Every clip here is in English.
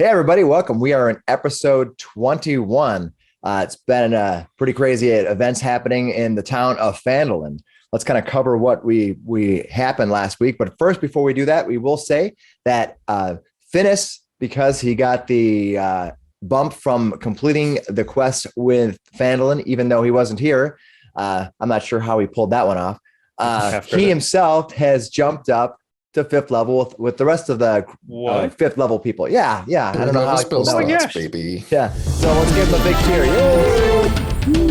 Hey, everybody, welcome. We are in episode 21. It's been pretty crazy events happening in the town of Phandelver. Let's kind of cover what we happened last week. But first, before we do that, we will say that Finnis, because he got the bump from completing the quest with Phandelver, even though he wasn't here, I'm not sure how he pulled that one off. He himself has jumped up to 5th level with the rest of the 5th level people. Yeah. I don't know how I pulled that one off, baby. Yeah. So let's give him a big cheer. Yay!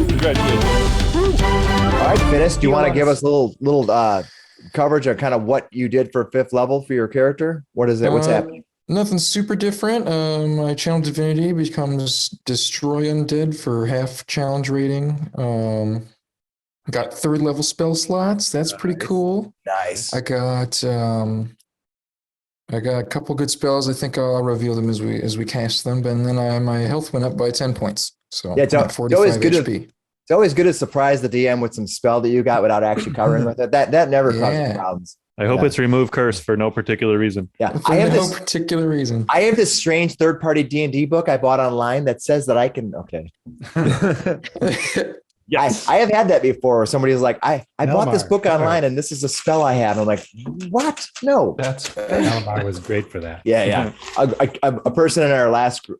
Congratulations. All right, Finnis, do you want to give us a little coverage of kind of what you did for 5th level for your character? What is it? What's happening? Nothing super different. My channel divinity becomes destroy undead for half challenge rating. Got 3rd level spell slots. That's pretty cool. Nice. I got a couple good spells. I think I'll reveal them as we cast them. And then my health went up by 10 points. So yeah, it's 45 HP. It's always good to surprise the DM with some spell that you got without actually covering with it. That never causes problems. I hope it's remove curse for no particular reason. Yeah, I have no particular reason. I have this strange third-party D&D book I bought online that says that I can. Okay. Yes. I have had that before. Where somebody's like, I bought this book online and this is a spell I have. I'm like, what? No. Elmar was great for that. Yeah. A person in our last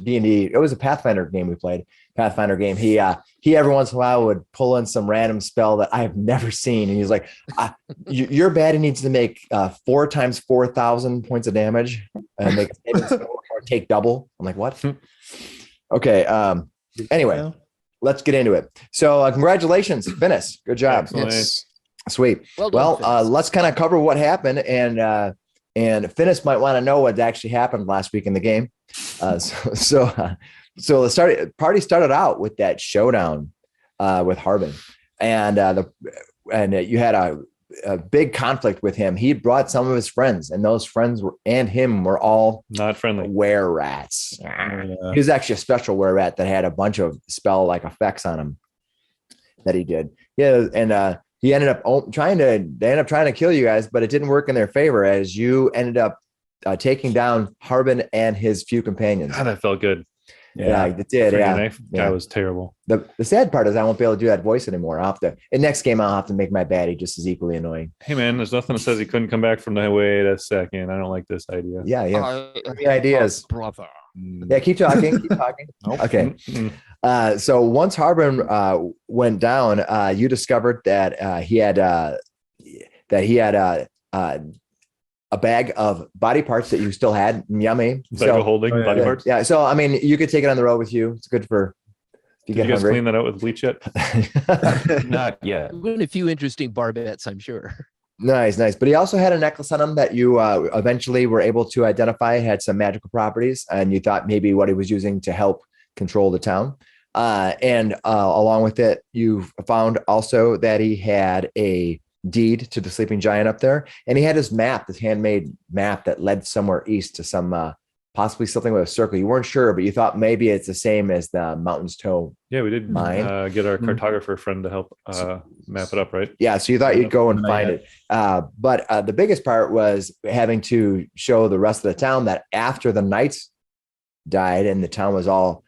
D&D, it was a Pathfinder game we played. Pathfinder game. He every once in a while would pull in some random spell that I have never seen. And he's like, your baddie needs to make 4 times 4,000 points of damage and make or take double. I'm like, what? Okay. Anyway. Let's get into it. So congratulations, Finnis. Good job. Yes. Sweet. Well, let's kind of cover what happened. And Finnis might want to know what actually happened last week in the game. So the party started out with that showdown with Harbin. And you had a big conflict with him. He brought some of his friends, and those friends were all not friendly were rats. He was actually a special were rat that had a bunch of spell like effects on him that he did. Yeah, and he ended up trying to kill you guys, but it didn't work in their favor as you ended up taking down Harbin and his few companions. God, that felt good. Yeah, it did. That was terrible. The sad part is I won't be able to do that voice anymore. In next game, I'll have to make my baddie just as equally annoying. Hey man, there's nothing that says he couldn't come back from the wait a second. I don't like this idea. Yeah. Any ideas, brother? Yeah, keep talking. Nope. Okay. So once Harbin went down, you discovered that he had a bag of body parts that you still had. Yummy. Holding body parts. Yeah. So, I mean, you could take it on the road with you. It's good for if you get hungry. Clean that out with bleach yet? Not yet. Been a few interesting barbets, I'm sure. Nice. But he also had a necklace on him that you eventually were able to identify had some magical properties, and you thought maybe what he was using to help control the town. And along with it, you found also that he had a deed to the sleeping giant up there, and he had his map, this handmade map that led somewhere east to some possibly something with a circle. You weren't sure, but you thought maybe it's the same as the Mountain's Toe. Yeah, we did get our cartographer friend to help map it up, right? Yeah, so you thought you'd go and find it. But the biggest part was having to show the rest of the town that after the knights died and the town was all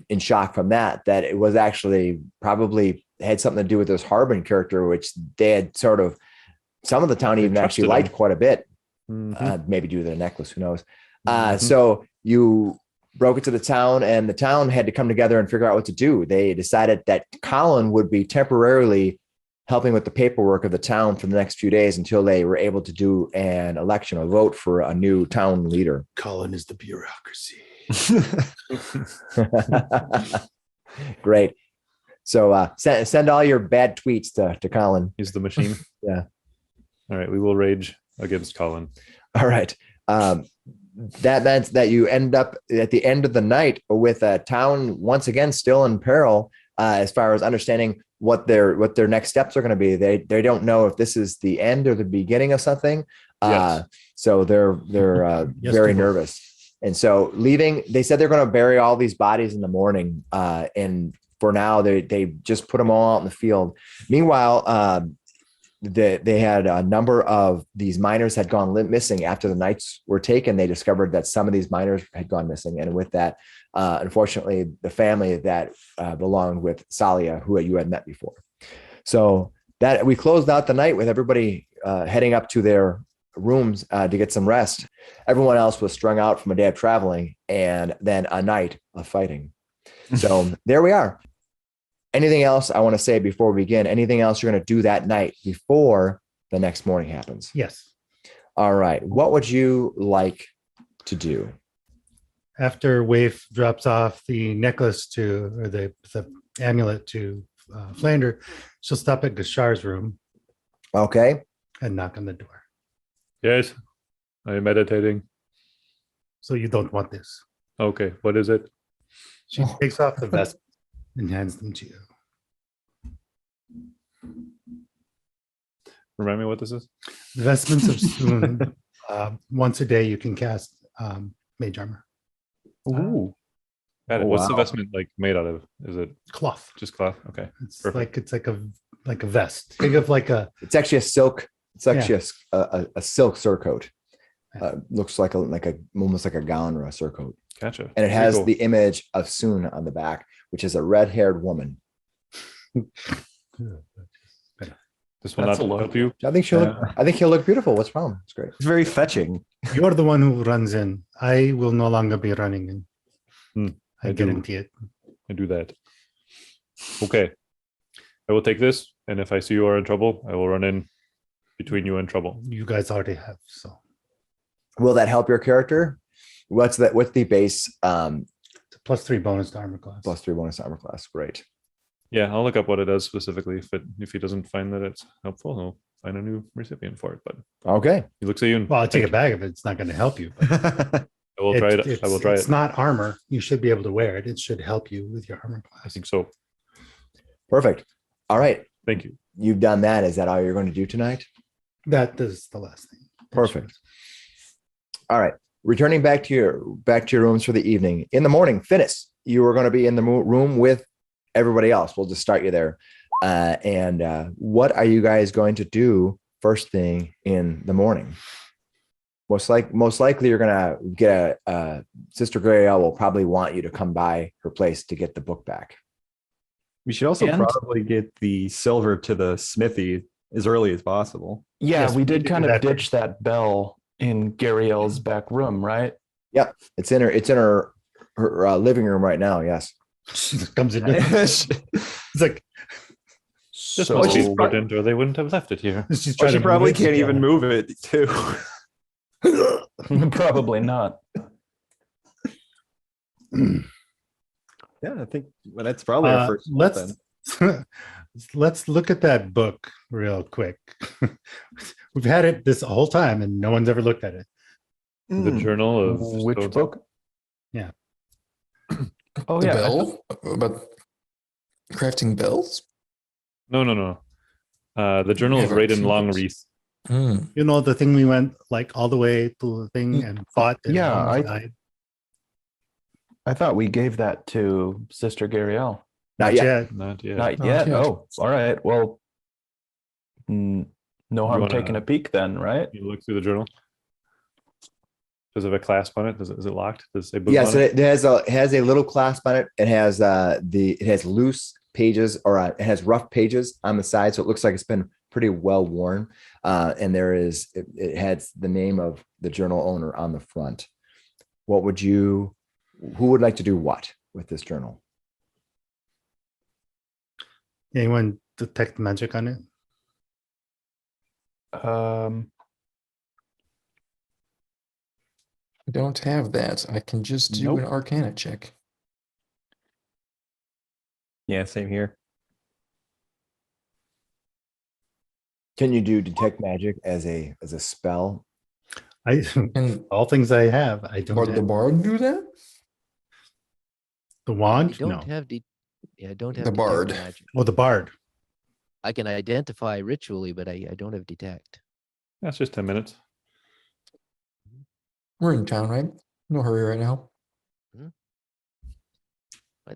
in shock from that it was actually probably had something to do with this Harbin character, which they had some of the town even actually liked quite a bit. Maybe due to the necklace, who knows? So you broke into the town, and the town had to come together and figure out what to do. They decided that Colin would be temporarily helping with the paperwork of the town for the next few days until they were able to do an election, a vote for a new town leader. Colin is the bureaucracy. Great. So send all your bad tweets to Colin. He's the machine. Yeah. All right. We will rage against Colin. All right. That meant that you end up at the end of the night with a town once again still in peril as far as understanding what their next steps are going to be. They don't know if this is the end or the beginning of something. Yes. So they're very nervous. And so leaving, they said they're going to bury all these bodies in the morning. And for now, they just put them all out in the field. Meanwhile, they had a number of these miners had gone missing after the knights were taken. They discovered that some of these miners had gone missing, and with that, unfortunately, the family that belonged with Salia, who you had met before. So that we closed out the night with everybody heading up to their rooms to get some rest. Everyone else was strung out from a day of traveling and then a night of fighting. So there we are. Anything else I want to say before we begin? Anything else you're going to do that night before the next morning happens? Yes. All right. What would you like to do? After Waife drops off the necklace or the amulet to Flander, she'll stop at Gashar's room Okay. and knock on the door. Yes, I am meditating. So you don't want this. Okay, what is it? She takes off the vest and hands them to you. Remind me what this is? The vestments of Spoon. Once a day, you can cast mage armor. Ooh. Got it. Oh, What's the wow. vestment like made out of? Is it Cloth. just cloth? Okay. It's Perfect. like a vest. Think of like a It's actually a silk. It's actually a silk surcoat. Looks like almost like a gown or a surcoat. Gotcha. And it has Pretty the image of Soon on the back, which is a red-haired woman. This will That's not a look. help you. I think he'll look beautiful. What's wrong? It's great. It's very fetching. You're the one who runs in. I will no longer be running in. I I do. guarantee it. I do that. Okay. I will take this, and if I see you are in trouble, I will run in between you and trouble. You guys already have. So Will that help your character? What's the base it's a +3 bonus to armor class. +3 bonus armor class? Great. Yeah, I'll look up what it does specifically. If he doesn't find that it's helpful, he'll find a new recipient for it. But Okay. he looks at you and Well, I'll take a bag of it. It's not going to help you. But I will try it. I will try It's it. not armor. You should be able to wear it. It should help you with your armor I class. think so. Perfect. All right. Thank you. You've done that. Is that all you're going to do tonight? That is the last thing. Perfect. All right. Returning back to your rooms for the evening. In the morning, Finnis, you are going to be in the room with everybody else. We'll just start you there. What are you guys going to do first thing in the morning? Most likely you're going to get Sister Grayle will probably want you to come by her place to get the book back. We should also And- probably get the silver to the smithy as early as possible. Yeah, Yes, we we did did kind do of that. ditch that bell in Gariel's back room, right? It's in her living room right now. Yes. She comes in. It's like This So must be she's pro- important, or they wouldn't have left it here. she's Well, trying she to probably move it can't even together. move it too. probably not. Yeah, I think that's probably our first. step Let's then. let's look at that book real quick. We've had it this whole time and no one's ever looked at it. The journal of Which Stone- book? Yeah. Oh The yeah. bell about crafting bells. No. The journal of Never Raiden seen Longwreath. Hmm. You know, the thing we went like all the way to the thing and fought and Yeah, almost I- died. I thought we gave that to Sister Gariel. Not yet. Not yet. Not Not yet. yet. Oh, all right. Well, no harm wanna- taking a peek then, right? You look through the journal. Does it have a clasp on it? Is it locked? Does it say book Yes, on it? it has a little clasp on it. It has it has loose pages it has rough pages on the side, so it looks like it's been pretty well worn. And it has the name of the journal owner on the front. Who would like to do what with this journal? Anyone detect magic on it? I don't have that. I can just do Nope. an Arcana check. Yeah, same here. Can you do detect magic as a spell? I And all things I have. I don't or have the bard do that? the I wand. don't No. have I don't have The detect bard. magic. Oh, the bard. I can identify ritually, but I don't have detect. That's just 10 minutes. We're in town, right? No hurry right now. Why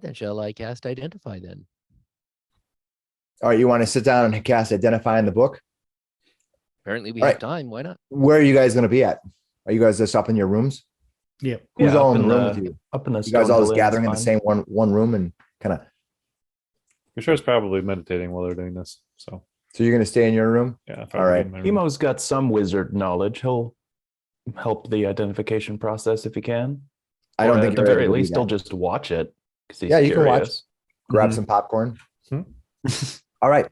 then shall I cast identify then? All right, you want to sit down and cast identify in the book? Apparently we All have right. time. Why not? Where are you guys going to be at? Are you guys just up in your rooms? Yeah. Who's Yeah, all up in the in room the- with you? Up in the You guys stone all just pavilion is gathering in the fine. same one room and kind of. Krishar's probably meditating while they're doing this. So So you're going to stay in your room? yeah. if All I were right. in my room. Hemo's got some wizard knowledge. He'll help the identification process if he can. I don't Or think at the you're very able to do least he'll that. just watch it. 'Cause he's Yeah, you can watch. curious. Grab Mhm. some popcorn. Hmm. All right,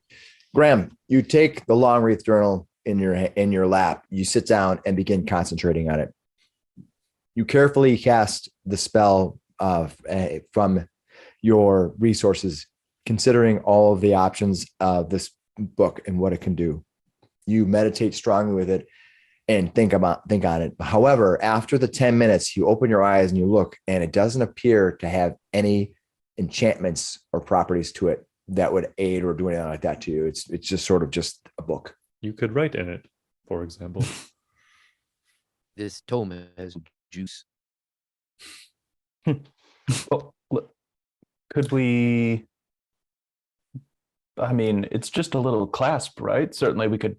Graham, you take the long wreath journal in your lap. You sit down and begin concentrating on it. You carefully cast the spell from your resources, considering all of the options of this book and what it can do. You meditate strongly with it and think on it. However, after the 10 minutes, you open your eyes and you look, and it doesn't appear to have any enchantments or properties to it that would aid or do anything like that to you. It's just sort of just a book. You could write in it, for example. This tome has juice. Well, could we? I mean, it's just a little clasp, right? Certainly we could.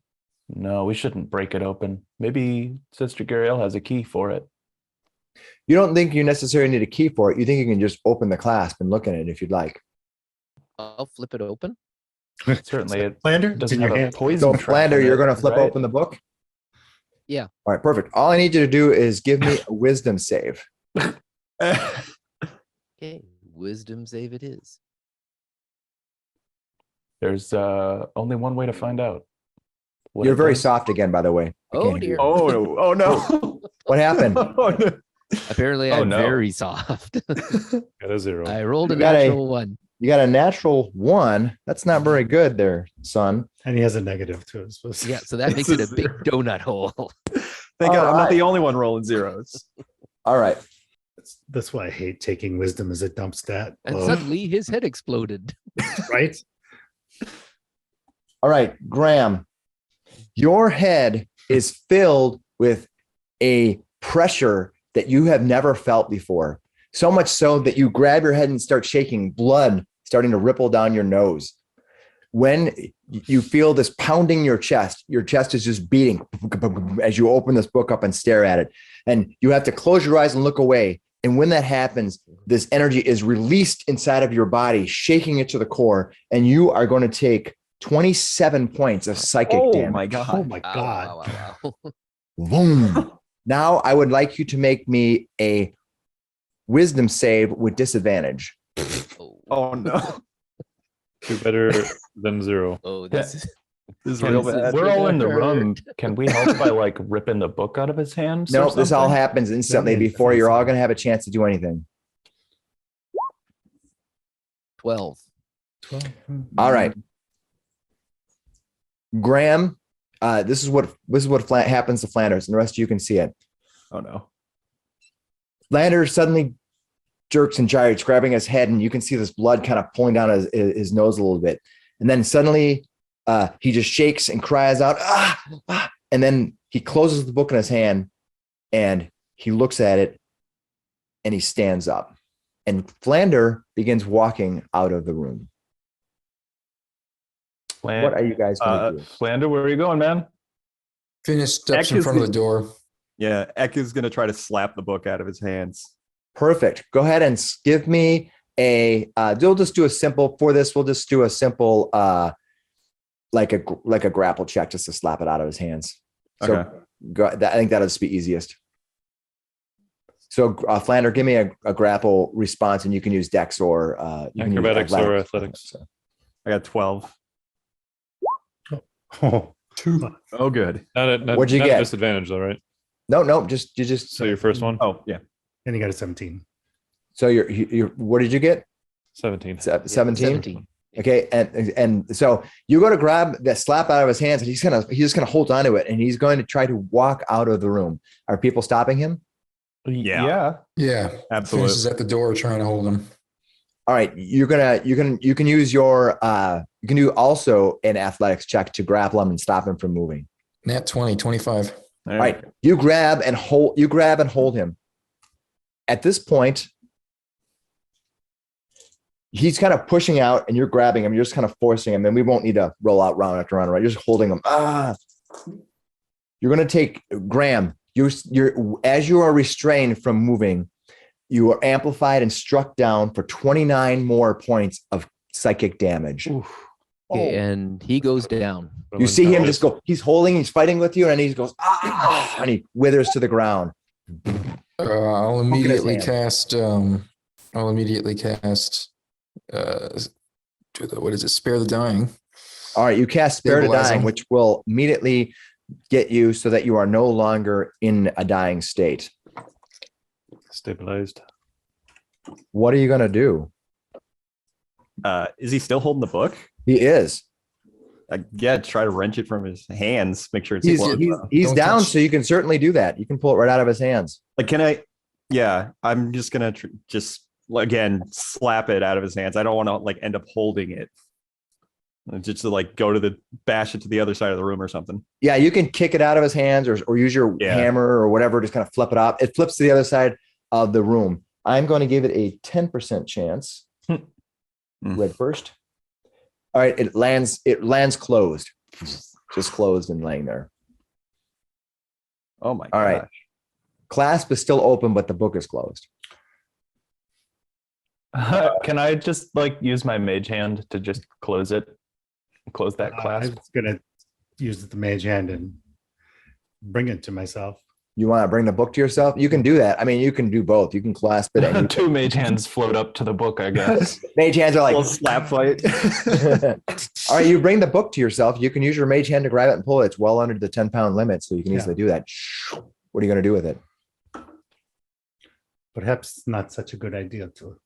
No, we shouldn't break it open. Maybe Sister Gariel has a key for it. You don't think you necessarily need a key for it. You think you can just open the clasp and look at it if you'd like. I'll flip it open. Certainly it Flander, it's doesn't in your have a hand. poison. So, trap Flander, in you're it, going to flip right? open the book? Yeah. All right, perfect. All I need you to do is give me a wisdom save. Okay. Wisdom save it is. There's only one way to find out. what You're it very does. soft again, by the way. I Oh, can't hear dear. you. Oh no! Oh no! What happened? Oh, no. Apparently Oh, I'm no. very soft. Got a 0. I rolled a You got a- natural one. You got a natural 1. That's not very good there, son. And he has a negative to his. Yeah, so that makes It's it a a big 0. donut hole. Thank God I'm not Alright. the only one rolling zeros. All right. That's why I hate taking wisdom as a dump stat. And Ugh, suddenly his head exploded. right? All right, Graham, your head is filled with a pressure that you have never felt before. So much so that you grab your head and start shaking, blood starting to ripple down your nose. When you feel this pounding your chest is just beating as you open this book up and stare at it. And you have to close your eyes and look away. And when that happens, this energy is released inside of your body, shaking it to the core. And you are going to take 27 points of psychic Oh damage. my Oh God! my Ow, God. ow, ow, ow. Boom. Now I would like you to make me a wisdom save with disadvantage. Oh no! Do better than 0. Oh, this is This is Can- real bad. We're all in the Hurt. room. Can we help by like ripping the book out of his hands? No, or this all something? happens instantly That is before you're all awesome. going to have a chance to do anything. 12. 12. All right. Graham, this is what happens to Flanders, and the rest of you can see it. Oh no! Flanders suddenly jerks and gyrates, grabbing his head, and you can see this blood kind of pulling down his nose a little bit. And then suddenly he just shakes and cries out, ah, ah, and then he closes the book in his hand and he looks at it and he stands up. And Flander begins walking out of the room. What are you guys going to do? Flander, where are you going, man? Finnis steps in Eck front of is the door. Yeah, Eck is gonna try to slap the book out of his hands. Perfect. Go ahead and give me a. We'll just do a simple for this. We'll just do a simple, like a grapple check, just to slap it out of his hands. So Okay. I think that'll just be easiest. So Flander, give me a grapple response, and you can use Dex or you can use Acrobatics or athletics. So, I got 12. Oh, 2. Oh, good. Not What'd you not get? a disadvantage though, right? no, you just. So your first one? Oh yeah. and he got a 17. So you're what did you get? 17. 17. 17. Okay, and so you go to grab that slap out of his hands, and he's just gonna hold on to it, and he's going to try to walk out of the room. Are people stopping him? Yeah. Yeah. Yeah. Finnis Absolutely. is at the door trying to hold him. All right, you can use your you can do also an athletics check to grapple him and stop him from moving. Nat 20, 25. All All right, you grab and hold him. At this point, he's kind of pushing out, and you're grabbing him. You're just kind of forcing him, and we won't need to roll out round after round. Right, you're just holding him. You're going to take Graham. You're as you are restrained from moving, you are amplified and struck down for 29 more points of psychic damage. Okay, and he goes down. You see him just go. He's fighting with you, and he goes, and he withers to the ground. I'll immediately hand. cast. I'll immediately cast. What is it? Spare the dying. All right, you cast Spare the Stabilize Dying, him. which will immediately get you so that you are no longer in a dying state. Stabilized. What are you going to do? Is he still holding the book? He is. Yeah, try to wrench it from his hands. Make sure it's He's closed. he's Don't down, touch. so you can certainly do that. You can pull it right out of his hands. Like, can I? Yeah, I'm just gonna just again slap it out of his hands. I don't want to like end up holding it. Just to like go to bash it to the other side of the room or something. Yeah, you can kick it out of his hands or use your hammer or whatever, just kind of flip it up. It flips to the other side of the room. I'm going to give it a 10% chance. Red first. All right, it lands closed. Just closed and laying there. Oh my god. All right. Clasp is still open, but the book is closed. Can I just like use my mage hand to just close it? Close that I clasp. was gonna use the mage hand and bring it to myself. You want to bring the book to yourself? You can do that. I mean, you can do both. You can clasp it. And Two mage hands float up to the book, I guess. mage hands are like, Little slap fight. all right, you bring the book to yourself. You can use your mage hand to grab it and pull it. It's well under the 10-pound limit, so you can easily do that. What are you going to do with it? Perhaps it's not such a good idea to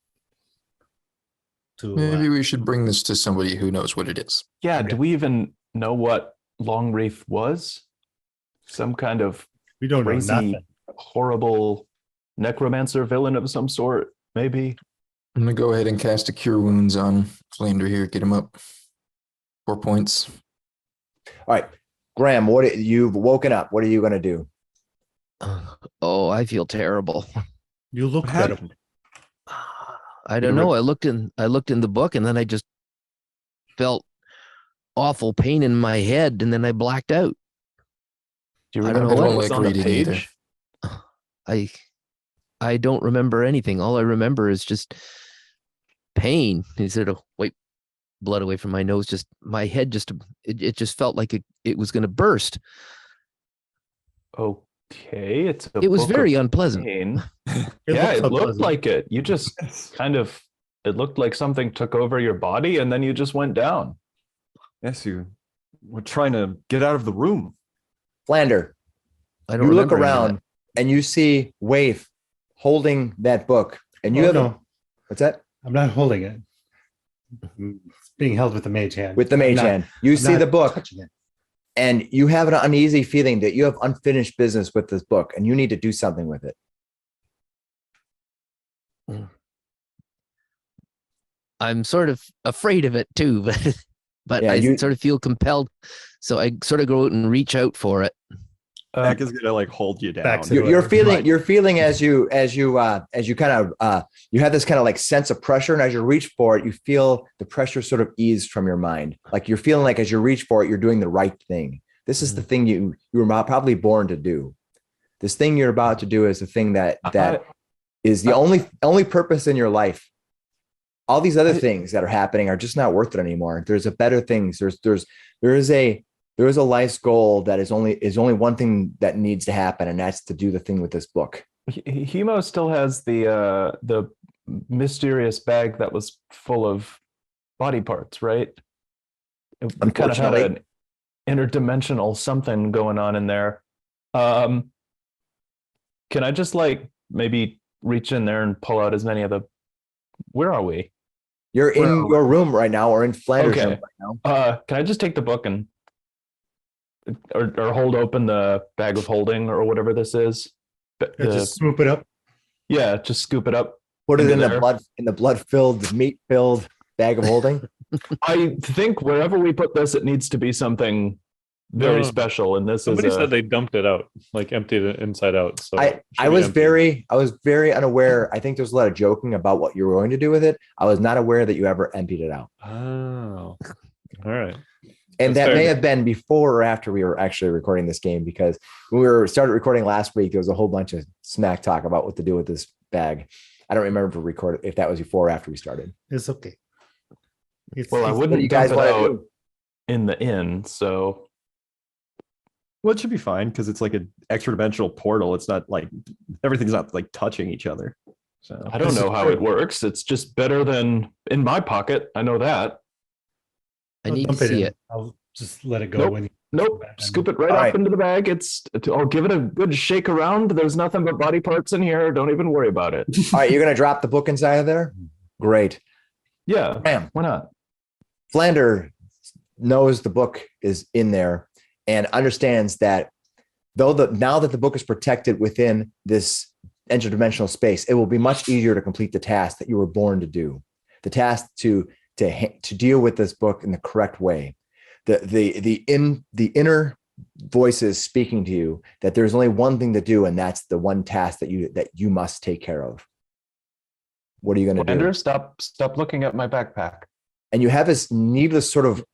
Maybe we should bring this to somebody who knows what it is. Yeah, do we even know what Long Reef was? Some kind of we don't know crazy, nothing. horrible necromancer villain of some sort, maybe? I'm gonna go ahead and cast a Cure Wounds on Flander here. Get him up. 4 points. All right, Graham, you've woken up. What are you going to do? Oh, I feel terrible. You look What better. I don't know. I looked in the book and then I just felt awful pain in my head and then I blacked out. Do you I don't remember know what what was like on the reading either. page? I don't remember anything. All I remember is just pain. Instead of wipe blood away from my nose, just my head it just felt like it was going to burst. Okay, it's a It was book very of unpleasant. pain. It Yeah, looks it looked unpleasant. like it. You just kind of, it looked like something took over your body and then you just went down. Yes, we're trying to get out of the room. Flander, I don't you look remember any of around and you see Waife holding that book. And you Oh, have no, what's that? I'm not holding it. It's being held with the mage hand. With the I'm mage not- hand. You I'm see not the book. touching it. And you have an uneasy feeling that you have unfinished business with this book and you need to do something with it. I'm sort of afraid of it too, but Yeah, I you- sort of feel compelled. So I sort of go out and reach out for it. Beck is gonna like hold you down. Back to- You're feeling as you kind of you have this kind of like sense of pressure, and as you reach for it, you feel the pressure sort of ease from your mind. Like you're feeling like as you reach for it, you're doing the right thing. This is the thing you were probably born to do. This thing you're about to do is the thing that is the only purpose in your life. All these other things that are happening are just not worth it anymore. There's a better things. There is a life's goal that is only one thing that needs to happen, and that's to do the thing with this book. Hemo still has the mysterious bag that was full of body parts, right? We kind of had an interdimensional something going on in there. Can I just like maybe reach in there and pull out as many of the? Where are we? You're in your room right now, or in Flanders' Okay. room right now. Can I just take the book and or hold open the bag of holding or whatever this is? Just swoop it up. Yeah, just scoop it up. Put it into in there. the blood-filled, meat-filled bag of holding. I think wherever we put this, it needs to be something very No. special. And this Somebody is said they dumped it out, like emptied it inside out. So I it should be was empty. very unaware. I think there's a lot of joking about what you were going to do with it. I was not aware that you ever emptied it out. Oh, all right. And That's that may fair. have been before or after we were actually recording this game, because when we started recording last week, there was a whole bunch of smack talk about what to do with this bag. I don't remember if that was before or after we started. It's okay. Well, I what do wouldn't you guys dump it wanna out do? in the inn, so Well, it should be fine because it's like an extra dimensional portal. It's not like everything's not like touching each other. So I don't This is know how true. it works. It's just better than in my pocket. I know that. I I'll need to dump see in. it. I'll just let it go Nope. when you Nope. back Scoop in. it right All up right. into the bag. I'll give it a good shake around. There's nothing but body parts in here. Don't even worry about it. All right, you're going to drop the book inside of there? Great. Yeah. Bam. Why not? Flander knows the book is in there and understands that now that the book is protected within this interdimensional space, it will be much easier to complete the task that you were born to do. The task to deal with this book in the correct way. The inner voices speaking to you that there's only one thing to do, and that's the one task that you must take care of. What are you going to do? Andrew, stop looking at my backpack. And you have this needless sort of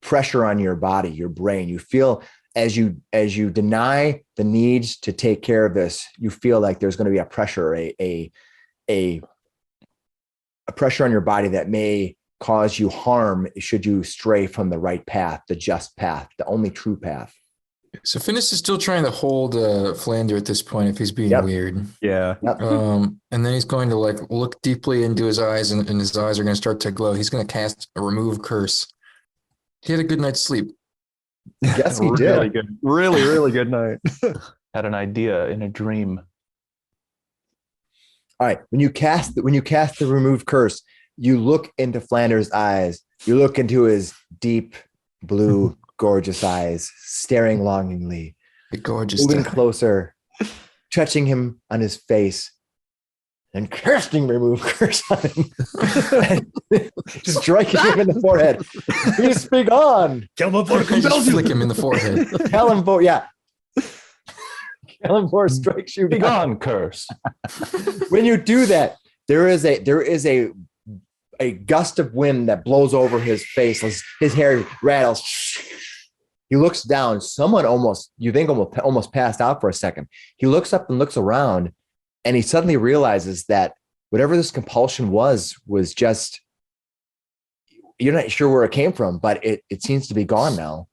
pressure on your body, your brain. You feel as you deny the needs to take care of this, you feel like there's going to be a pressure, a pressure on your body that may cause you harm should you stray from the right path, the just path, the only true path. So Finnis is still trying to hold Flander at this point if he's being Yep. weird. yeah, And then he's going to like look deeply into his eyes, and his eyes are going to start to glow. He's going to cast a remove curse. He had a good night's sleep. Yes, he really did. good, really good night. Had an idea in a dream. All right. When you cast the remove curse, you look into Flander's eyes. You look into his deep blue, gorgeous eyes, staring longingly, The gorgeous. moving stuff. closer, touching him on his face, and casting remove curse on him. Just striking him in the forehead. Peace be gone. Just flick him in the forehead. Kalimvor, yeah. Kalimvor strikes you Be down. gone, curse. When you do that, there is a gust of wind that blows over his face. His hair rattles. He looks down. Someone almost passed out for a second. He looks up and looks around, and he suddenly realizes that whatever this compulsion was just, you're not sure where it came from, but it seems to be gone now.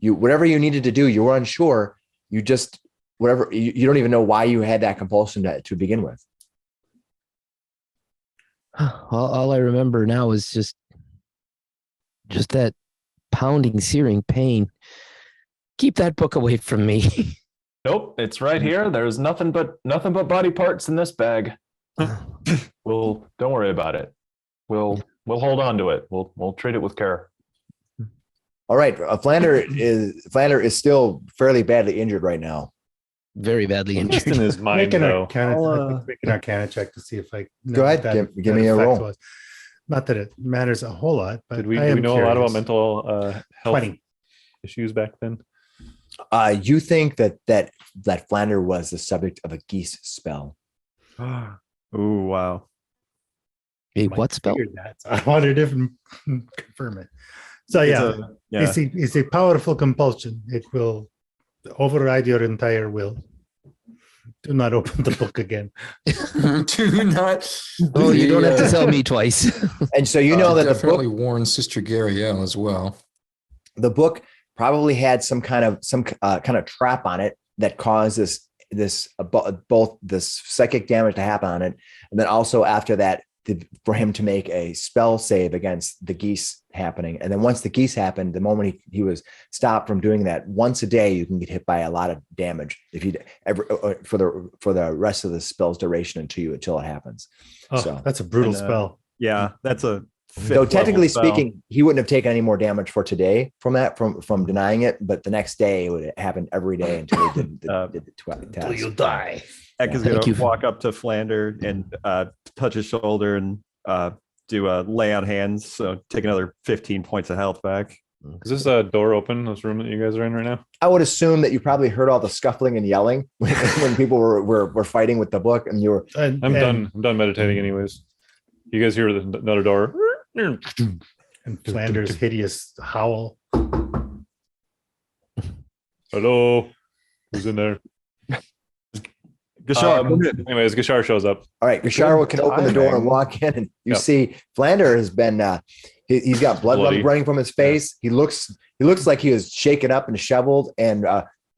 Whatever you needed to do, you were unsure. You just, you don't even know why you had that compulsion to begin with. All I remember now is just that pounding, searing pain. Keep that book away from me. Nope, it's right here. There's nothing but body parts in this bag. Don't worry about it. We'll hold on to it. We'll treat it with care. All right. Flander is still fairly badly injured right now. Very badly Just in injured. his mind, Make an though. arcana check to see if I know Go ahead, what give me a effect roll. was. Not that it matters a whole lot, but Did we I am know a lot about curious. mental health 20. issues back then? You think that Flander was the subject of a geese spell. Ooh, wow. A Might what spell? figured that, so I wanted to confirm it. So yeah, it's a powerful compulsion. It will override your entire will. Do not open the book again. Do not. Oh, you don't have to Yeah. tell me twice. And so you know that definitely warn Sister Gariel as well. the book probably had some kind of trap on it that caused both this psychic damage to happen on it, and then also after that for him to make a spell save against the geese happening. And then once the geese happened, the moment he was stopped from doing that, once a day you can get hit by a lot of damage if you ever for the rest of the spell's duration until it happens. Oh, So that's a brutal And, spell. Yeah, that's a though technically fifth level spell. speaking, he wouldn't have taken any more damage for today from denying it, but the next day it would happen every day until he did the test. Die. Ek is Thank going you. to walk up to Flander and touch his shoulder and do a lay on hands. So take another 15 points of health back. Is this a door open? This room that you guys are in right now? I would assume that you probably heard all the scuffling and yelling when people were fighting with the book, and you were. I'm done meditating anyways. You guys hear another door? And Flanders' hideous howl Hello. Who's in there? Gashar, come in. Anyways, Gashar shows up. All right, Gashar can open the door and timing. walk in, and you Yep. see Flander has been he's got blood Bloody. running from his face. He looks like he was shaken up and shoveled, and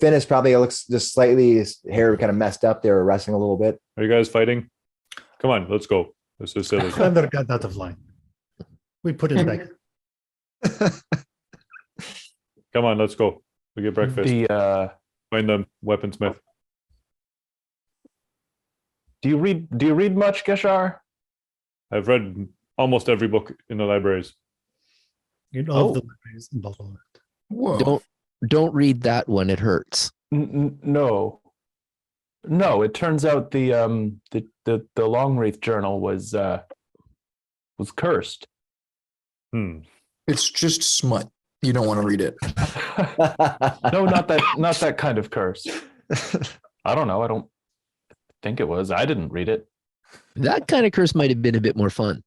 Finnis probably looks just slightly, his hair kind of messed up. They were wrestling a little bit. Are you guys fighting? Come on, let's go. This is silly. Thunder got out of line. We put it back. Come on, let's go. We get breakfast. Find the weaponsmith. Do you read much, Geshar? I've read almost every book in the libraries. In all of the libraries in Buffalo. Whoa. Don't read that one. It hurts. No. It turns out the Longwreath journal was cursed. It's just smut. You don't want to read it. No, not that kind of curse. I don't know. I don't think it was. I didn't read it. That kind of curse might have been a bit more fun.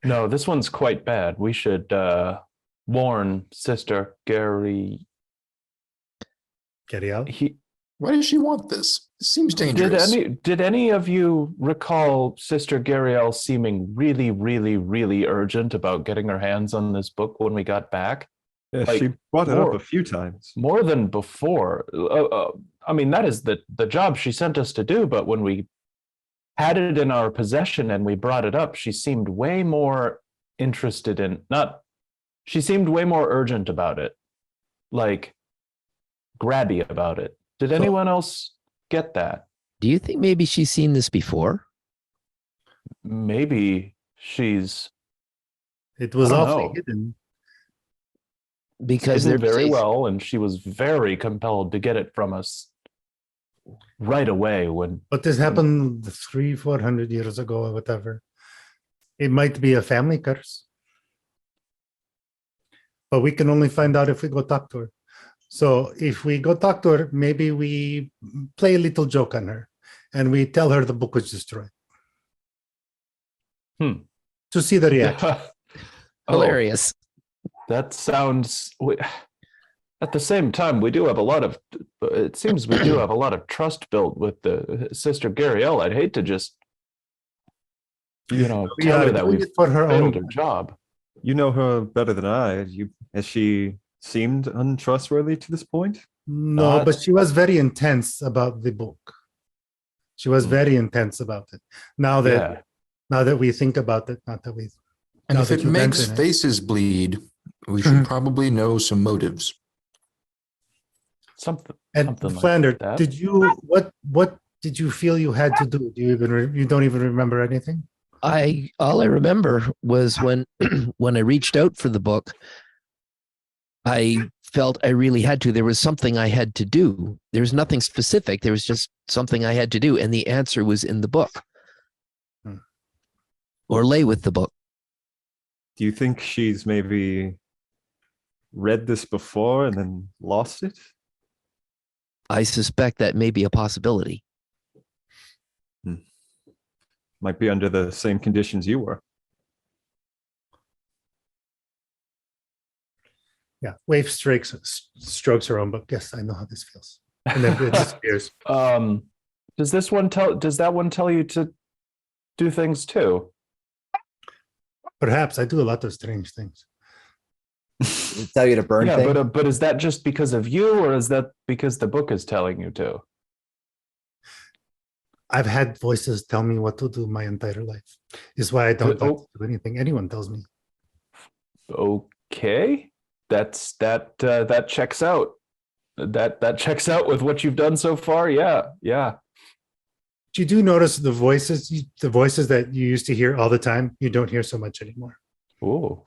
No, this one's quite bad. We should warn Sister Gary. Carry out. Why does she want this? It seems dangerous. Did any of you recall Sister Gariel seeming really, really, really urgent about getting her hands on this book when we got back? Yeah, Like, she brought it up more- a few times. More than before. I mean, that is the job she sent us to do, but when we had it in our possession and we brought it up, she seemed way more interested in, she seemed way more urgent about it, like grabby about it. Did anyone else get that? Do you think maybe she's seen this before? Maybe she's It was I don't awfully know. hidden. Because hidden they're very well, and she was very compelled to get it from us right away when But this happened 300-400 years ago or whatever. It might be a family curse. But we can only find out if we go talk to her. So if we go talk to her, maybe we play a little joke on her and we tell her the book was destroyed. To see the reaction. hilarious. That sounds. At the same time, we do have a lot of. It seems we do have a lot of trust built with the Sister Gariel. I'd hate to just, We tell are her that doing we've it for her failed own. her job. You know her better than I. Has she seemed untrustworthy to this point? No, but she was very intense about the book. She was very intense about it. Now that we think about it, not that we. And now if that it you makes mention it. faces bleed, we should probably know some motives. Something. And something like Flander, that. did you what did you feel you had to do? Do you you don't even remember anything? All I remember was when when I reached out for the book, I felt I really had to. There was something I had to do. There was nothing specific. There was just something I had to do, and the answer was in the book, or lay with the book. Do you think she's maybe read this before and then lost it? I suspect that may be a possibility. Might be under the same conditions you were. Yeah, Waife strokes her own book. Yes, I know how this feels. And then it disappears. Does that one tell you to do things too? Perhaps I do a lot of strange things. Tell you to burn Yeah, things. but is that just because of you, or is that because the book is telling you to? I've had voices tell me what to do my entire life. Is why I don't like to do anything anyone tells me. Okay, that checks out. That checks out with what you've done so far. Yeah. You do notice the voices that you used to hear all the time, you don't hear so much anymore. Ooh.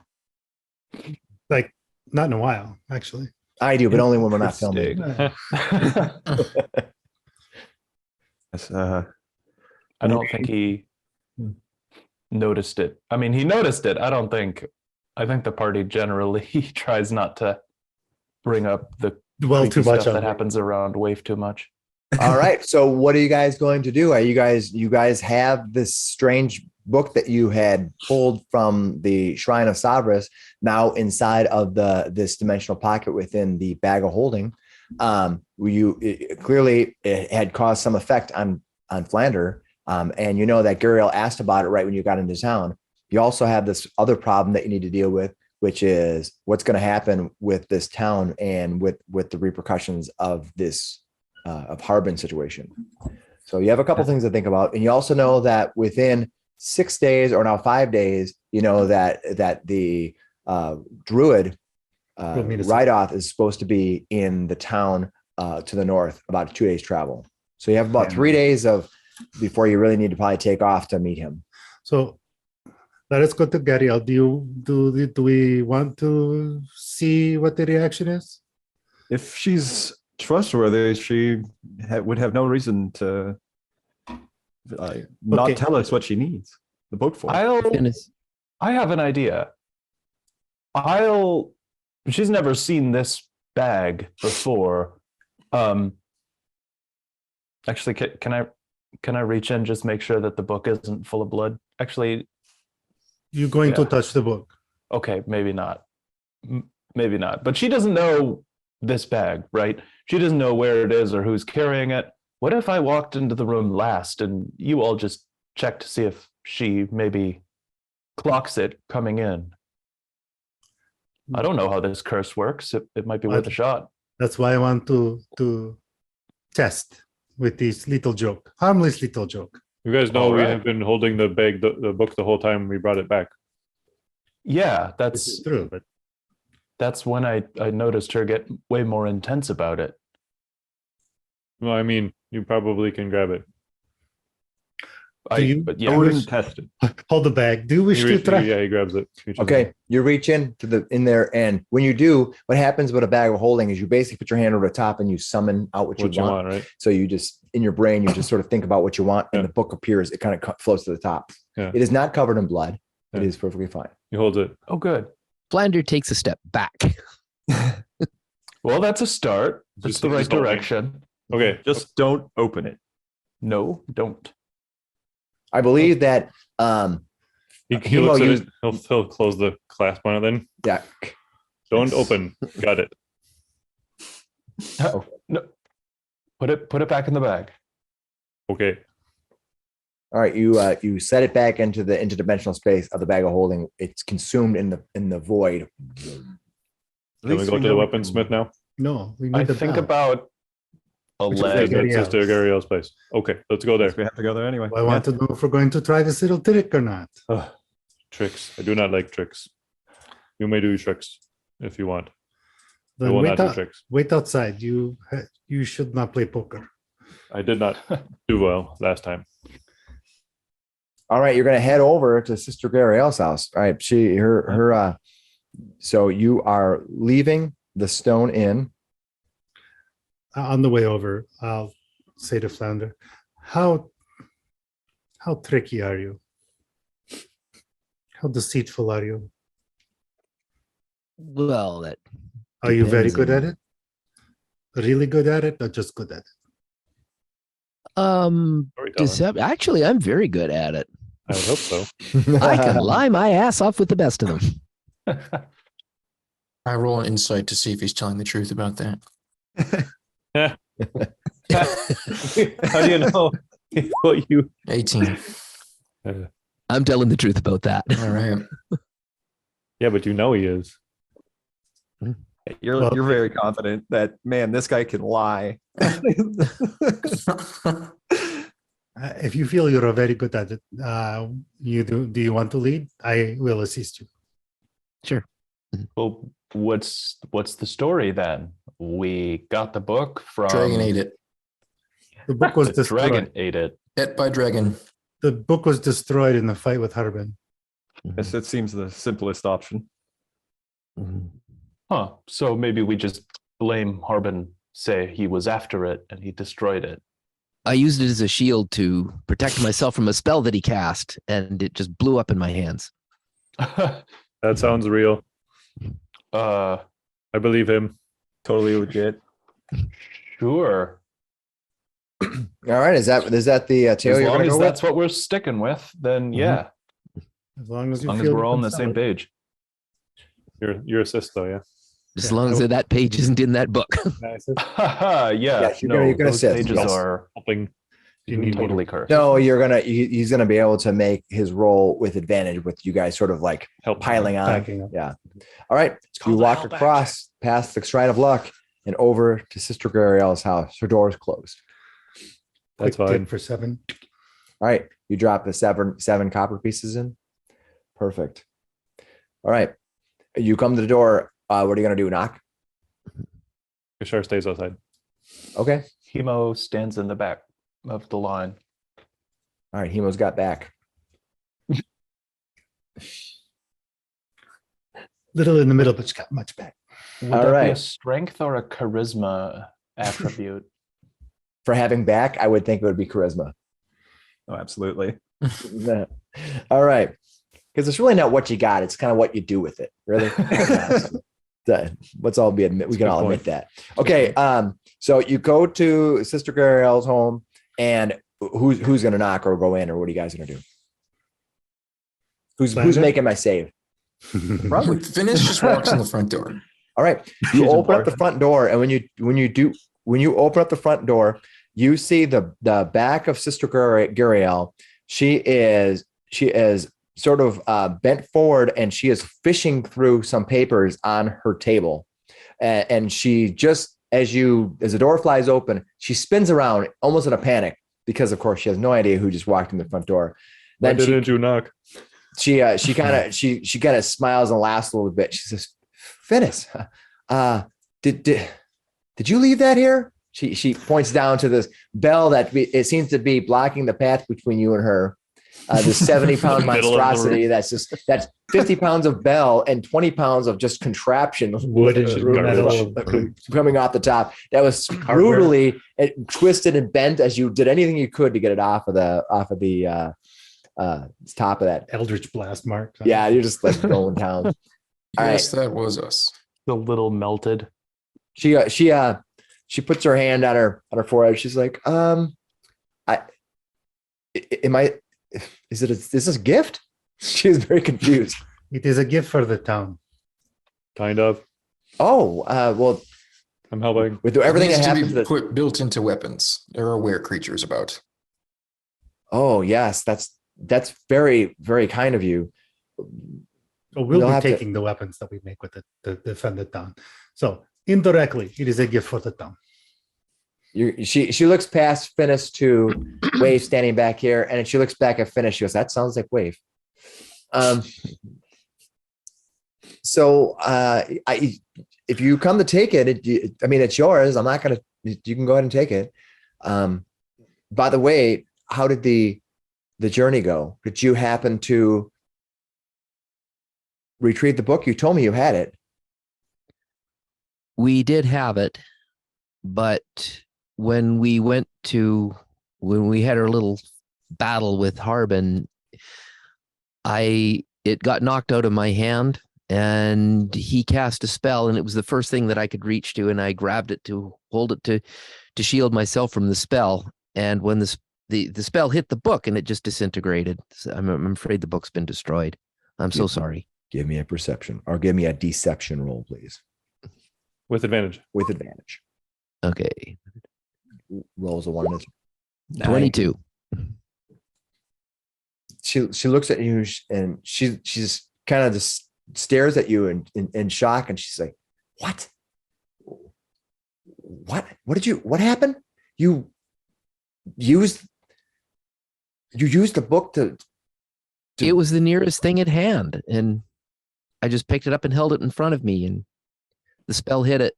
Like, not in a while, actually. I do, but only when we're not filming. Yes, I don't think he noticed it. I mean, he noticed it. I think the party generally tries not to bring up the Too creepy much stuff of that it. happens around Waife too much. All right. So what are you guys going to do? Are you guys have this strange book that you had pulled from the Shrine of Sabras now inside of this dimensional pocket within the bag of holding. Clearly it had caused some effect on Flander. And you know that Guriel asked about it right when you got into town. You also have this other problem that you need to deal with, which is what's going to happen with this town and with the repercussions of this of Harbin situation. So you have a couple things to think about, and you also know that within 6 days or now 5 days, you know that the druid Rydoth is supposed to be in the town to the north, about 2 days travel. So you have about 3 days before you really need to probably take off to meet him. So let us go to Gariel. Do we want to see what the reaction is? If she's trustworthy, she would have no reason to not tell us what she needs the book for. I have an idea. She's never seen this bag before. Actually, can I reach in, just make sure that the book isn't full of blood? Actually, you're going to touch the book. Okay, maybe not. Maybe not. But she doesn't know this bag, right? She doesn't know where it is or who's carrying it. What if I walked into the room last and you all just checked to see if she maybe clocks it coming in? I don't know how this curse works. It might be worth a shot. That's why I want to test with this little joke, harmless little joke. You guys know we have been holding the bag, the book the whole time we brought it back. Yeah, that's true. But that's when I noticed her get way more intense about it. Well, I mean, you probably can grab it. I wouldn't test it. Hold the bag. Do you wish to try? Yeah, he grabs it. Okay, you reach in in there, and when you do, what happens with a bag of holding is you basically put your hand over the top and you summon out what you want. Right? So you just in your brain, you just sort of think about what you want, and the book appears. It kind of floats to the top. Yeah. It is not covered in blood. It is perfectly fine. He holds it. Oh, good. Flander takes a step back. Well, that's a start. That's the right direction. Okay, just don't open it. No, don't. I believe that he looks at it, he'll close the clasp on it then. Yeah. Don't open. Got it. No. Put it back in the bag. Okay. All right, you set it back into the interdimensional space of the bag of holding. It's consumed in the void. Can we go to the weaponsmith now? No, we I think about 11. That's Sister Gariel's place. Okay, let's go there. We have to go there anyway. Well, I want to know if we're going to try this little trick or not. Tricks. I do not like tricks. You may do tricks if you want. I Then will not do tricks. wait outside. You should not play poker. I did not do well last time. All right, you're going to head over to Sister Gariel's house. All right, so you are leaving the Stone Inn. On the way over, I'll say to Flounder, how tricky are you? How deceitful are you? Well, that are you very good depends at it? Really good at it, or just good at it? Actually, I'm very good at it. I would hope so. I can lie my ass off with the best of them. I roll an insight to see if he's telling the truth about that. How do you know what you 18. I'm telling the truth about that. All right. Yeah, but you know he is. You're very confident that, man, this guy can lie. If you feel you're very good at it, do you want to lead? I will assist you. Sure. Well, what's the story then? We got the book from Dragon ate it. The book was the destroyed. dragon ate it. Ate by dragon. The book was destroyed in the fight with Harbin. Yes, it seems the simplest option. Huh. So maybe we just blame Harbin, say he was after it and he destroyed it. I used it as a shield to protect myself from a spell that he cast, and it just blew up in my hands. That sounds real. I believe him. Totally legit. Sure. All right, is that the tale As you're long going to as go that's with? what we're sticking with, then yeah. As long as As you long as feel we're you all on can the sell same it. page. Your assist though, yeah. As Yeah, long as that page isn't in that book. Nice. Yeah, Yes, you're no, gonna those assist, pages yes. are Helping. Do you need me to- totally cursed. No, he's gonna be able to make his roll with advantage with you guys sort of like Help. piling on. Backing up. Yeah. All right. You called a walk hellback across past the Shrine of Luck and over to Sister Gariel's house. Her door is closed. That's Quick tip fine. for 7. All right. You drop the seven copper pieces in. Perfect. All right. You come to the door. What are you gonna do? Knock? Kashar stays outside. Okay. Hemo stands in the back of the line. All right. Hemo's got back. Little in the middle, but it's got much back. Would All that be a right. strength or a charisma attribute? For having back, I would think it would be charisma. Oh, absolutely. All right. Because it's really not what you got. It's kind of what you do with it. Really. Let's all be admit. We can all admit that. Okay. So you go to Sister Gariel's home, and who's gonna knock or go in, or what are you guys gonna do? Who's Slander? making my save? Probably Finnis just walks in the front door. All right. She's You open up the important. front door, and when you open up the front door, you see the back of Sister Gariel. She is sort of bent forward, and she is fishing through some papers on her table. And she just as the door flies open, she spins around almost in a panic because, of course, she has no idea who just walked in the front door. Why Then didn't you knock? she kind of smiles and laughs a little bit. She says, "Finnis, did you leave that here?" She points down to this bell that it seems to be blocking the path between you and her. The 70-pound Middle of the monstrosity that's 50 pounds of bell and 20 pounds of just contraption Wood and metal. coming off the top. That was brutally twisted and bent as you did anything you could to get it off of the top of that. Eldritch blast mark. Yeah, you're just like going down. All Yes, that was us. A little melted. She puts her hand on her forehead. She's like, is this a gift? She was very confused. It is a gift for the town. Kind of. Oh, well, I'm helping. with everything It that needs happened to to be the, built into weapons. There are were creatures about. oh yes, that's very, very kind of you. So we'll You'll be have to- taking the weapons that we make with it to defend the town. So indirectly, it is a gift for the town. She looks past Finnis to Waife standing back here, and she looks back at Finnis. She goes, "That sounds like Waife." So if you come to take it, it's yours. I'm not gonna. You can go ahead and take it. By the way, how did the journey go? Did you happen to retrieve the book? You told me you had it. We did have it, but when we had our little battle with Harbin, it got knocked out of my hand, and he cast a spell, and it was the first thing that I could reach to, and I grabbed it to hold it to shield myself from the spell. And when the spell hit the book, and it just disintegrated. So I'm afraid the book's been destroyed. I'm so sorry. Give me a perception, or give me a deception roll, please, With advantage. with advantage. Okay, Rolls a 1. 22. She looks at you, and she's kind of just stares at you in shock, and she's like, "What what happened? You used the book to It was the nearest thing at hand, and I just picked it up and held it in front of me, and the spell hit it.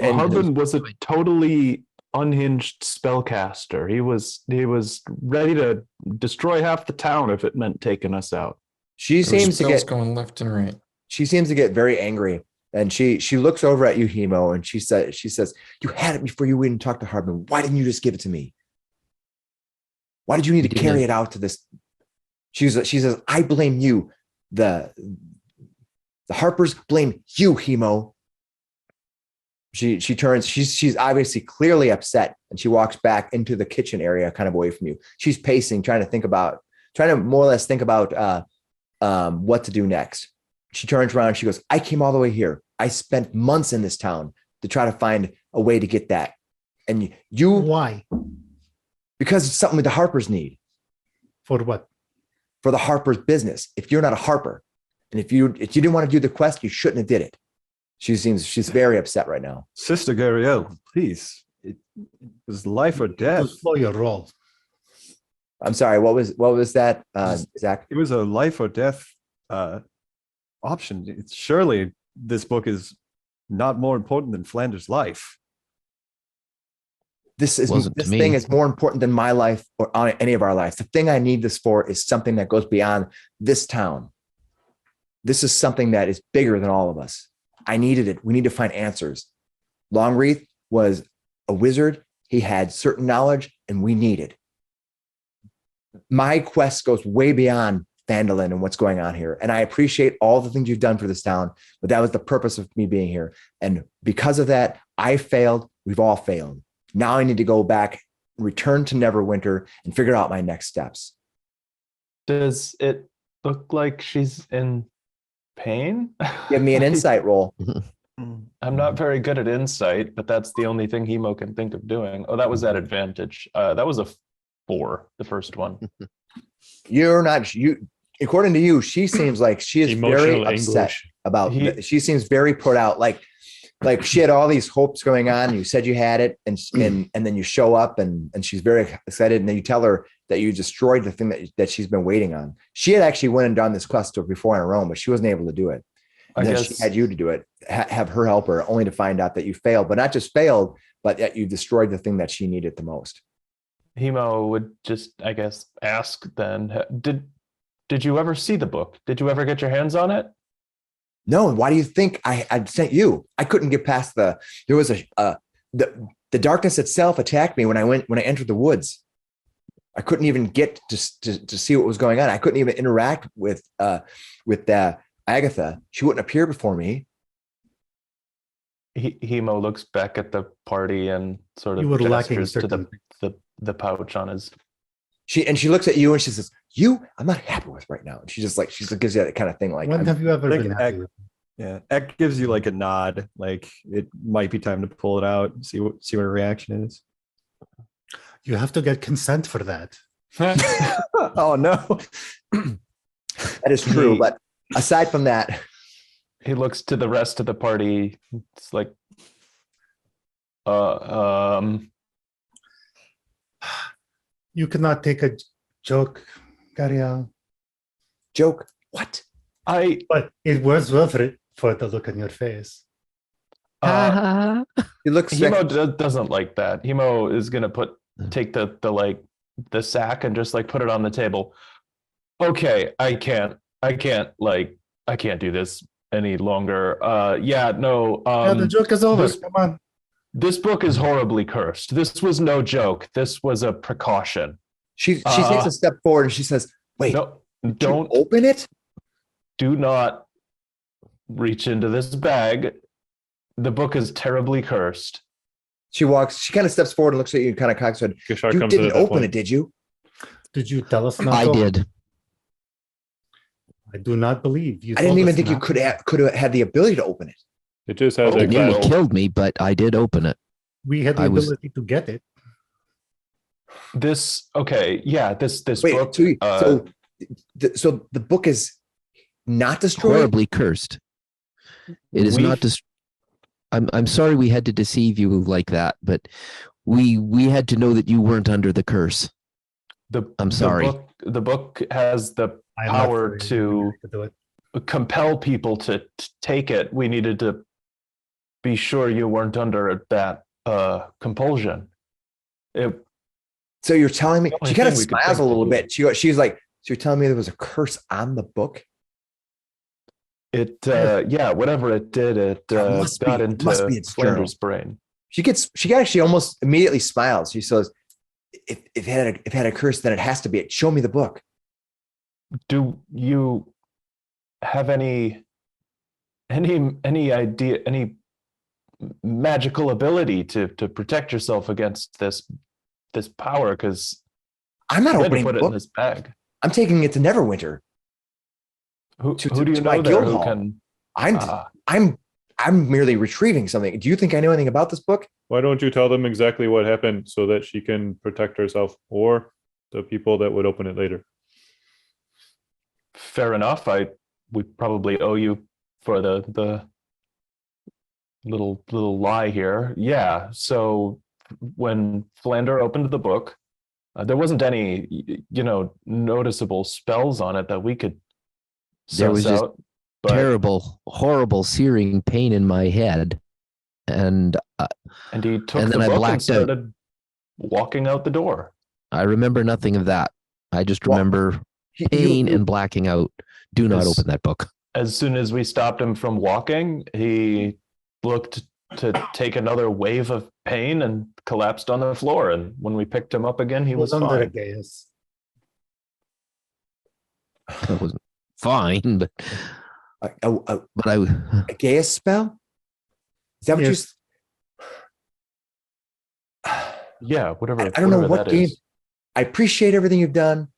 Harbin was a totally unhinged spellcaster. He was ready to destroy half the town if it meant taking us out. She seems to spells get going left and right. she seems to get very angry, and she looks over at you, Hemo, and she says, "You had it before you went and talked to Harbin. Why didn't you just give it to me? Why did you need to carry it out to this?" She says, "I blame you. The Harpers blame you, Hemo." She turns, she's obviously clearly upset, and she walks back into the kitchen area kind of away from you. She's pacing, trying to think about trying to more or less think about what to do next. She turns around and she goes, I came all the way here. I spent months in this town to try to find a way to get that. And you Why? Because it's something the Harpers need. For what? For the Harper's business. If you're not a Harper, and if you didn't want to do the quest, you shouldn't have did it. She's very upset right now. Sister Gariel, please. It was life or death. Slow your roll. I'm sorry. What was that, Zach? It was a life or death option. It's surely this book is not more important than Flanders' life. This thing is more important than my life or any of our lives. The thing I need this for is something that goes beyond this town. This is something that is bigger than all of us. I needed it. We need to find answers. Longwreath was a wizard. He had certain knowledge, and we need it. My quest goes way beyond Phandelver and what's going on here. And I appreciate all the things you've done for this town, but that was the purpose of me being here. And because of that, I failed. We've all failed. Now I need to go back, return to Neverwinter, and figure out my next steps. Does it look like she's in pain? Give me an insight roll. I'm not very good at insight, but that's the only thing Hemo can think of doing. Oh, that was at advantage. That was a 4, the first one. You're not, according to you, she seems like she is very Emotional upset anguish. about she seems very put out. Like she had all these hopes going on. You said you had it, and then you show up and she's very excited, and then you tell her that you destroyed the thing that she's been waiting on. She had actually went and done this quest before on her own, but she wasn't able to do it. And then she had you to do it, have her help her, only to find out that you failed, but not just failed, but that you destroyed the thing that she needed the most. Hemo would just, I guess, ask then, did you ever see the book? Did you ever get your hands on it? No. Why do you think I sent you? I couldn't get past there was the darkness itself attacked me when I entered the woods. I couldn't even get to see what was going on. I couldn't even interact with Agatha. She wouldn't appear before me. Hemo looks back at the party and sort You were of lacking gestures to certain the pouch on his. She looks at you and she says, I'm not happy with right now. And she just gives you that kind of thing. Like, When have you ever think been happy with? Yeah, Eck gives you like a nod, like it might be time to pull it out and see what her reaction is. You have to get consent for that. Oh no. that is true. But aside from that, He looks to the rest of the party. It's like, You cannot take a joke, Gariel. joke. What? But it was worth it for the look on your face. He looks Hemo doesn't like that. Hemo is gonna take the sack and just like put it on the table. Okay, I can't do this any longer. The joke is over. Come on. This book is horribly cursed. This was no joke. This was a precaution. She takes a step forward and she says, "Wait, No, don't don't open it." do not reach into this bag. The book is terribly cursed. She kind of steps forward and looks at you and kind of cocks her head. Gishar You comes in didn't at that open point. it, did you? Did you tell us not I to? did. I do not believe you. I didn't told even us think you not could have had the ability to open it. It just has Oh, a It nearly well. killed me, but I did open it. We had the I was- ability to get it. This book. Wait, so the book is not destroyed. Horribly cursed. It is We- not. I'm sorry we had to deceive you like that, but we had to know that you weren't under the curse. I'm sorry. The book has the I'm not power sure to you're going do it. compel people to take it. We needed to be sure you weren't under that compulsion. So you're telling me? The only She kind of thing we could smiles a think little to bit. She's like, "So you're telling me there was a curse on the book?" Whatever it did, it must got be into its Flanders' brain. She actually almost immediately smiles. She says, if it had a curse, then it has to be it. Show me the book. Do you have any idea, any magical ability to protect yourself against this power? Because I'm not you had to opening put the it in book. this bag. I'm taking it to Neverwinter. Who to do you my know there guild who hall. can? I'm merely retrieving something. Do you think I know anything about this book? Why don't you tell them exactly what happened so that she can protect herself or the people that would open it later? Fair enough. We probably owe you for the little lie here. Yeah. So when Philander opened the book, there wasn't any, noticeable spells on it that we could There was suss just out. But terrible, horrible, searing pain in my head, and he took and the then I book and blacked out. started walking out the door. I remember nothing of that. I just Well, remember You- pain you- and blacking out. Do not Yes. open that book. As soon as we stopped him from walking, he looked to take another wave of pain and collapsed on the floor. And when we picked him up again, he was under a fine. gas. It wasn't fine, but a I Gaius spell? Is that what Yes. Yeah, whatever. I don't know whatever what that game. is. I appreciate everything you've done.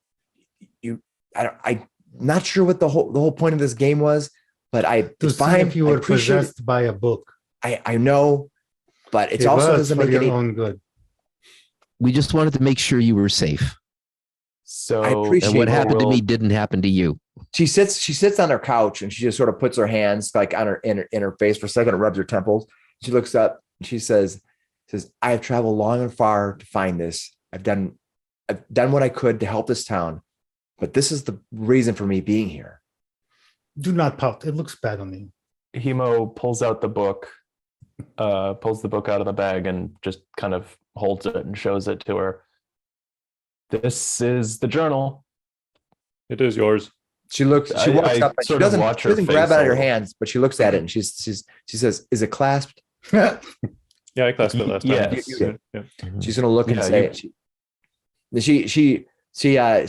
I'm not sure what the whole point of this game was, but To it's see fine. if you I were appreciate it. possessed by a book. I know, but it's It also was doesn't for make your any. own good. we just wanted to make sure you were safe. So I appreciate And what Shimo happened to will- me didn't happen to you. She sits on her couch and she just sort of puts her hands like on her in her face for a second and rubs her temples. She looks up and she says, I have traveled long and far to find this. I've done what I could to help this town, but this is the reason for me being here. Do not pout. It looks bad on you. Hemo pulls out the book, pulls the book out of the bag and just kind of holds it and shows it to her. This is the journal. It is yours. She walks I up and she sort of doesn't watch her grab face it out of a her little. hands, but she looks at it and she says, is it clasped? Yeah, I clasped it last time. Yes. Yeah. She's gonna look and Yeah, say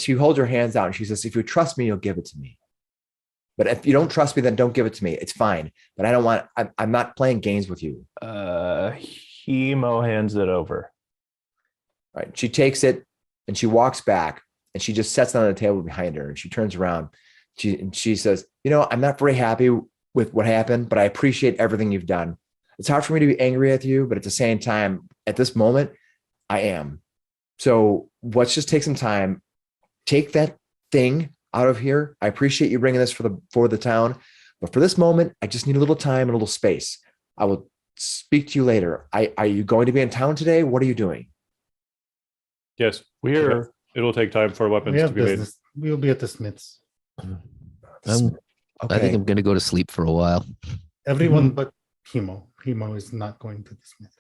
she holds her hands out and she says, if you trust me, you'll give it to me. But if you don't trust me, then don't give it to me. It's fine. But I don't want, I'm not playing games with you. Hemo hands it over. Right. She takes it and she walks back and she just sets it on the table behind her and she turns around. She says, I'm not very happy with what happened, but I appreciate everything you've done. It's hard for me to be angry at you, but at the same time, at this moment, I am. So let's just take some time, take that thing out of here. I appreciate you bringing this for the town, but for this moment, I just need a little time and a little space. I will speak to you later. Are you going to be in town today? What are you doing? Yes. We're It'll take time for weapons We to have be made. business. We'll be at the Smiths. I think I'm going to go to sleep for a while. Everyone but Hemo. Hemo is not going to the Smith.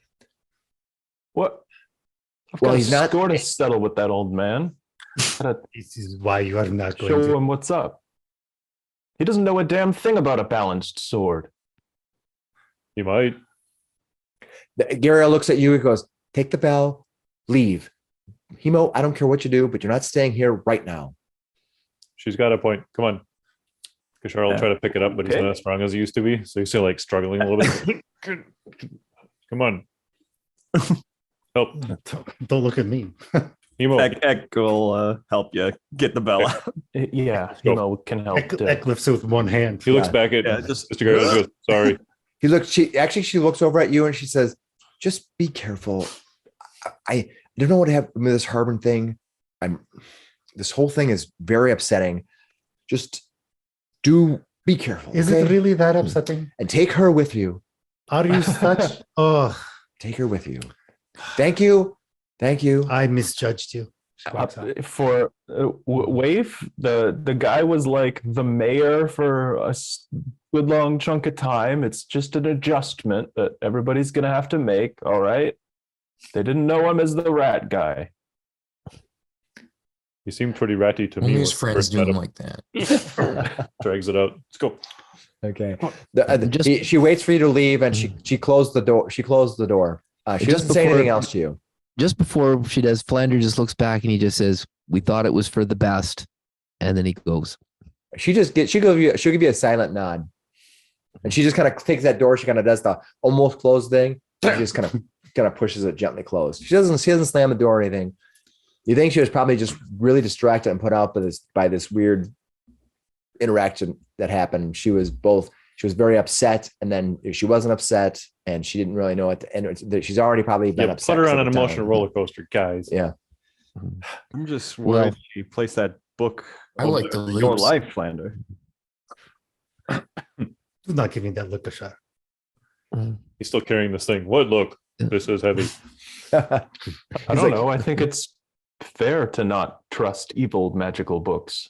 what? I've Well, got he's a not- score to settle with that old man. Gotta This is why you are not going show to. him what's up. He doesn't know a damn thing about a balanced sword. You might. Gariel looks at you and goes, take the bell, leave. Hemo, I don't care what you do, but you're not staying here right now. She's got a point. Come on. Kishar will Yeah. try to pick it up, but he's Okay. not as strong as he used to be. So he's still like struggling a little bit. Come on. Help. Don't look at me. Nemo. Ek will help you get the bell out. Yeah, go. Hemo can help. too. Ek lifts with one hand. He looks Yeah. back at Yeah, just- Mr. Garrett and goes, sorry. She looks over at you and she says, just be careful. I don't know what happened with this Harbin thing. This whole thing is very upsetting. Just be careful. Is okay? it really that upsetting? And take her with you. Are you such? Oh, Take her with you. Thank you. Thank you. I misjudged you. She walks out. For Waife, the guy was like the mayor for a good long chunk of time. It's just an adjustment that everybody's gonna have to make. All right. They didn't know him as the rat guy. He seemed pretty ratty to Only me. his when I friends first do met him him. like that. Drags it out. Let's go. Okay. Just- She waits for you to leave and she closed the door. She closed the door. She Just doesn't say before- anything else to you. Just before she does, Flander just looks back and he just says, "We thought it was for the best," and then he goes. She'll give you a silent nod. And she just kind of takes that door. She kind of does the almost closed thing. She just kind of pushes it gently closed. She doesn't slam the door or anything. You think she was probably just really distracted and put out by this weird interaction that happened. She was very upset, and then she wasn't upset, and she didn't really know what to end. She's already probably been upset. Put her on an several times. emotional roller coaster, guys. Yeah. I'm just worried she placed that book. I like the your loops. life, Flander. Who's not giving that look a shot? He's still carrying this thing. What look? This is heavy. I don't know. I think it's fair to not trust evil magical books.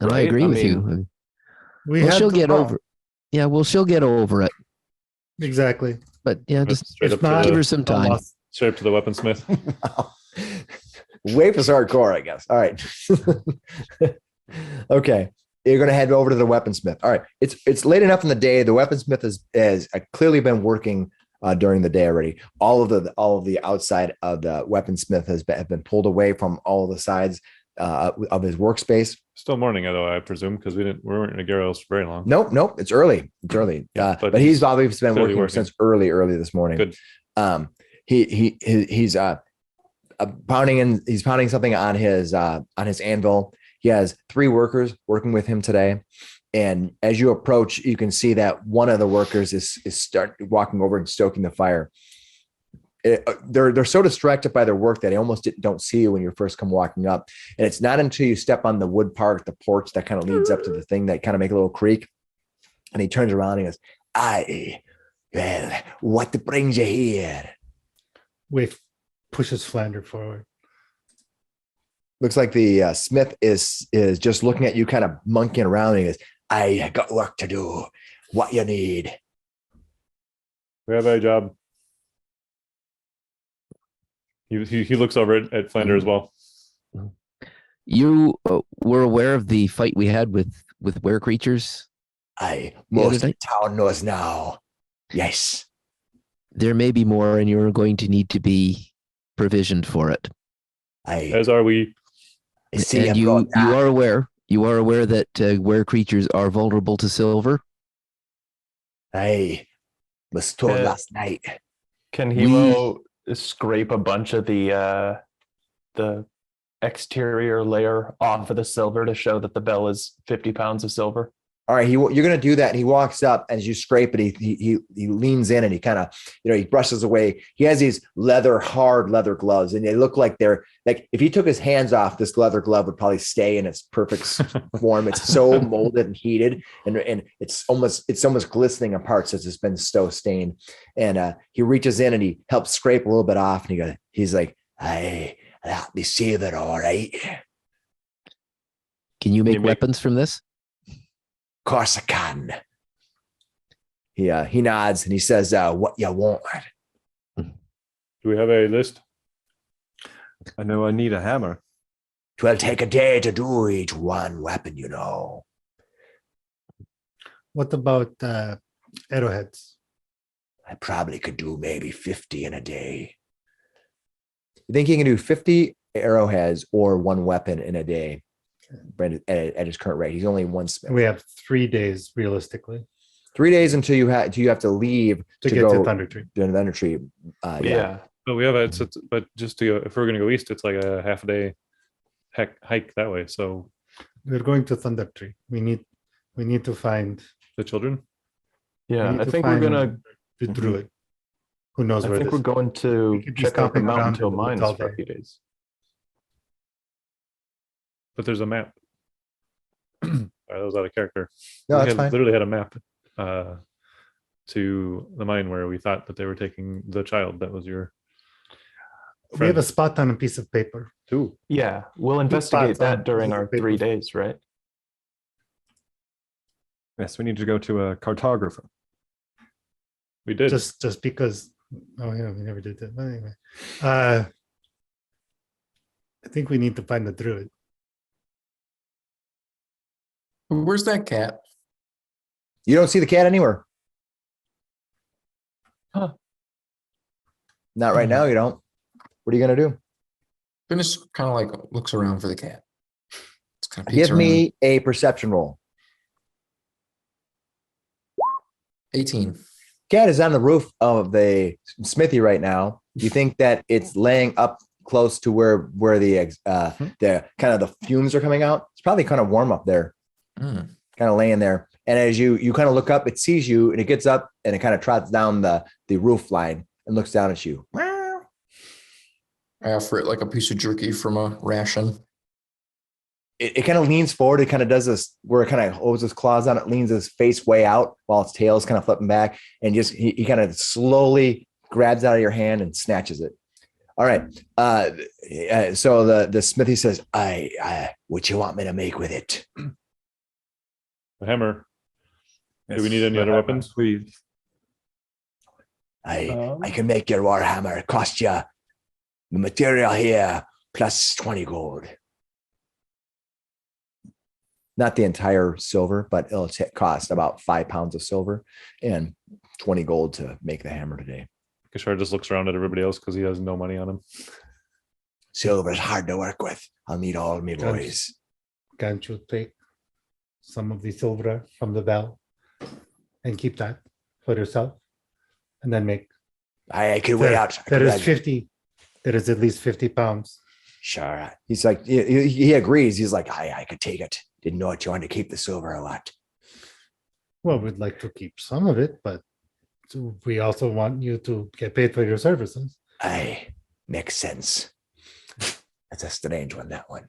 And I Right? agree I with mean, you. Well, she'll get over. Yeah, well, she'll get over it. Exactly. But yeah, just Straight If up to not, give the, her some time. straight up to the weaponsmith. Waife is hardcore, I guess. All right. Okay. You're going to head over to the weaponsmith. All right. It's late enough in the day. The weaponsmith has clearly been working during the day already. All of the outside of the weaponsmith have been pulled away from all of the sides of his workspace. Still morning, though, I presume, because we weren't in a Garros for very long. Nope. It's early. Yeah, but he's obviously been working since early this morning. Good. He's pounding something on his anvil. He has 3 workers working with him today. And as you approach, you can see that one of the workers is walking over and stoking the fire. They're so distracted by their work that they almost don't see you when you first come walking up. And it's not until you step on the wood part, the porch that kind of leads up to the thing that kind of make a little creak. And he turns around and he goes, well, what brings you here? Waife pushes Flander forward. Looks like the smith is just looking at you, kind of monkeying around. And he goes, I got work to do. What you need? We have a job. He looks over at Flander as well. You were aware of the fight we had with were creatures? Most of the town knows now. Yes. There may be more, and you're going to need to be provisioned for it. As are we. And you are aware that were creatures are vulnerable to silver. I was told last night. Can Hemo scrape a bunch of the exterior layer off of the silver to show that the bell is 50 pounds of silver? All right, you're going to do that. And he walks up, and as you scrape it, he leans in and he kind of, he brushes away. He has these hard leather gloves, and they look like they're like, if he took his hands off, this leather glove would probably stay in its perfect form. It's so molded and heated, and it's almost glistening apart since it's been so stained. And he reaches in and he helps scrape a little bit off, and he's like, "Hey, let me see that, all right." Can you make weapons from this? Of course I can. He nods and he says, what you want? Do we have a list? I know I need a hammer. 'Twill take a day to do each one weapon, What about arrowheads? I probably could do maybe 50 in a day. You think he can do 50 arrowheads or one weapon in a day? At his current rate, he's only one smith. We have 3 days realistically 3 days until you have to leave to get to Thunder Tree. To Thunder Tree. Yeah. But we have but just to go, if we're going to go east, it's like a half a day hike that way. So We're going to Thunder Tree. We need to find the children. Yeah, I think we're gonna the druid. Who knows I where think this? we're going to could be check out the stomping around Mountain Hill in the woods all mines for a day. few days. But there's a map. Sorry, that was out of character. No, We that's fine. literally had a map to the mine where we thought that they were taking the child. That was your We have a friend. spot on a piece of paper. Two. Yeah, we'll investigate spots on that during our papers. 3 days, right? Yes, we need to go to a cartographer. We did. Just because. Oh yeah, we never did that. But anyway, I think we need to find the druid. Where's that cat? You don't see the cat anywhere. Huh. Not right now. You don't. What are you gonna do? Finnis kind of like looks around for the cat. It's kind of peeks Give around. me a perception roll. 18. Cat is on the roof of the smithy right now. You think that it's laying up close to where the kind of the fumes are coming out. It's probably kind of warm up there, kind of laying there. And as you kind of look up, it sees you and it gets up and it kind of trots down the roof line and looks down at you. I offer it like a piece of jerky from a ration. It kind of leans forward. It kind of does this where it kind of holds his claws on it, leans his face way out while its tail is kind of flipping back. And just he kind of slowly grabs out of your hand and snatches it. All right. So the smithy says, what you want me to make with it? A hammer. Yes, Do we need any the other hammer, weapons? please. I can make your war hammer. It cost you the material here plus 20 gold. Not the entire silver, but it'll cost about 5 pounds of silver and 20 gold to make the hammer today. Gishar just looks around at everybody else because he has no money on him. Silver is hard to work with. I'll need all my boys. Can't you take some of the silver from the bell and keep that for yourself? And then make. I could weigh out. There is 50. There is at least 50 pounds. Sure. He's like, he agrees. He's like, I could take it. Didn't know what you wanted to keep the silver a lot. Well, we'd like to keep some of it, but we also want you to get paid for your services. Makes sense. That's a strange one, that one.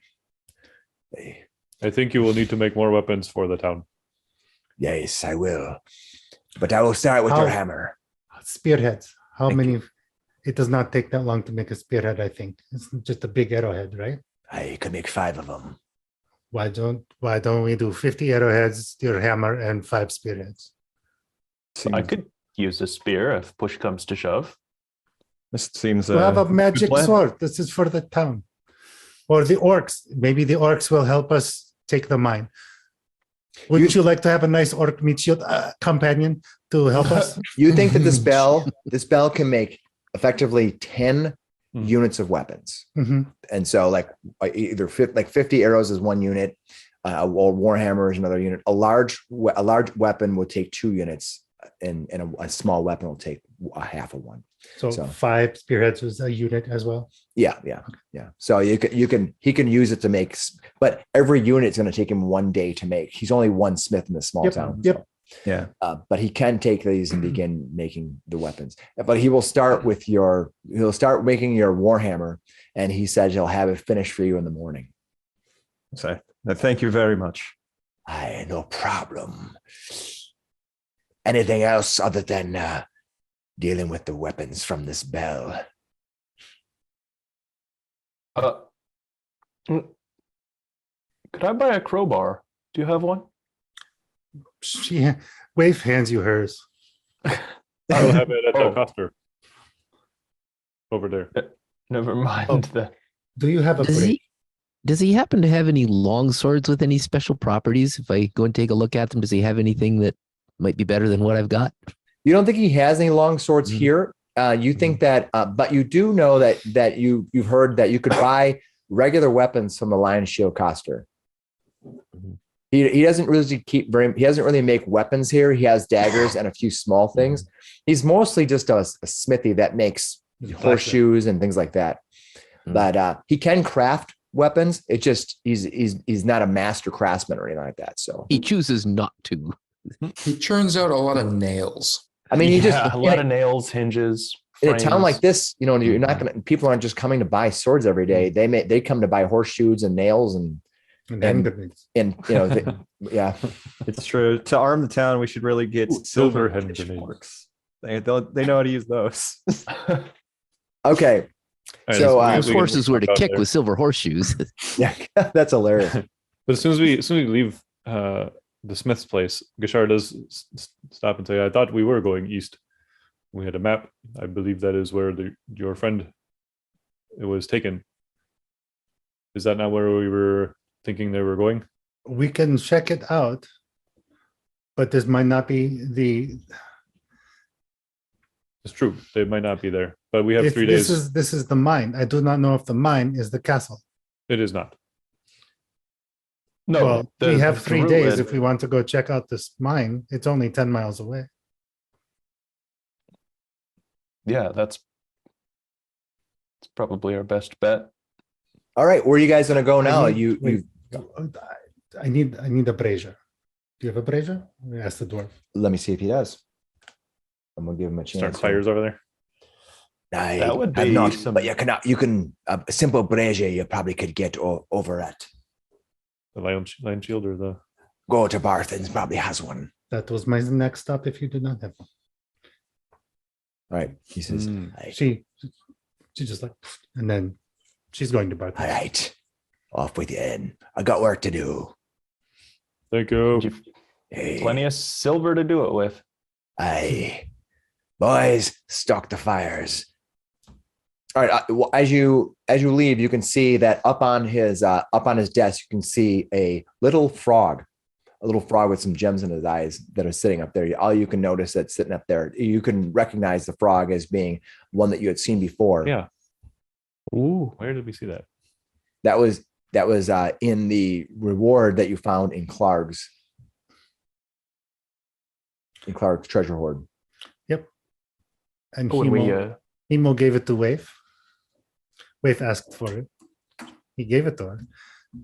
I think you will need to make more weapons for the town. Yes, I will. But I will start with your hammer. Spearheads. How Thank many? It does not take that long to make a spearhead, I think. It's just a big arrowhead, right? I could make 5 of them. Why don't we do 50 arrowheads, your hammer, and 5 spearheads? I could use a spear if push comes to shove. This seems. We have a good magic plan. sword. This is for the town. Or the orcs. Maybe the orcs will help us take the mine. Wouldn't you like to have a nice orc meat shield companion to help us? You think that this bell can make effectively 10 units of weapons. Mhm. And so like either 50 arrows is 1 unit, or warhammer is another unit. A large weapon will take 2 units, and a small weapon will take a half of one. So 5 spearheads is a unit as well. Yeah. So he can use it to make, but every unit's going to take him 1 day to make. He's only one smith in this small town. Yep. So. Yeah. But he can take these and begin making the weapons. But he will start with he'll start making your warhammer, and he says he'll have it finished for you in the morning. So, thank you very much. No problem. Anything else other than dealing with the weapons from this bell? Could I buy a crowbar? Do you have one? Waife hands you hers. I will have it at the coster over there. Never mind that. Do you have a Does he happen to have any long swords with any special properties? If I go and take a look at them, does he have anything that might be better than what I've got? You don't think he has any long swords here. You think that, but you do know that you've heard that you could buy regular weapons from the Lion Shield Coster. He doesn't really he doesn't really make weapons here. He has daggers and a few small things. He's mostly just a smithy that makes horseshoes and things like that. But he can craft weapons. It just he's not a master craftsman or anything like that. So He chooses not to. He churns out a lot of nails. I mean, he just a lot of nails, hinges. in a town frames. like this, you're not gonna. People aren't just coming to buy swords every day. They come to buy horseshoes and nails and yeah. It's true. To arm the town, we should really get silver hand hand pitchforks. They know how to use those. Okay. All right, So, Those we can horses were to walk out kick there. with silver horseshoes. Yeah, that's hilarious. But as soon as we leave the smith's place, Gishar does stop and say, "I thought we were going east. We had a map. I believe that is where your friend was taken. Is that not where we were thinking they were going?" We can check it out, but this might not be the. It's true. They might not be there, but we have 3 days. This is the mine. I do not know if the mine is the castle. It is not. No, Well, we have the 3 days druid- if we want to go check out this mine. It's only 10 miles away. Yeah, that's It's probably our best bet. All right, where are you guys gonna go now? I need a brazier. Do you have a brazier? Ask the dwarf. Let me see if he does. I'm gonna give him a chance. Start fires over there. That would I'm be not, some- but you can a simple brazier you probably could get over at The lion shield or the go to Barthen's probably has one. That was my next stop if you do not have one. Right. He says, She just like, and then she's going to Barthen. all right, off with you in. I got work to do. thank you. Hey, Plenty of silver to do it with. aye. Boys, stock the fires. All right. As you leave, you can see that up on his desk, you can see a little frog with some gems in his eyes that are sitting up there. All you can notice that's sitting up there. You can recognize the frog as being one that you had seen before. Yeah. Ooh. Where did we see that? That was in the reward that you found in Clark's treasure hoard. Yep. And When Hemo gave it to Waife. Waife asked for it. He gave it to her,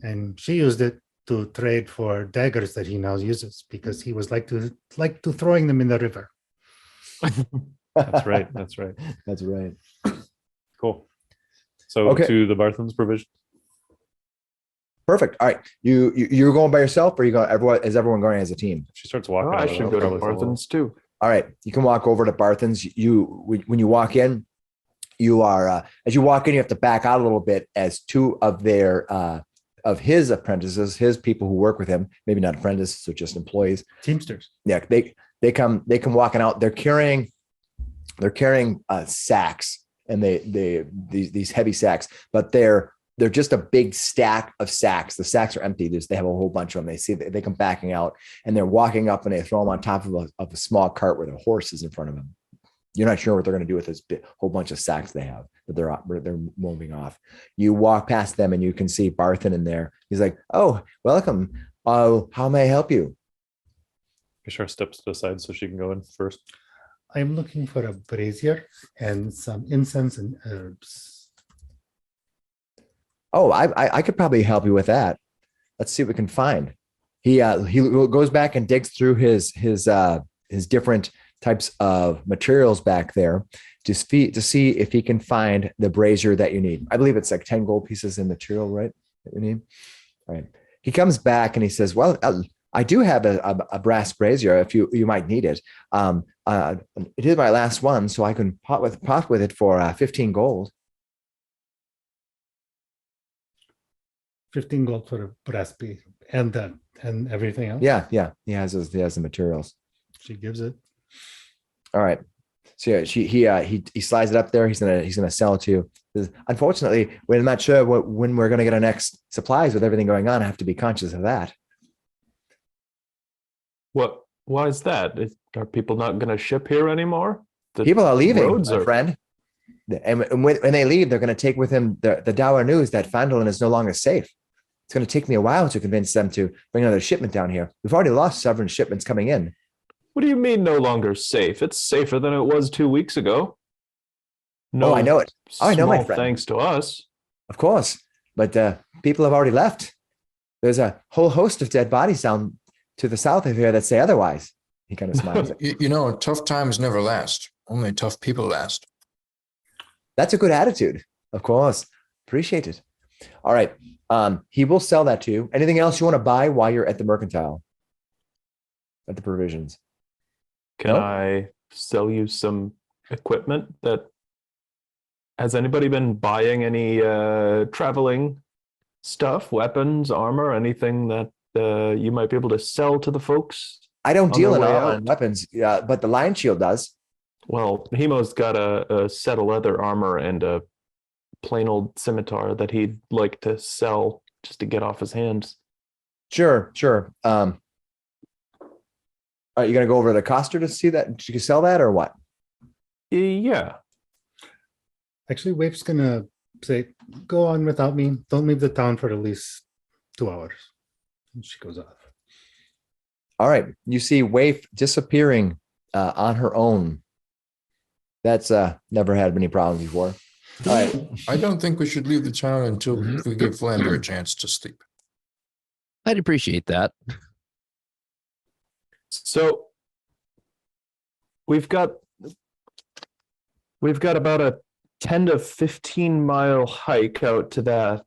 and she used it to trade for daggers that he now uses because he was like to throwing them in the river. That's right. That's right. That's right. Cool. So Okay. to the Barthen's provision. Perfect. All right. You're going by yourself, or you going? Is everyone going as a team? She starts walking. I out, should I'll go to probably follow. Barthen's too. All right. You can walk over to Barthen's. When you walk in, you are as you walk in, you have to back out a little bit as two of his apprentices, his people who work with him, maybe not apprentices, so just employees. Teamsters. Yeah, they come walking out. They're carrying sacks, and these heavy sacks, but they're just a big stack of sacks. The sacks are empty. They have a whole bunch of them. They come backing out, and they're walking up, and they throw them on top of a small cart where the horse is in front of them. You're not sure what they're going to do with this whole bunch of sacks they have that they're moving off. You walk past them and you can see Barthen in there. He's like, "Oh, welcome. How may I help you?" Gishar steps to the side so she can go in first. I'm looking for a brazier and some incense and herbs. Oh, I could probably help you with that. Let's see what we can find. He goes back and digs through his different types of materials back there to see if he can find the brazier that you need. I believe it's like 10 gold pieces in material, right? That you need. All right. He comes back and he says, "Well, I do have a brass brazier if you might need it. It is my last one, so I can pot with it for 15 gold." 15 gold for a brass piece and everything else. Yeah. He has the materials. She gives it. All right. So yeah, he slides it up there. He's gonna sell it to you. Says, "Unfortunately, we're not sure when we're gonna get our next supplies with everything going on. I have to be conscious of that." What? Why is that? Are people not going to ship here anymore? The People are leaving, roads my friend. And when they leave, they're going to take with them the dour news that Phandelver is no longer safe. It's going to take me a while to convince them to bring another shipment down here. We've already lost several shipments coming in. What do you mean no longer safe? It's safer than it was 2 weeks ago. No, Oh, I know it. Oh, I know, my small friend. thanks to us. Of course, but people have already left. There's a whole host of dead bodies down to the south of here that say otherwise. He kind of smiles. Tough times never last. Only tough people last. That's a good attitude. Of course. Appreciate it. All right. He will sell that to you. Anything else you want to buy while you're at the mercantile? At the provisions? Can No? I sell you some equipment that has anybody been buying any traveling stuff, weapons, armor, anything that you might be able to sell to the folks? I don't On deal their in way armor out. and weapons, but the Lion Shield does. Well, Hemo's got a set of leather armor and a plain old scimitar that he'd like to sell just to get off his hands. Sure. Are you going to go over to the Coster to see that? You can sell that or what? Yeah. Actually, Waife's gonna say, "Go on without me. Don't leave the town for at least 2 hours." And she goes off. All right. You see Waife disappearing on her own. That's never had any problems before. All right. I don't think we should leave the town until we give Flander a chance to sleep. I'd appreciate that. So we've got about a 10 to 15 mile hike out to that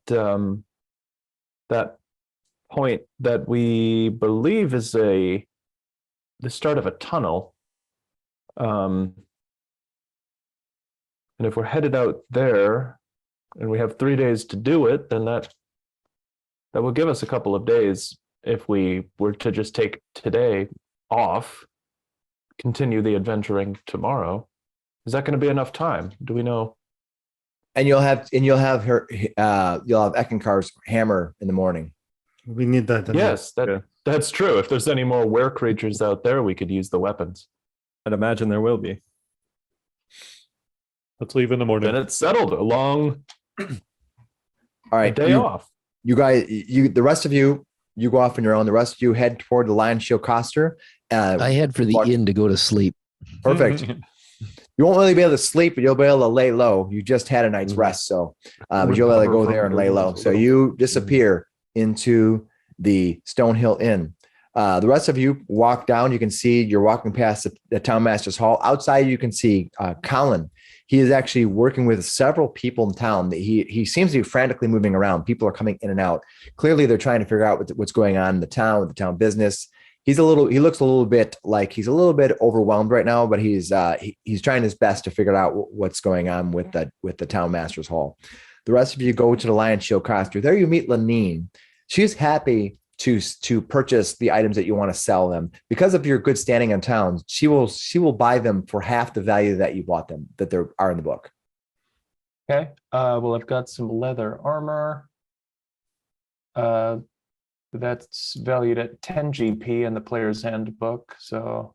that point that we believe is the start of a tunnel. And if we're headed out there and we have 3 days to do it, then that will give us a couple of days if we were to just take today off, continue the adventuring tomorrow. Is that going to be enough time? Do we know? And you'll have Eckankar's hammer in the morning. We need that. Yes, that's true. If there's any more were creatures out there, we could use the weapons. I'd imagine there will be. Let's leave in the morning. Then it's settled. A long All right. day off. You guys, the rest of you go off on your own. The rest of you head toward the Lion Shield Coster. I head for the inn to go to sleep. Perfect. You won't really be able to sleep, but you'll be able to lay low. You just had a night's rest, so but you'll be able to go there and lay low. So you disappear into the Stonehill Inn. The rest of you walk down. You can see you're walking past the Town Master's Hall. Outside, you can see Colin. He is actually working with several people in town. He seems to be frantically moving around. People are coming in and out. Clearly, they're trying to figure out what's going on in the town with the town business. He looks a little bit like he's a little bit overwhelmed right now, but he's trying his best to figure out what's going on with the Town Master's Hall. The rest of you go to the Lion Shield Coster. There you meet Lanine. She's happy to purchase the items that you want to sell them because of your good standing in town. She will buy them for half the value that you bought them, that there are in the book. Okay. Well, I've got some leather armor. That's valued at 10 GP in the player's handbook. So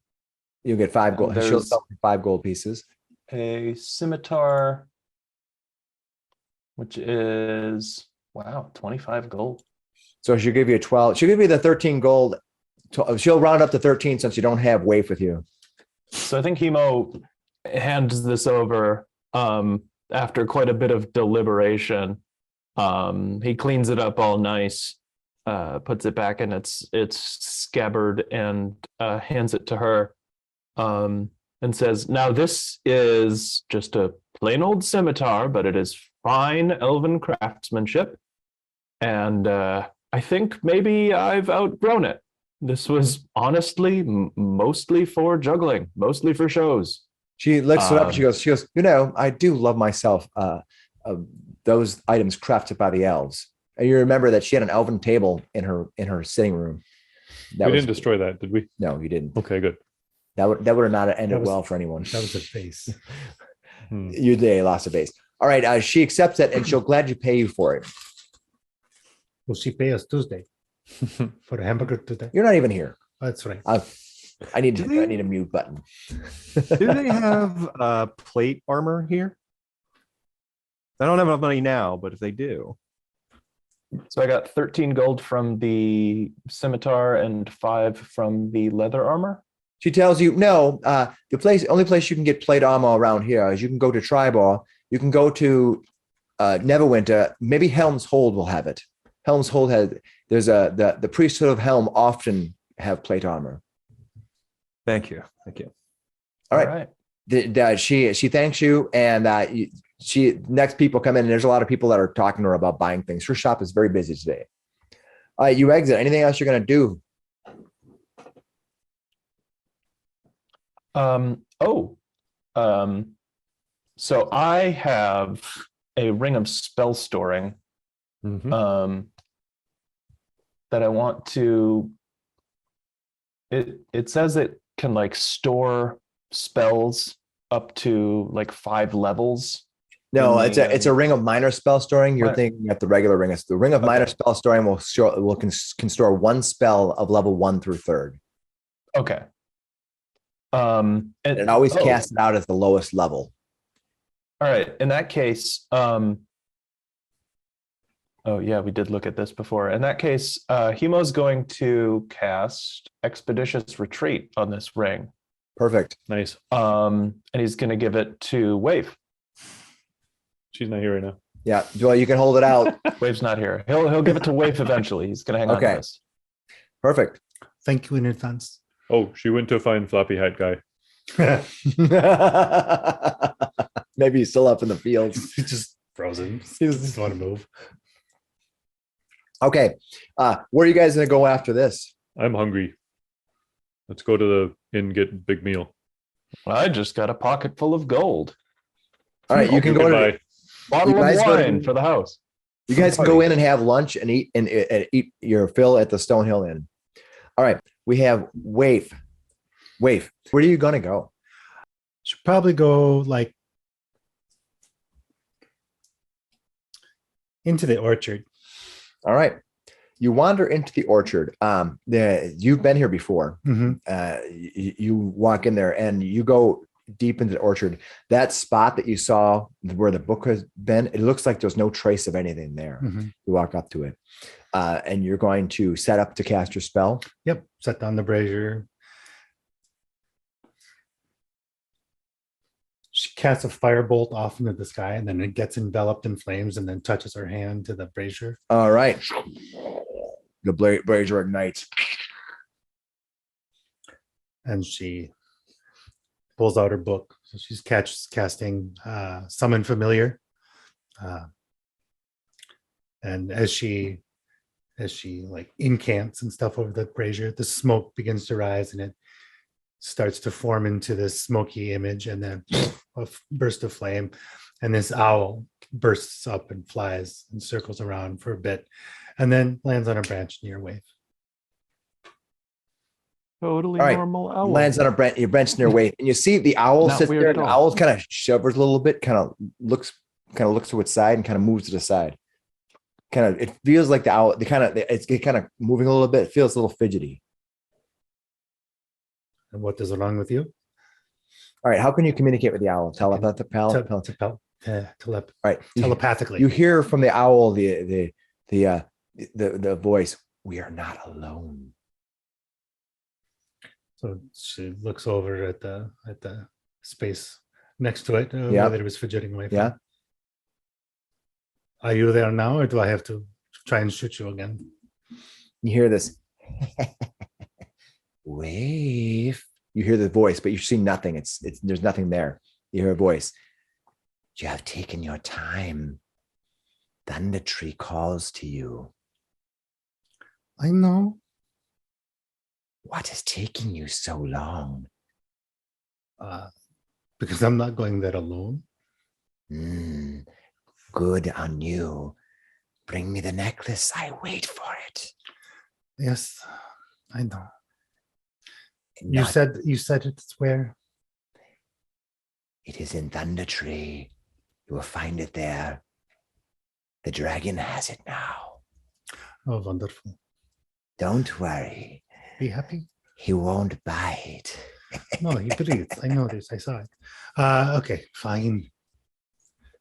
you'll get 5 gold. She'll sell for 5 gold pieces. A scimitar, which is 25 gold. So she'll give you 12. She'll give you the 13 gold. She'll round up to 13 since you don't have Waife with you. So I think Hemo hands this over after quite a bit of deliberation. He cleans it up all nice, puts it back in its scabbard, and hands it to her, and says, "Now this is just a plain old scimitar, but it is fine elven craftsmanship, and I think maybe I've outgrown it. This was honestly mostly for juggling, mostly for shows." She looks it up. She goes, I do love myself those items crafted by the elves. And you remember that she had an elven table in her sitting room. We didn't destroy that, did we? No, you didn't. Okay, good. That would have not ended well for anyone. That was a face. They lost a base. All right, she accepts it, and she'll gladly pay you for it. Will she pay us Tuesday for a hamburger today? You're not even here. That's right. I need a mute button. Do they have plate armor here? I don't have enough money now, but if they do. So I got 13 gold from the scimitar and 5 from the leather armor. She tells you, no, the only place you can get plate armor around here is you can go to Triboar. You can go to Neverwinter. Maybe Helm's Hold will have it. Helm's Hold there's the priesthood of Helm often have plate armor. Thank you. All right. She thanks you, and next people come in, and there's a lot of people that are talking to her about buying things. Her shop is very busy today. All right, you exit. Anything else you're going to do? So I have a ring of spell storing that I want to. It says it can like store spells up to like 5 levels. No, it's a ring of minor spell storing. You're thinking at the regular ring. The ring of minor spell storing can store 1 spell of level 1 through 3rd. Okay. And it always casts it out at the lowest level. All right. In that case, oh yeah, we did look at this before. In that case, Hemo's going to cast Expeditious Retreat on this ring. Perfect. Nice. And he's going to give it to Waife. She's not here right now. Yeah, Joel, you can hold it out. Waife's not here. He'll give it to Waife eventually. He's gonna hang on to Okay. this. Perfect. Thank you in advance. Oh, she went to find floppy hat guy. Maybe he's still up in the fields. He's just frozen. He doesn't want to move. Okay. Where are you guys going to go after this? I'm hungry. Let's go to the inn, get a big meal. I just got a pocket full of gold. All right, you can go to buy. Bottle You of guys go to- wine for the house. you guys can go in and have lunch and eat and eat your fill at the Stonehill Inn. All right, we have Waife. Waife, where are you going to go? Should probably go like into the orchard. All right, you wander into the orchard. You've been here before. Mhm. You walk in there and you go deep into the orchard. That spot that you saw where the book has been, it looks like there's no trace of anything there. Mhm. You walk up to it, and you're going to set up to cast your spell. Yep. Set down the brazier. She casts a firebolt off into the sky, and then it gets enveloped in flames, and then touches her hand to the brazier. All right, the brazier ignites. And she pulls out her book. So she's casting Summon Familiar. And as she like incants and stuff over the brazier, the smoke begins to rise and it starts to form into this smoky image, and then a burst of flame. And this owl bursts up and flies and circles around for a bit, and then lands on a branch near Waife. Totally All right. normal owl. Lands on your bench near Waife, and you see the owl Not sits weird there. at And the all. owl kind of shivers a little bit, kind of looks to its side, and kind of moves to the side. It feels like the owl. It's kind of moving a little bit. It feels a little fidgety. And what is wrong with you? All right, how can you communicate with the owl? All right, Telepathically. you hear from the owl the voice. We are not alone. So she looks over at the space next to it, Yeah. where it was fidgeting away from. Yeah. Are you there now, or do I have to try and shoot you again? You hear this. Wave. You hear the voice, but you see nothing. It's there's nothing there. You hear a voice. You have taken your time. Thunder Tree calls to you. I know. What is taking you so long? Because I'm not going there alone. Good on you. Bring me the necklace. I wait for it. Yes, I know. Not- You said it's where? It is in Thunder Tree. You will find it there. The dragon has it now. Oh, wonderful. Don't worry. Be happy. He won't bite. No, he breathes. I know this. I saw it. Okay, fine.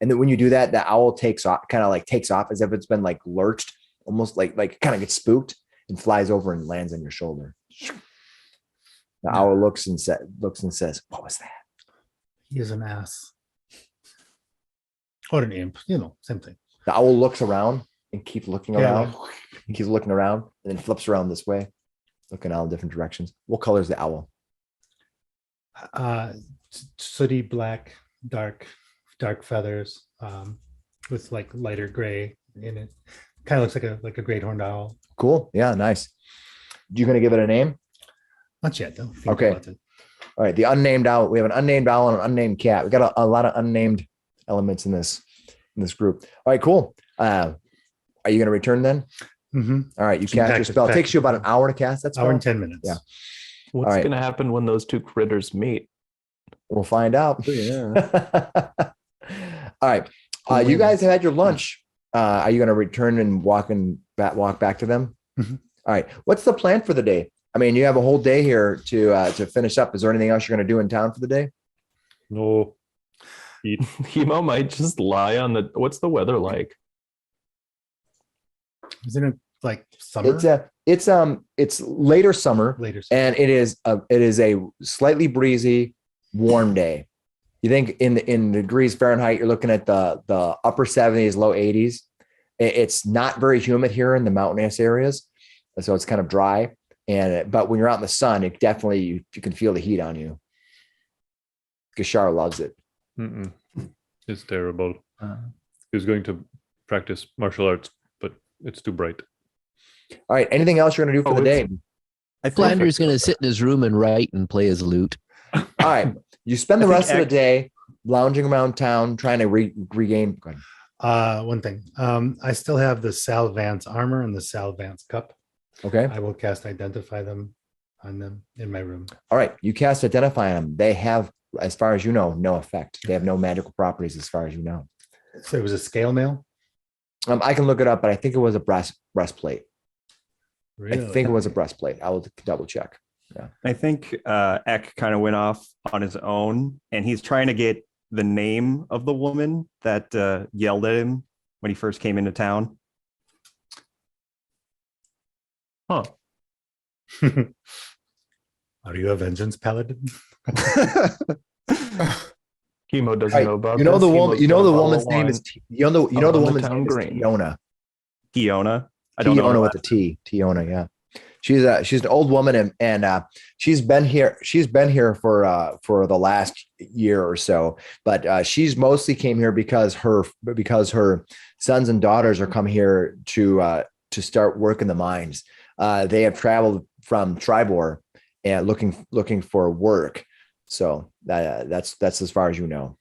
And then when you do that, the owl takes off as if it's been like lurched, almost like kind of gets spooked and flies over and lands on your shoulder. The owl looks and says, "What was that?" He is an ass. Or an imp, same thing. The owl looks around and keeps looking Yeah, around. He keeps looking around and then flips around this way, looking all different directions. What color is the owl? Sooty black, dark feathers, with like lighter gray in it. Kind of looks like a great horned owl. Cool. Yeah, nice. You gonna give it a name? Not yet, though. Think Okay. about it. All right. The unnamed owl. We have an unnamed owl and an unnamed cat. We got a lot of unnamed elements in this group. All right, cool. Are you gonna return then? Mhm. All right, you Some cast your package- spell. It takes package. you about an hour to cast that spell. Hour and 10 minutes. Yeah. What's All right. going to happen when those two critters meet? We'll find out. Yeah. All right. You guys have had your lunch. Are you going to return and walk back to them? Mhm. All right. What's the plan for the day? I mean, you have a whole day here to finish up. Is there anything else you're going to do in town for the day? No. Eat. Hemo might just lie on the. What's the weather like? Isn't it like summer? It's later summer, Later summer. and it is a slightly breezy, warm day. You think in degrees Fahrenheit, you're looking at the upper 70s, low 80s. It's not very humid here in the mountainous areas, so it's kind of dry. But when you're out in the sun, it definitely you can feel the heat on you. Gashar loves it. Mm-mm. It's terrible. He was going to practice martial arts, but it's too bright. All right. Anything else you're going to do for the day? I think Flander's going to sit in his room and write and play his lute. All right. You spend the rest of the day lounging around town, trying to regain. Go ahead. One thing. I still have the Sal Vance armor and the Sal Vance cup. Okay. I will cast Identify them on them in my room. All right. You cast Identify on them. They have, as far as you know, no effect. They have no magical properties as far as you know. So it was a scale mail? I can look it up, but I think it was a breastplate. Really? I think it was a breastplate. I will double check. Yeah. I think Eck kind of went off on his own, and he's trying to get the name of the woman that yelled at him when he first came into town. Huh. Are you a vengeance paladin? Chemo doesn't Right. know about You know this. the woman. Chemo's You know gonna the follow woman's name line. is. You know the on the woman's town name is green. Tiona. Tiona. I don't know. Tiona with a T. Tiona. Yeah. She's an old woman and she's been here. She's been here for the last year or so. But she's mostly came here because her sons and daughters are come here to start work in the mines. They have traveled from Triboar and looking for work. So that's as far as you know.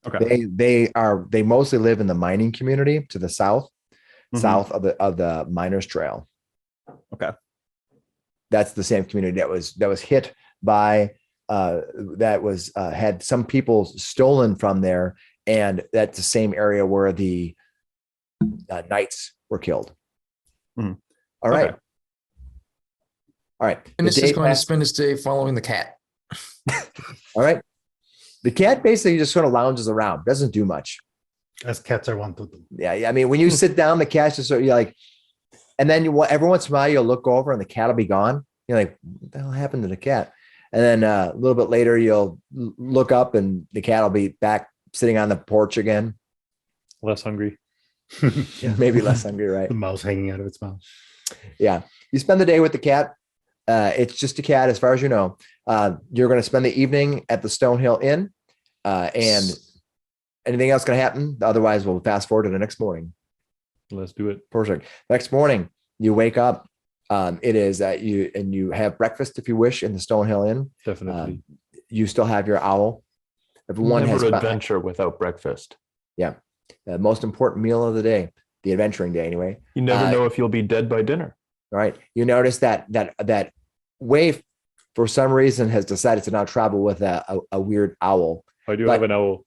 Okay. They mostly live in the mining community to the south, Mhm. south of the miners' trail. Okay. That's the same community that was hit by had some people stolen from there, and that's the same area where the knights were killed. Mhm. All right. Okay. All right. And this The is day going to passed- spend his day following the cat. All right. The cat basically just sort of lounges around, doesn't do much. As cats are wont to do. Yeah. I mean, when you sit down, the cat just sort of, you're like, and then every once in a while you'll look over and the cat will be gone. You're like, what the hell happened to the cat? And then a little bit later you'll look up and the cat will be back sitting on the porch again. Less hungry. Maybe less hungry, right? The mouse hanging out of its mouth. Yeah. You spend the day with the cat. It's just a cat, as far as you know. You're going to spend the evening at the Stonehill Inn, and anything else going to happen? Otherwise, we'll fast forward to the next morning. Let's do it. Perfect. Next morning, you wake up. It is you have breakfast if you wish in the Stonehill Inn. Definitely. You still have your owl. Everyone has Never adventure without breakfast. Yeah, the most important meal of the day, the adventuring day, anyway. You never know if you'll be dead by dinner. All right. You notice that Waife, for some reason, has decided to now travel with a weird owl. I do have an owl.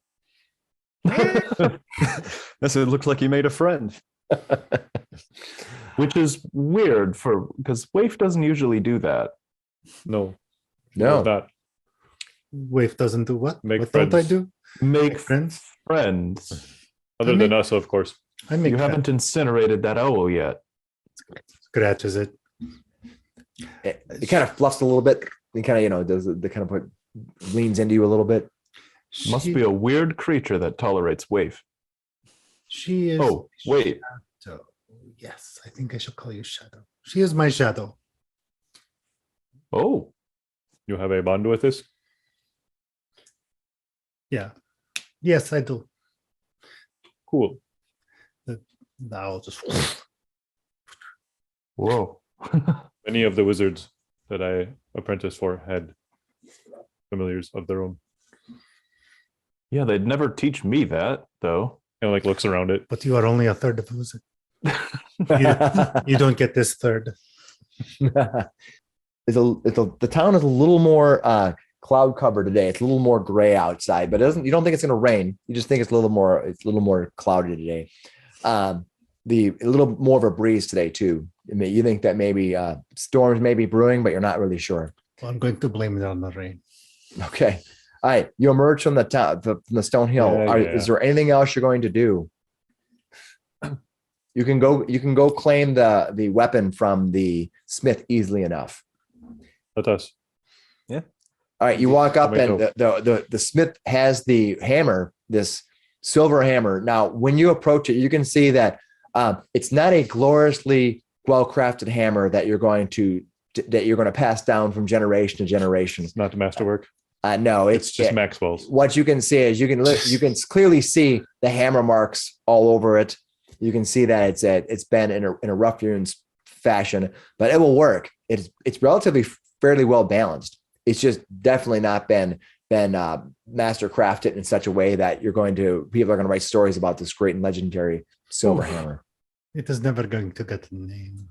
It looks like you made a friend. Which is weird because Waife doesn't usually do that. No. No. Not. Waife doesn't do what? Make What don't I friends. do? Make Friends? friends. Other than us, of course. I make You haven't incinerated that owl yet. scratches it. It kind of fluffs a little bit. It kind of, does the kind of leans into you a little bit. Must be a weird creature that tolerates Waife. She is. Oh, wait. Shadow. Yes, I think I should call you Shadow. She is my shadow. Oh, You have a bond with this? Yeah. Yes, I do. Cool. Now just whoa. Many of the wizards that I apprenticed for had familiars of their own. Yeah, they'd never teach me that, though. And like looks around it. but you are only a third of a wizard. You don't get this third. The town is a little more cloud covered today. It's a little more gray outside, but you don't think it's going to rain. You just think it's a little more cloudy today. A little more of a breeze today too. I mean, you think that maybe storms may be brewing, but you're not really sure. Well, I'm going to blame it on the rain. Okay. All right. You emerge from the town, from the Stone Hill. Yeah. Is there anything else you're going to do? You can go claim the weapon from the smith easily enough. Let us. All right, you walk up and Tomato. the smith has the hammer, this silver hammer. Now, when you approach it, you can see that it's not a gloriously well-crafted hammer that you're going to pass down from generation to generation. It's not the masterwork. No, It's just Maxwell's. What you can see is you can clearly see the hammer marks all over it. You can see that it's been in a rough hewn fashion, but it will work. It's relatively fairly well balanced. It's just definitely not been master crafted in such a way that people are going to write stories about this great and legendary silver hammer. It is never going to get a name.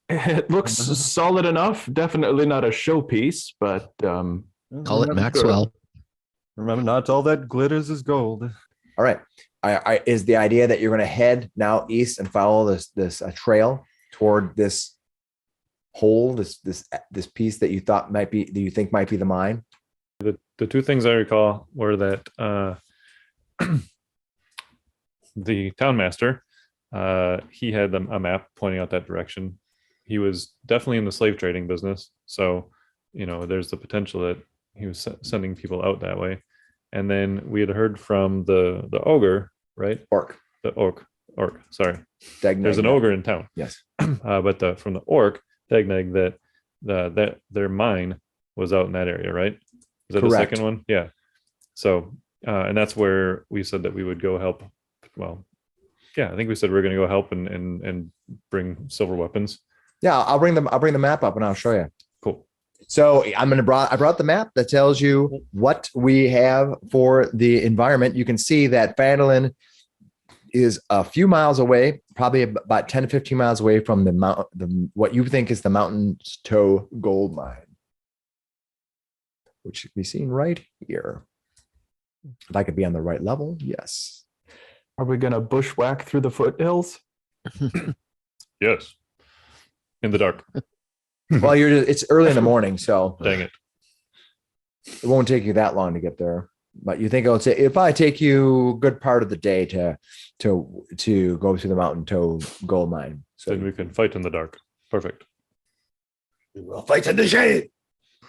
It looks solid enough. Definitely not a showpiece, but Call it Maxwell. Remember, not all that glitters is gold. All right. Is the idea that you're going to head now east and follow this trail toward this hole, this piece that you think might be the mine? The two things I recall were that the town master, he had a map pointing out that direction. He was definitely in the slave trading business, so there's the potential that he was sending people out that way. And then we had heard from the ogre, right? Orc. The orc. Sorry. Dagnag. There's an ogre in town. Yes. But from the orc, Dagnag, that their mine was out in that area, right? Is that Correct. the second one? Yeah. So, and that's where we said that we would go help. Well, yeah, I think we said we are going to go help and bring silver weapons. Yeah, I'll bring the map up and I'll show you. Cool. So I brought the map that tells you what we have for the environment. You can see that Phandelver is a few miles away, probably about 10 to 15 miles away from what you think is the Mountain's Toe gold mine, which can be seen right here. If I could be on the right level, yes. are we gonna bushwhack through the foothills? Yes. In the dark. Well, it's early in the morning, so Dang it. it won't take you that long to get there. But you think it'll probably take you a good part of the day to go through the Mountain Toe gold mine. So Then we can fight in the dark. Perfect. we will fight in the shade.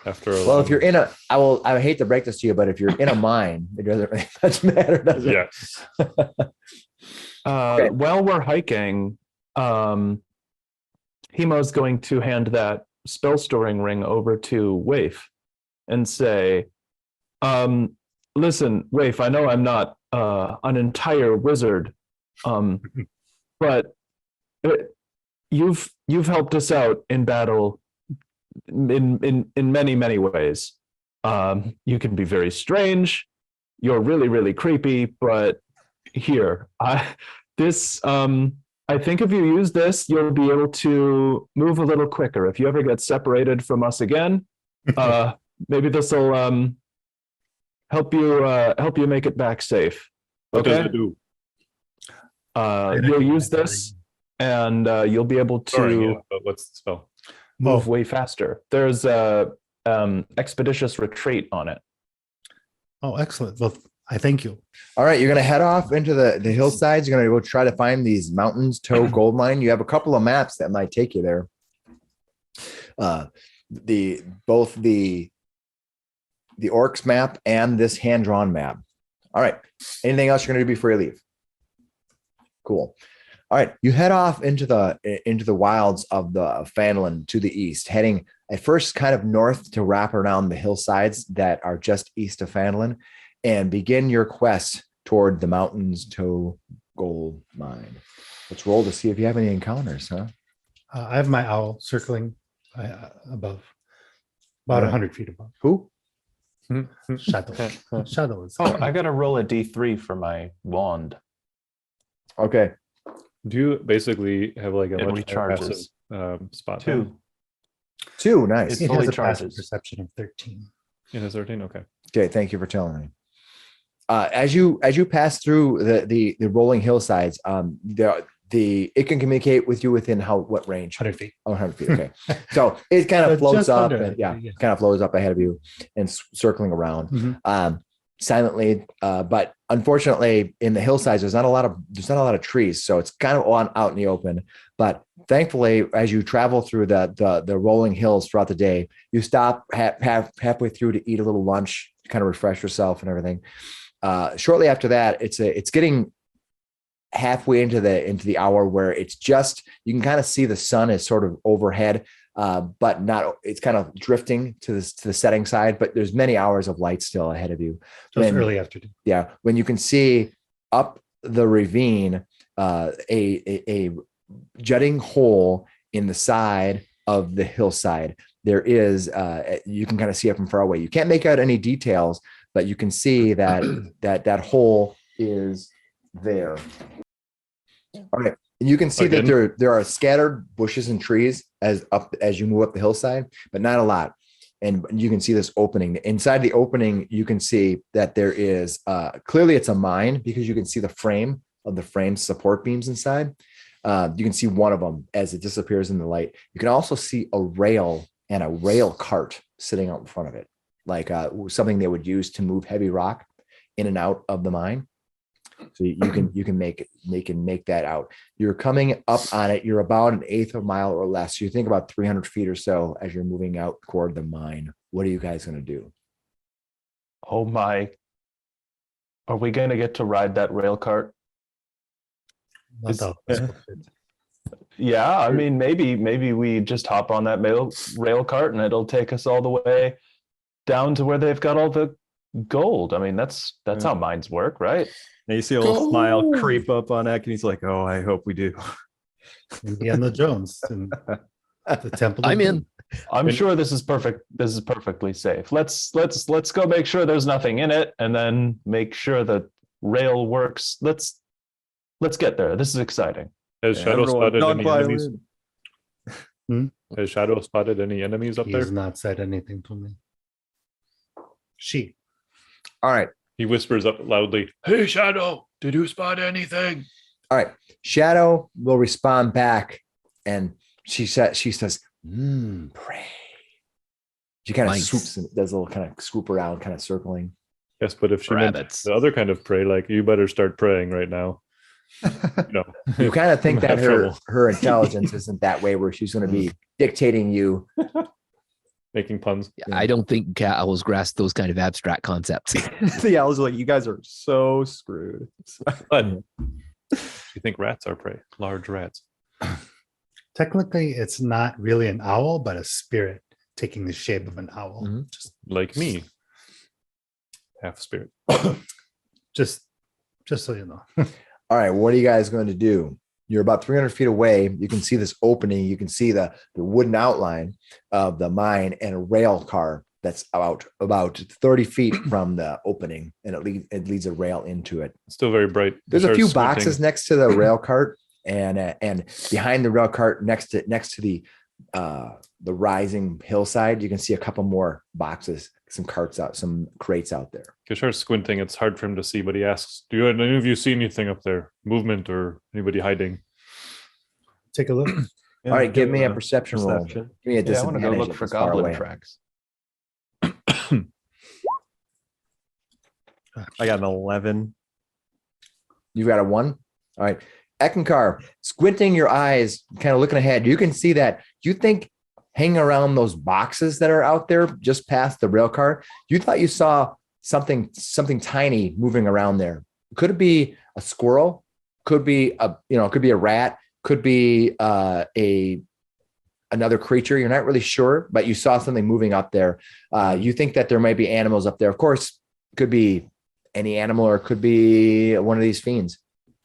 After Well, if you're I hate to break this to you, but if you're in a mine, it doesn't really much matter, does it? yes. Okay. While we're hiking, Hemo's going to hand that spell storing ring over to Waife and say, listen, Waife, I know I'm not an entire wizard, but you've helped us out in battle in many, many ways. You can be very strange. You're really, really creepy, but here, I think if you use this, you'll be able to move a little quicker. If you ever get separated from us again, maybe this will help you make it back safe. What does Okay. it do? You'll use this, and you'll be able to Sorry, yeah, but what's the spell? move way faster. There's a expeditious retreat on it. Oh, excellent. Well, I thank you. All right, you're going to head off into the hillsides. You're going to go try to find these Mountains Toe gold mine. You have a couple of maps that might take you there. Both the orcs map and this hand-drawn map. All right. Anything else you're going to do before you leave? Cool. All right. You head off into the wilds of the Phandelver to the east, heading at first kind of north to wrap around the hillsides that are just east of Phandelver and begin your quest toward the Mountains Toe gold mine. Let's roll to see if you have any encounters, huh? I have my owl circling above, about 100 feet above. Who? Shadow. Shadow is. Oh, I gotta roll a d3 for my wand. Okay. Do you basically have like a It much more recharges. passive spot? Two. Two. Nice. It It fully has a passive charges. perception of 13. It has 13. Okay. Okay, thank you for telling me. As you pass through the rolling hillsides, it can communicate with you within what range? 100 feet. Oh, 100 feet. Okay. So it kind of So floats just up under and it, yeah. kind of flows up ahead of you and circling around. Mhm. silently. But unfortunately, in the hillsides, there's not a lot of trees, so it's kind of out in the open. But thankfully, as you travel through the rolling hills throughout the day, you stop halfway through to eat a little lunch, kind of refresh yourself and everything. Shortly after that, it's getting halfway into the hour where it's just, you can kind of see the sun is sort of overhead, but not, it's kind of drifting to the setting side, but there's many hours of light still ahead of you. So it's early afternoon. Yeah. When you can see up the ravine, a jutting hole in the side of the hillside. There is, you can kind of see it from far away. You can't make out any details, but you can see that hole is there. All right. And you can see that there are scattered bushes and trees as you move up the hillside, but not a lot. And you can see this opening. Inside the opening, you can see that there is clearly it's a mine, because you can see the frame of the frame support beams inside. You can see one of them as it disappears in the light. You can also see a rail and a rail cart sitting out in front of it, like something they would use to move heavy rock in and out of the mine. So you can make that out. You're coming up on it. You're about an eighth of a mile or less. So you think about 300 feet or so as you're moving out toward the mine. What are you guys going to do? Oh my. Are we going to get to ride that rail cart? Yeah, I mean, maybe we just hop on that rail cart and it'll take us all the way down to where they've got all the gold. I mean, that's how mines work, right? Now you see a little smile creep up on Eck, and he's like, "Oh, I hope we do." Indiana Jones and the Temple. I'm in. I'm sure this is perfect. This is perfectly safe. Let's go make sure there's nothing in it, and then make sure the rail works. Let's get there. This is exciting. Has Shadow spotted any enemies? Has Shadow spotted any enemies up He there? has not said anything to me. All right. He whispers up loudly, "Hey, Shadow, did you spot anything?" All right. Shadow will respond back, and she says, pray. She kind of swoops and does a little kind of swoop around, kind of circling. Yes, but if she meant the other kind of pray, like, you better start praying right now. You kind of think that her intelligence isn't that way, where she's going to be dictating you. Making puns. I don't think owls grasp those kind of abstract concepts. The owls are like, you guys are so screwed. But you think rats are prey? Large rats. Technically, it's not really an owl, but a spirit taking the shape of an owl. Mm-hmm. Just like me. Half spirit. just so you know. All right. What are you guys going to do? You're about 300 feet away. You can see this opening. You can see the wooden outline of the mine and a rail car that's about 30 feet from the opening, and it leads a rail into it. It's still very bright. There's a few boxes next to the rail cart, and behind the rail cart, next to the rising hillside, you can see a couple more boxes, some crates out there. Kishar's squinting. It's hard for him to see, but he asks, "Do any of you see anything up there? Movement or anybody hiding?" Take a look. All right, give me a perception roll. Give me a disadvantage. I want to go look for goblin tracks. I got an 11. You got a 1? All right. Eckankar, squinting your eyes, kind of looking ahead, you can see that you think hanging around those boxes that are out there just past the rail car, you thought you saw something tiny moving around there. Could it be a squirrel? Could be a rat, could be another creature. You're not really sure, but you saw something moving up there. You think that there might be animals up there. Of course, could be any animal, or it could be one of these fiends.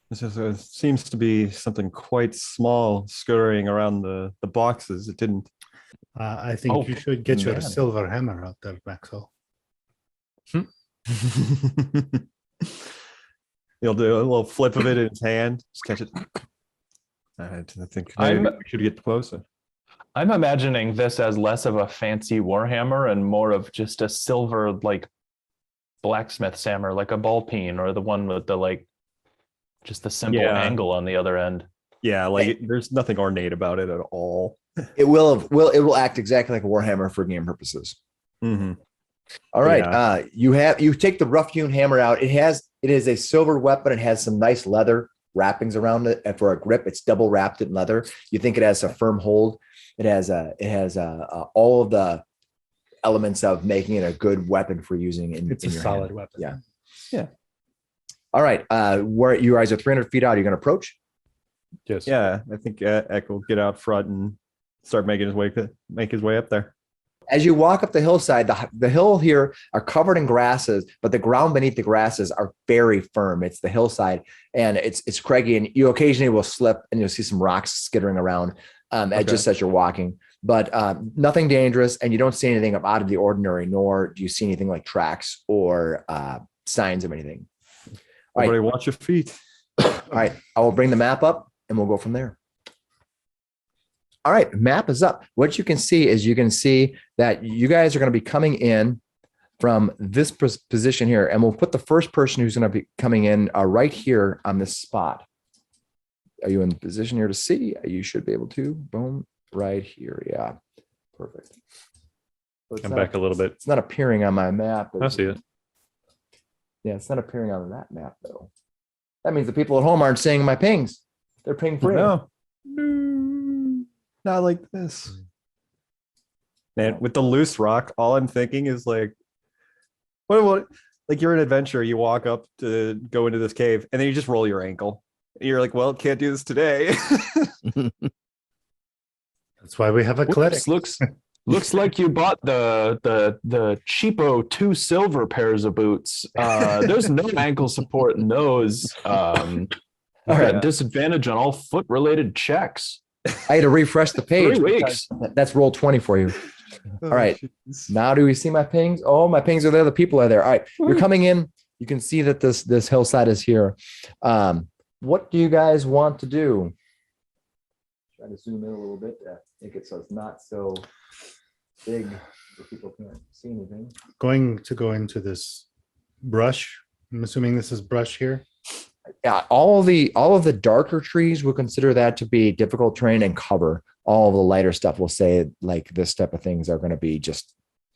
It seems to be something quite small scurrying around the boxes. It didn't. I think you should get your silver hammer out there, Maxwell. He'll do a little flip of it in his hand. Just catch it. I think maybe we should get closer. I'm imagining this as less of a fancy warhammer and more of just a silver, like, blacksmith's hammer, like a ball peen, or the one with the just the simple angle on the other end. Yeah, there's nothing ornate about it at all. It will act exactly like a warhammer for game purposes. Mm-hmm. All right. Yeah. You take the rough hewn hammer out. It is a silver weapon. It has some nice leather wrappings around it, and for a grip, it's double wrapped in leather. You think it has a firm hold. It has all of the elements of making it a good weapon for using It's in a your solid hand. weapon. Yeah. Yeah. All right. Where you guys are 300 feet out, you're going to approach. Yes. Yeah, I think Eck will get out front and start making his way up there. As you walk up the hillside, the hill here are covered in grasses, but the ground beneath the grasses are very firm. It's the hillside, and it's craggy, and you occasionally will slip, and you'll see some rocks skittering around just as you're walking. But nothing dangerous, and you don't see anything out of the ordinary, nor do you see anything like tracks or signs of anything. All Everybody right. watch your feet. All right. I will bring the map up, and we'll go from there. All right, map is up. What you can see is that you guys are going to be coming in from this position here, and we'll put the first person who's going to be coming in right here on this spot. Are you in position here to see? You should be able to. Boom, right here. Yeah, perfect. So I'm back a little bit. It's not appearing on my map. I see it. Yeah, it's not appearing on that map though. That means the people at home aren't seeing my pings. They're ping free. No. Not like this. Man, with the loose rock, all I'm thinking is like, what like you're an adventurer, you walk up to go into this cave, and then you just roll your ankle. And you're like, well, can't do this today. That's why we have a cleric. Looks like you bought the cheapo 2 silver pairs of boots. There's no ankle support in those. Disadvantage on all foot related checks. I had to refresh the page. 3 weeks. That's roll 20 for you. All right. Now do we see my pings? Oh, my pings are there. The people are there. All right. You're coming in. You can see that this hillside is here. What do you guys want to do? Try to zoom in a little bit to make it so it's not so big that people can't see anything. Going to go into this brush. I'm assuming this is brush here. Yeah, all of the darker trees will consider that to be difficult terrain and cover. All of the lighter stuff will say like this type of things are going to be just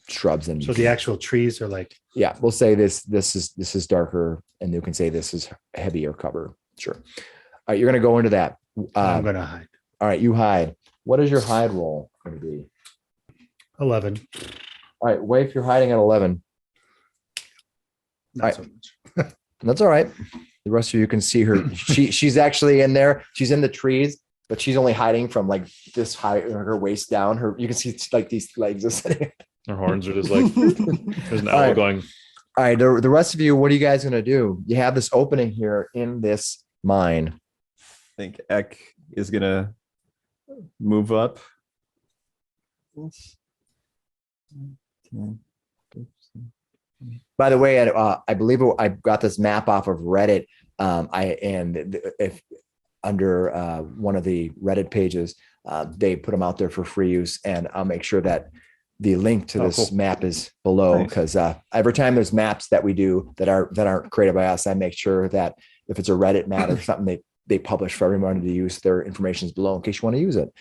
shrubs and. So the actual trees are like. Yeah, we'll say this is darker, and you can say this is heavier cover. Sure. All right, you're going to go into that. I'm going to hide. All right, you hide. What is your hide roll going to be? 11. All right, Waife, you're hiding at 11. Not so much. That's all right. The rest of you can see her. She's actually in there. She's in the trees, but she's only hiding from like this high, her waist down. You can see like these legs are sitting. Her horns are just like there's an owl going. All right, the rest of you, what are you guys going to do? You have this opening here in this mine. I think Eck is gonna move up. By the way, I believe I got this map off of Reddit. If under one of the Reddit pages, they put them out there for free use, and I'll make sure that the link to this map is below, because every time there's maps that we do that aren't created by us, I make sure that if it's a Reddit map or something they publish for everyone to use, their information is below in case you want to use it.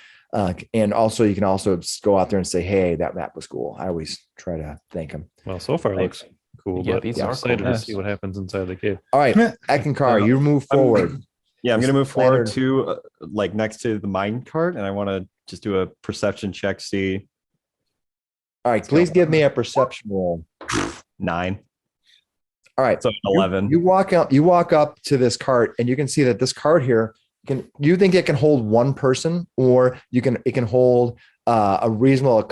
And also, you can also go out there and say, "Hey, that map was cool." I always try to thank them. Well, so far it looks cool, Yeah, but these I'm are excited cool. to see what happens inside the cave. All right, Eckankar, you move forward. Yeah, I'm gonna move forward to like next to the mine cart, and I want to just do a perception check. See. All right, please give me a perception roll. 9. All right, So 11. You walk up to this cart, and you can see that this cart here you think it can hold one person, or it can hold a reasonable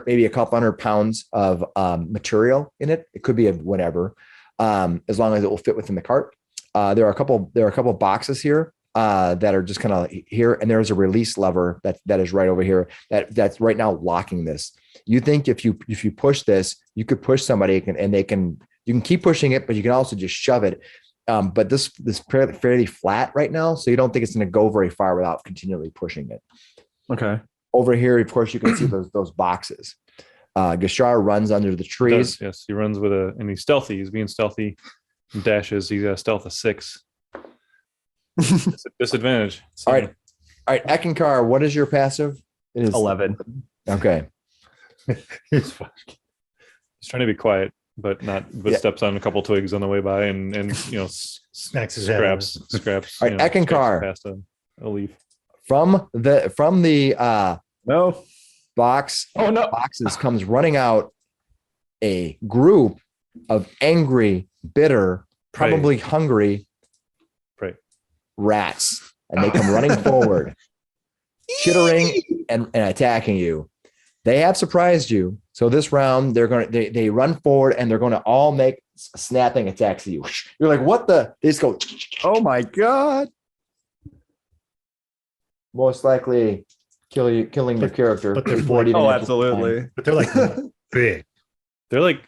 maybe a couple hundred pounds of material in it. It could be whatever, as long as it will fit within the cart. There are a couple boxes here that are just kind of here, and there's a release lever that is right over here that's right now locking this. You think if you push this, you could push somebody and you can keep pushing it, but you can also just shove it. But this fairly flat right now, so you don't think it's going to go very far without continually pushing it. Okay. Over here, of course, you can see those boxes. Gashar runs under the trees. Yes, he runs and he's stealthy. He's being stealthy. He dashes. He's got a stealth of 6. It's a disadvantage. All right, Eckankar, what is your passive? It is 11. Okay. He's trying to be quiet, but Yeah. steps on a couple twigs on the way by, and Smacks his head on scraps. All right, Eckankar. Past a leaf. From the No. box Oh no! boxes comes running out a group of angry, bitter, probably hungry rats, and they come running forward, chittering and attacking you. They have surprised you, so this round they run forward and they're going to all make snapping attacks at you. You're like, what the? They just go. Oh my god. Most likely killing your character but they're before it even Oh, enters the time. absolutely. But they're like big. They're like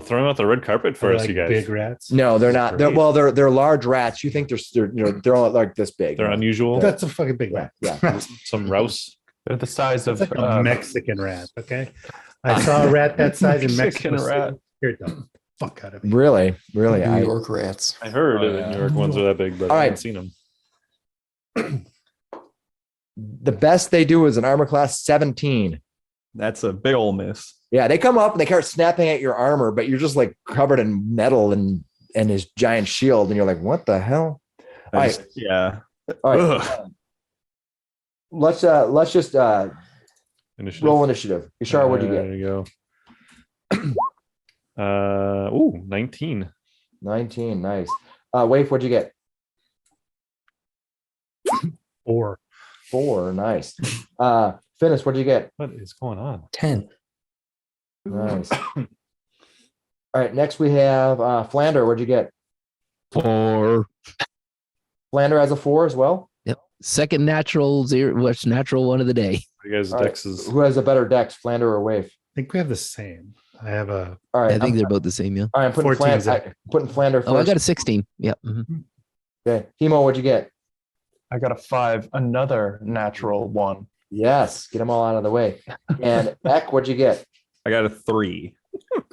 throwing out the red carpet for They're us, like you guys. big rats. No, they're not. They're Great. they're large rats. You think they're all like this big. They're unusual. That's a fucking big rat. Yeah. Some rouse. They're the size It's of like a Mexican rat. Okay, I saw a rat that size in Mexico. Mexican rat. Scared the fuck out of me. Really. New York rats. I heard Oh, the yeah. New York ones are that big, but All I right. haven't seen them. The best they do is an armor class 17. That's a big ol' miss. Yeah, they come up and they start snapping at your armor, but you're just like covered in metal and his giant shield, and you're like, what the hell? All right. Yeah. All right. Ugh. Let's just Initiative. roll initiative. Yashar, what'd you get? There you go. 19. 19. Nice. Waife, what'd you get? 4. 4. Nice. Finnis, what'd you get? What is going on? 10. Nice. All right. Next we have Flander. What'd you get? 4. Flander has a 4 as well. Yep. Second natural zero. What's natural one of the day? You guys' All right. dexes. Who has a better dex, Flander or Waife? I think we have the same. I have a All right. I think they're both the same. Yeah. All right. I'm putting 14 Flander first. Oh, I got a 16. Yep. Mhm. Okay. Hemo, what'd you get? I got a 5, another natural one. Yes. Get them all out of the way. And Eck, what'd you get? I got a 3.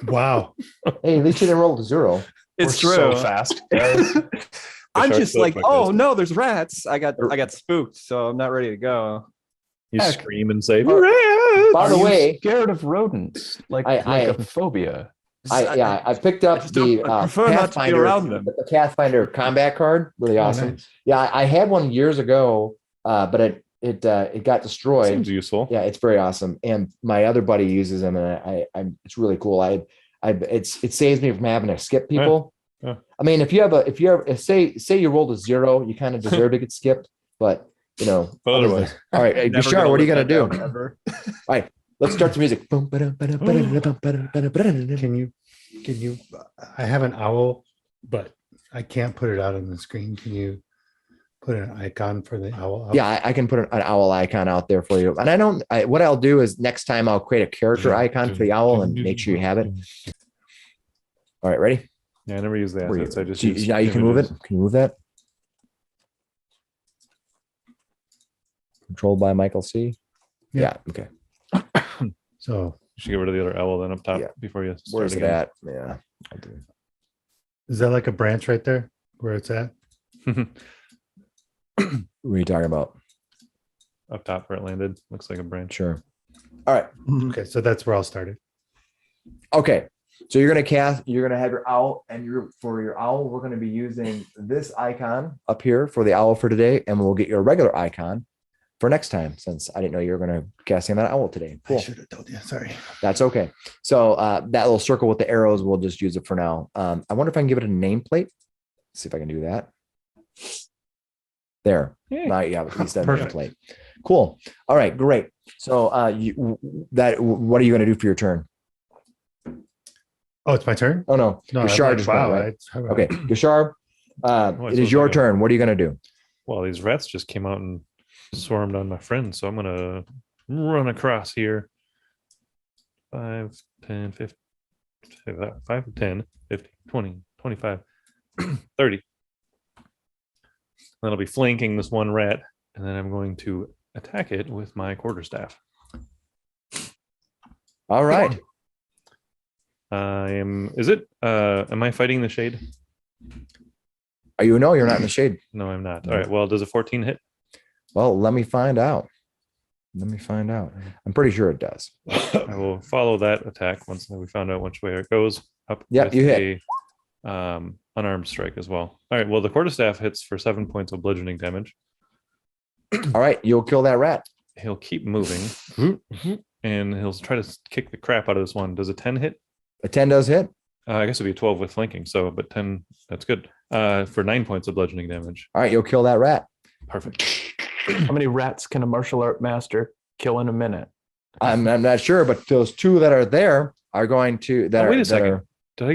wow. Hey, at least you didn't roll to 0. It's We're true. so fast, guys. I'm shark just spoke like, like oh this. no, there's rats. I got spooked, so I'm not ready to go. You Heck. scream and say, By Are the you way, scared of rodents? Like I- a phobia? I picked up just the don't- I prefer not to be around them. the Pathfinder combat card. Really awesome. nice. Yeah, I had one years ago, but it got destroyed. seems useful. Yeah, it's very awesome. And my other buddy uses them, and it's really cool. It saves me from having to skip people. Yeah. I mean, if you say you rolled a 0, you kind of deserve to get skipped. But But otherwise, all right, hey, Never Bashar, what are you live gonna that do? down, ever. Let's start the music. Can you? I have an owl, but I can't put it out on the screen. Can you put an icon for the owl? up? Yeah, I can put an owl icon out there for you. And what I'll do is next time I'll create a character icon for the owl and make sure you have it. All right, ready? yeah, I never use the Where you- assets. I just So use now you can move it. images. Can you move that? Controlled by Michael C. Yeah. Yeah. Okay. So You should get rid of the other owl then up top Yeah. before you start Where's it again. at? Yeah. I'll do. is that like a branch right there where it's at? What are you talking about? Up top where it landed. Looks like a branch. Sure. All right. Okay, so that's where I'll start it. Okay. So you're gonna have your owl, and for your owl, we're gonna be using this icon up here for the owl for today, and we'll get you a regular icon for next time, since I didn't know you were gonna cast that owl today. I Cool. should have told you. Sorry. That's okay. So that little circle with the arrows, we'll just use it for now. I wonder if I can give it a nameplate. See if I can do that. There. Yeah. Now you have at least a Perfect. nameplate. Cool. All right, great. So what are you gonna do for your turn? Oh, it's my turn. Oh no, No, Gashar I'm just like, went, wow. right? it's- Okay, Gashar, I it is suppose your I can- turn. What are you gonna do? Well, these rats just came out and swarmed on my friend, so I'm gonna run across here. 5, 10, 15, 5, 10, 15, 20, 25, 30. Then I'll be flanking this one rat, and then I'm going to attack it with my quarterstaff. All right. Am I fighting the shade? You're not in the shade. No, I'm not. All right. Well, does a 14 hit? Well, let me find out. Let me find out. I'm pretty sure it does. I will follow that attack once we found out which way it goes. Up Yep, with you hit. a unarmed strike as well. All right. Well, the quarterstaff hits for 7 points of bludgeoning damage. All right, you'll kill that rat. He'll keep moving, and he'll try to kick the crap out of this one. Does a 10 hit? A 10 does hit. I guess it'd be 12 with flanking. So, but 10, that's good. For 9 points of bludgeoning damage. All right, you'll kill that rat. Perfect. How many rats can a martial art master kill in a minute? I'm not sure, but those two that are there are going to. That Oh, wait are, a second. are- Did I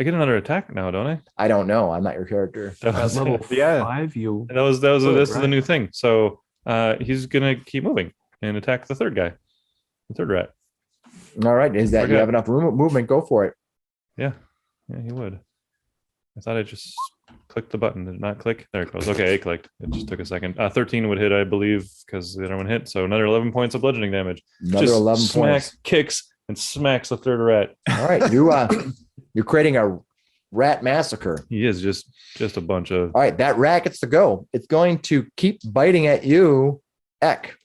get another attack now? Don't I? I don't know. I'm not your character. That At was, level Yeah. 5, you this is the right. new thing. So he's gonna keep moving and attack the third guy, the third rat. All right, is that you Okay. have enough movement? Go for it. Yeah, he would. I thought I just clicked the button. Did it not click? There it goes. Okay, it clicked. It just took a second. 13 would hit, I believe, because the other one hit. So another 11 points of bludgeoning damage. Another Just 11 smacks, points. kicks, and smacks the third rat. All right, you're creating a rat massacre. He is just a bunch of. All right, that rat gets to go. It's going to keep biting at you, Eck.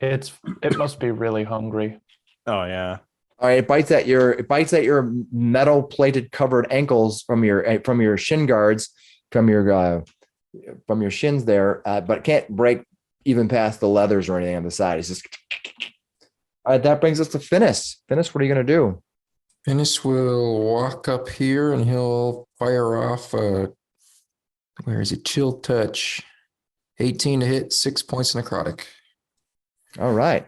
it must be really hungry. Oh yeah. All right, it bites at your metal plated covered ankles from your shin guards, from your shins there, but can't break even past the leathers or anything on the side. It's just. All right, that brings us to Finnis. Finnis, what are you gonna do? Finnis will walk up here and he'll fire off where is it? Chill touch. 18 to hit, 6 points necrotic. All right.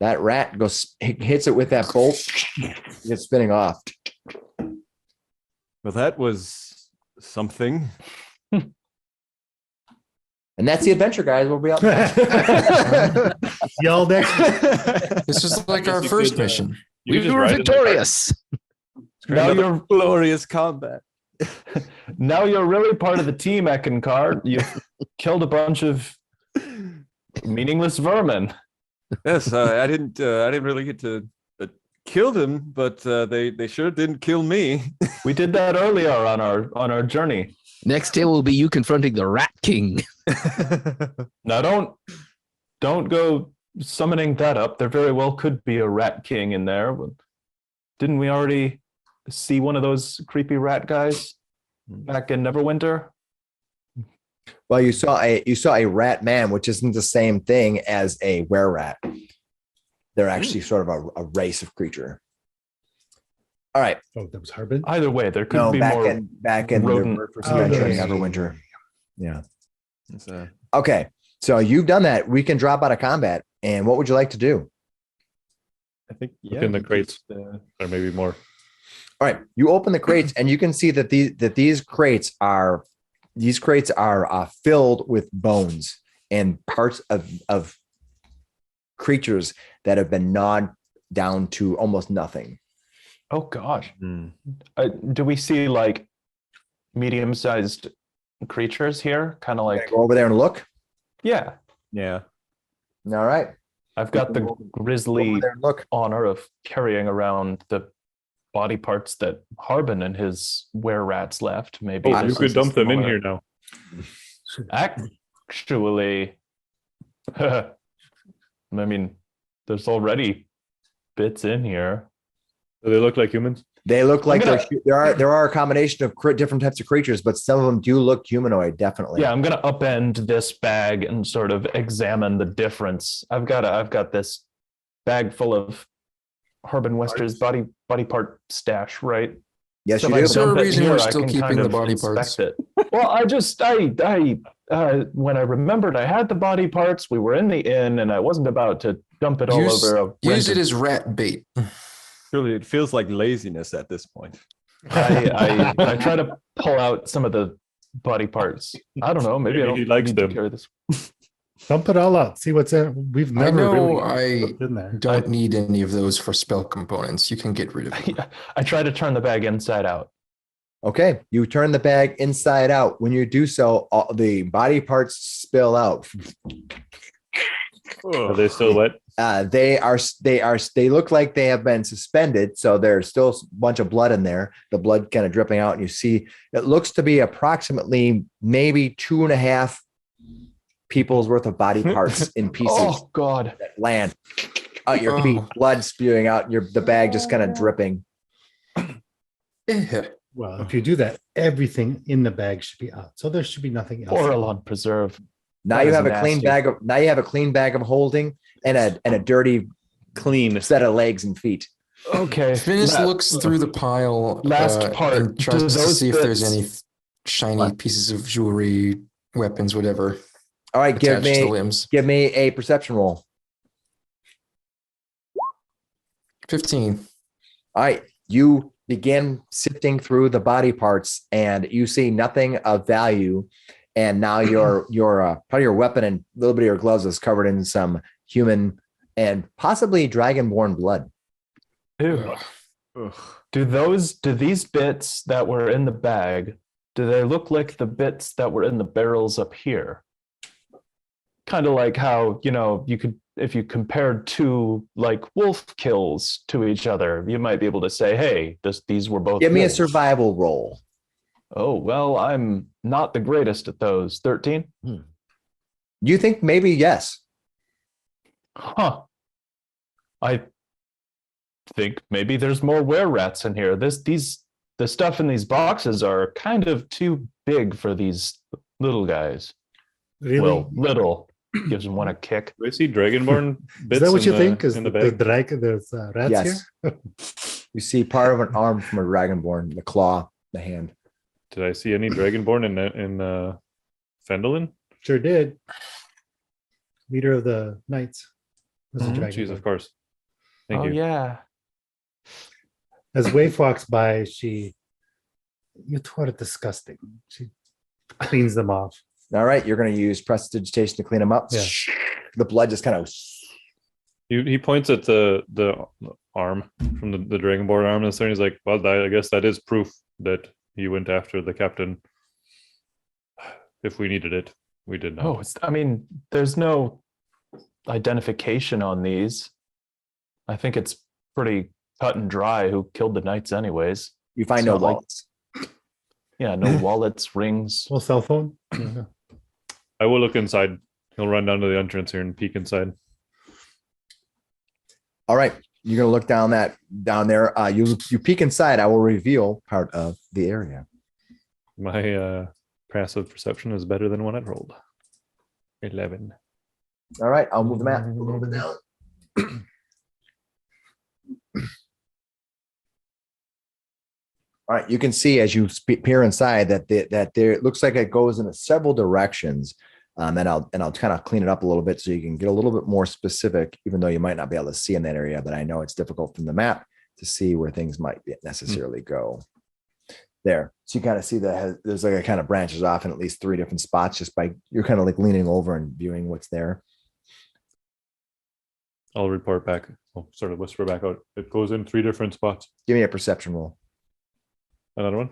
That rat hits it with that bolt, gets spinning off. Well, that was something. And that's the adventure, guys. We'll be out. Y'all next. This is like guess our you first could, mission. You We could just were ride in the victorious. Now Another you're glorious combat. now you're really part of the team, Eckankar. You've killed a bunch of meaningless vermin. Yes, I didn't really get to kill them, but they sure didn't kill me. We did that earlier on our journey. Next day will be you confronting the Rat King. Now don't go summoning that up. There very well could be a rat king in there. Didn't we already see one of those creepy rat guys back in Neverwinter? Well, you saw a rat man, which isn't the same thing as a were rat. They're actually sort of a race of creature. All right. Oh, that was Harbin. Either way, there could No, be back more. in rodent- the first adventure in yes. Neverwinter. Yeah. It's, Okay. So you've done that. We can drop out of combat. And what would you like to do? I think Look in the we crates. just, Or maybe more. All right. You open the crates and you can see that these crates are filled with bones and parts of creatures that have been gnawed down to almost nothing. Oh gosh. hmm. Do we see like medium-sized creatures here? Kind of like, Go over there and look. yeah. Yeah. All right. I've got the Go grisly over there and look. honor of carrying around the body parts that Harbin and his were-rats left. Maybe Oh, you there's could dump them in similar- here now. Actually, I mean, there's already bits in here. Do they look like humans? They look like gonna- there are a combination of different types of creatures, but some of them do look humanoid, definitely. Yeah, I'm gonna upend this bag and sort of examine the difference. I've got this bag full of Harbin Wester's body part stash, right? Yes, So you if I do. Is there a dump it reason here, we're I still can keeping kind the of body inspect parts? it. Well, I when I remembered I had the body parts, we were in the inn, and I wasn't about to dump it all over a Use it random- as rat bait. Surely it feels like laziness at this point. I try to pull out some of the body parts. I don't know. Maybe I Maybe he don't likes need to them. carry this. Dump it all out. See what's in. We've I never know really I looked in there. don't need any of those for spell components. You can get rid of them. I try to turn the bag inside out. Okay, you turn the bag inside out. When you do so, all the body parts spill out. Are they still wet? They look like they have been suspended, so there's still a bunch of blood in there. The blood kind of dripping out, and you see it looks to be approximately maybe 2.5 people's worth of body parts in pieces Oh God. that land at your feet, Oh. blood spewing out, the bag just kind of dripping. Yeah. Well, if you do that, everything in the bag should be out. So there should be nothing else. Orelon preserve. Now That you is have a clean nasty. bag of holding and a dirty Clean. set of legs and feet. Okay. Finnis la- looks through the pile Last part, and tries do to those see if there's bits- any shiny What? pieces of jewelry, weapons, whatever All right, attached to the limbs. give me a perception roll. 15. All right, you begin sifting through the body parts and you see nothing of value. And now your part of your weapon and a little bit of your gloves is covered in some human and possibly dragonborn blood. Ew. Do these bits that were in the bag, do they look like the bits that were in the barrels up here? Kind of like how, you could, if you compared two like wolf kills to each other, you might be able to say, hey, these were both. Give me a wolves. survival roll. Oh, well, I'm not the greatest at those. 13? You think maybe yes. Huh. I think maybe there's more were-rats in here. The stuff in these boxes are kind of too big for these little guys. Really? Well, little gives them one a kick. Do I see Dragonborn bits Is that what in you the, think? Is in the the bag? dragon? There's rats Yes. here. You see part of an arm from a dragonborn, the claw, the hand. Did I see any Dragonborn in Phandelver? Sure did. Leader of the knights was a Mhm. dragon. Jeez, of course. Thank Oh, you. yeah. As Waife walks by, you two are disgusting. She cleans them off. All right, you're going to use prestidigitation to clean them up. Yeah. The blood just kind of. He points at the arm from the Dragonborn arm and he's like, well, I guess that is proof that he went after the captain. If we needed it, we did not. Oh, there's no identification on these. I think it's pretty cut and dry who killed the knights anyways. You find It's no not like- wallets. Yeah, no wallets, rings. Well, cell phone. Yeah. I will look inside. He'll run down to the entrance here and peek inside. All right, you're going to look down there. You peek inside. I will reveal part of the area. My passive perception is better than what I rolled. 11. All right, I'll move the map a little bit down. All right, you can see as you peer inside that there it looks like it goes in several directions. And I'll kind of clean it up a little bit so you can get a little bit more specific, even though you might not be able to see in that area. But I know it's difficult from the map to see where things might necessarily go. There, so you kind of see that there's like it kind of branches off in at least 3 different spots just by you're kind of like leaning over and viewing what's there. I'll report back. I'll sort of whisper back out. It goes in 3 different spots. Give me a perception roll. Another one?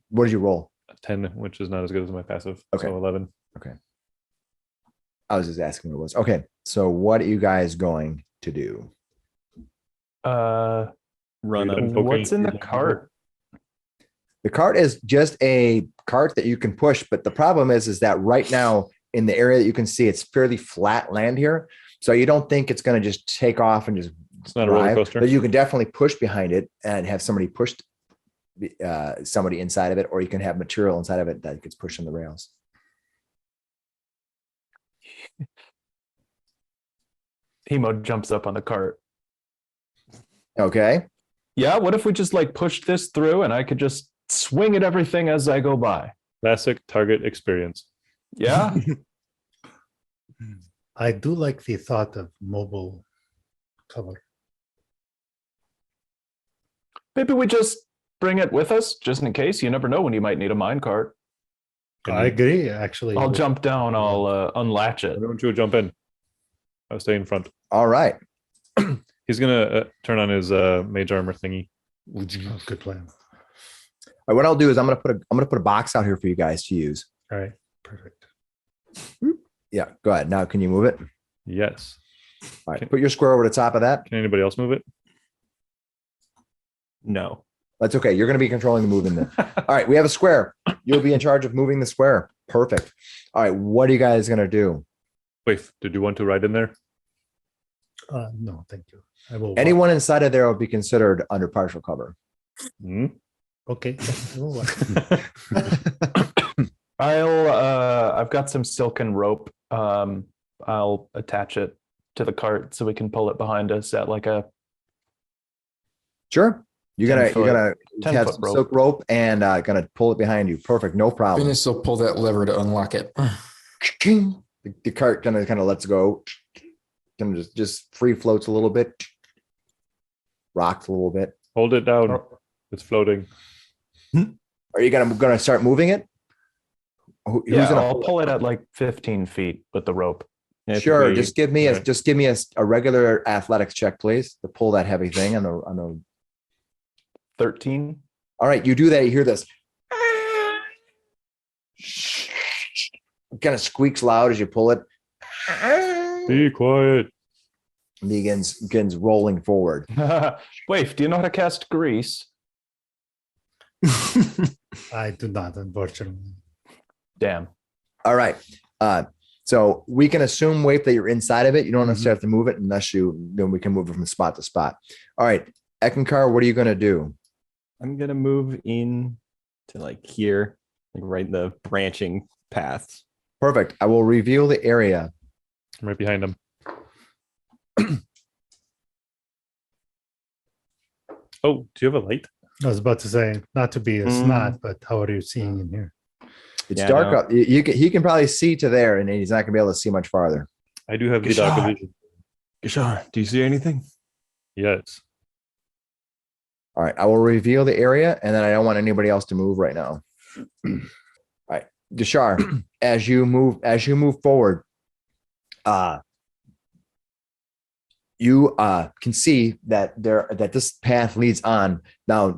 What did you roll? A 10, which is not as good as my passive. Okay. So 11. I was just asking what it was. Okay, so what are you guys going to do? Run You're up. done poking What's in the through cart? The cart is just a cart that you can push, but the problem is that right now in the area that you can see, it's fairly flat land here. So you don't think it's going to just take off and just It's not a roller drive, coaster. but you can definitely push behind it and have somebody pushed somebody inside of it, or you can have material inside of it that gets pushed on the rails. Hemo jumps up on the cart. Okay. Yeah, what if we just like pushed this through and I could just swing at everything as I go by? Classic target experience. Yeah. I do like the thought of mobile cover. Maybe we just bring it with us just in case. You never know when you might need a mine cart. I agree. Actually, I'll jump down. I'll unlatch it. Why don't you jump in? I'll stay in front. All right. He's gonna turn on his mage armor thingy. Oh, good plan. All right, what I'll do is I'm gonna put a box out here for you guys to use. All right, perfect. Yeah, go ahead. Now can you move it? Yes. All right, put your square over the top of that. Can anybody else move it? No. That's okay. You're going to be controlling the movement. All right, we have a square. You'll be in charge of moving the square. Perfect. All right. What are you guys going to do? Wait, did you want to ride in there? No, thank you. I will. Anyone inside of there will be considered under partial cover. Hmm? Okay. I will walk. I've got some silken rope. I'll attach it to the cart so we can pull it behind us at like a Sure. You're 10 gonna 10 have foot some rope. silk rope and gonna pull it behind you. Perfect. No problem. Finnis will pull that lever to unlock it. The cart kind of lets go. Kind of just free floats a little bit. Rocks a little bit. Hold it down. It's floating. Are you gonna start moving it? Who's Yeah, gonna I'll pull it at like 15 feet with the rope. Sure. Just give me Right. a regular athletics check, please, to pull that heavy thing on the 13. All right, you do that. You hear this. Kind of squeaks loud as you pull it. Be quiet. Begins rolling forward. Wait, do you know how to cast grease? I do not, unfortunately. Damn. All right. So we can assume, Waife, that you're inside of it. You don't necessarily have to move it unless then we can move it from spot to spot. All right. Eckankar, what are you going to do? I'm gonna move in to like here, like right in the branching paths. Perfect. I will reveal the area. I'm right behind him. Oh, do you have a light? I was about to say, not to be a snot, but how are you seeing in here? It's Yeah, dark no. up. He can probably see to there, and he's not going to be able to see much farther. I do have the Gishar. dark vision. Gishar, do you see anything? Yes. All right. I will reveal the area, and then I don't want anybody else to move right now. All right. Gishar, as you move forward, you can see that this path leads on. Now,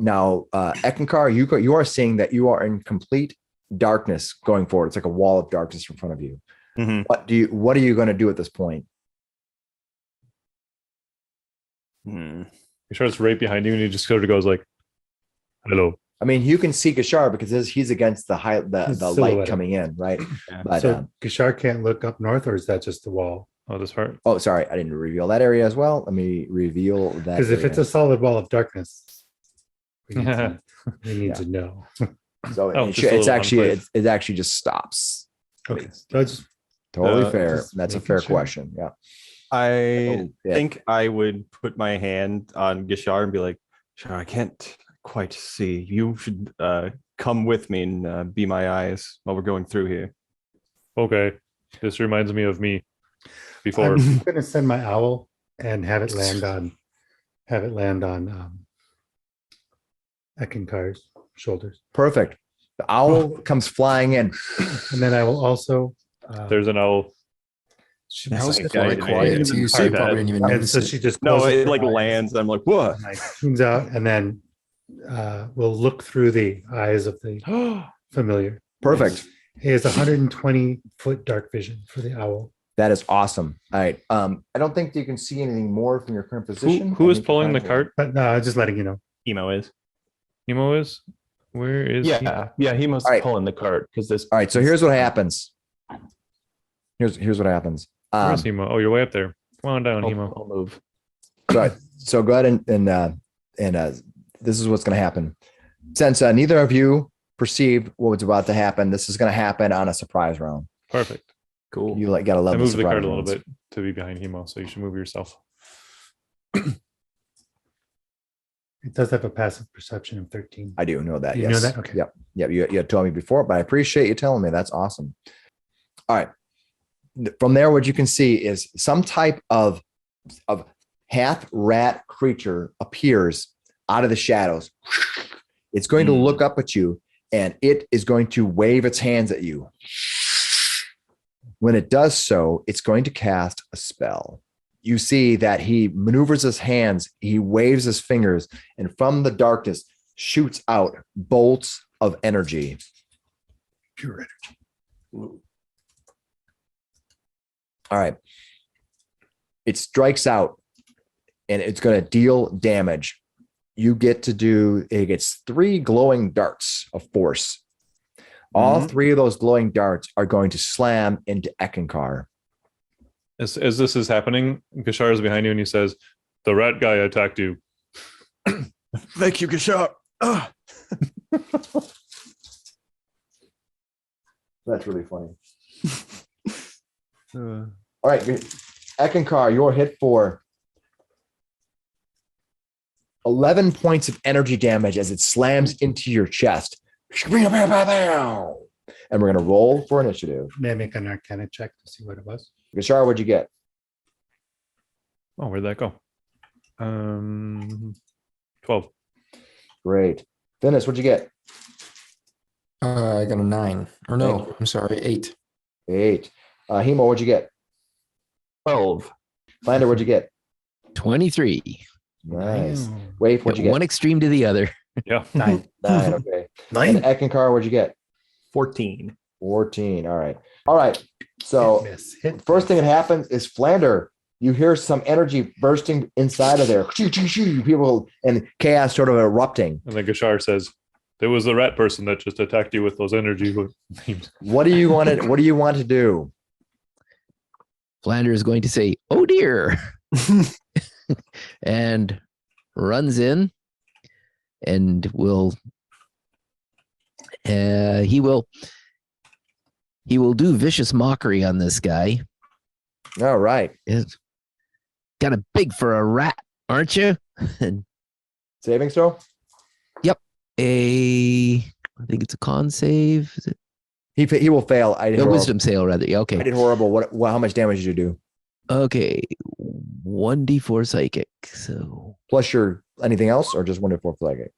Eckankar, you are seeing that you are in complete darkness going forward. It's like a wall of darkness in front of you. Mhm. What are you going to do at this point? Hmm. You sure it's right behind you, and he just sort of goes like, "Hello." I mean, you can see Gishar because he's against the He's light silhouetted. coming in, right? Yeah. But So Gishar can't look up north, or is that just the wall? Oh, this part. oh, sorry, I didn't reveal that area as well. Let me reveal that. Because if it's a area. solid wall of darkness, we need Yeah. to know. So Oh, it, just a it's little actually enclave. it actually just stops. Okay, so I just Totally Uh, fair. just That's a making fair sure. question. Yeah. I Yeah. think I would put my hand on Gishar and be like, "Sure, I can't quite see. You should come with me and be my eyes while we're going through here." Okay. This reminds me of me before. I'm going to send my owl and have it land on Eckankar's shoulders, Perfect. The owl comes flying in. and then I will also. There's an owl. She Yeah, was I was quite gonna- quiet too, so you I've probably had- didn't even and notice so it. she just No, closes it her like eyes lands. I'm like, "What?" and like tunes out, and then we'll look through the eyes of the familiar. Perfect. He has 120-foot dark vision for the owl. That is awesome. All right. I don't think you can see anything more from your current position. Who I is think pulling the finally- cart? But no, I'm just letting you know. Emo is. Emo is? Where is he? Yeah, he must All right. pull in the cart because this. All right. So here's what happens. Here's what happens. Where's Emo? Oh, you're way up there. Come on down, Emo. I'll move. So go ahead and this is what's going to happen. Since neither of you perceived what was about to happen, this is going to happen on a surprise round. Perfect. Cool. You got to love I moved the surprise cart a little rounds. bit to be behind Emo, so you should move yourself. It does have a passive perception of 13. I do know that. You yes. know that? Okay. Yep. You had told me before, but I appreciate you telling me. That's awesome. All right. From there, what you can see is some type of half rat creature appears out of the shadows. It's going to look up at you, and it is going to wave its hands at you. When it does so, it's going to cast a spell. You see that he maneuvers his hands, he waves his fingers, and from the darkness shoots out bolts of energy. Pure energy. All right. It strikes out and it's going to deal damage. It gets 3 glowing darts of force. All Mhm. 3 of those glowing darts are going to slam into Eckankar. As this is happening, Gashar is behind you and he says, "The rat guy attacked you." Thank you, Gashar. That's really funny. Uh, All right, Eckankar, you're hit for 11 points of energy damage as it slams into your chest. And we're going to roll for initiative. May I make an Arcana check to see what it was? Gashar, what'd you get? Oh, where'd that go? 12. Great. Finnis, what'd you get? I got a 9. Or Thank no, I'm sorry, 8. 8. Hemo, what'd you get? 12. Lander, what'd you get? 23. Nice. Waife, what'd you One get? extreme to the other. Yeah. 9. 9. Okay. And 9. Eckankar, what'd you get? 14. 14. All right. All right. So Miss. Hit first thing miss. that happens is Flander. You hear some energy bursting inside of there. People and chaos sort of erupting. And then Gashar says, "There was the rat person that just attacked you with those energy beams." What do you want to? What do you want to do? Flander is going to say, "Oh dear," and runs in, and he will do vicious mockery on this guy. All right. It's kind of big for a rat, aren't you? And Saving throw. I think it's a con save. Is it? He will fail. I did A horrible. wisdom save, rather. Yeah, I okay. did horrible. What? How much damage did you do? Okay. 1d4 psychic. So Plus anything else, or just 1 to 4 psychic?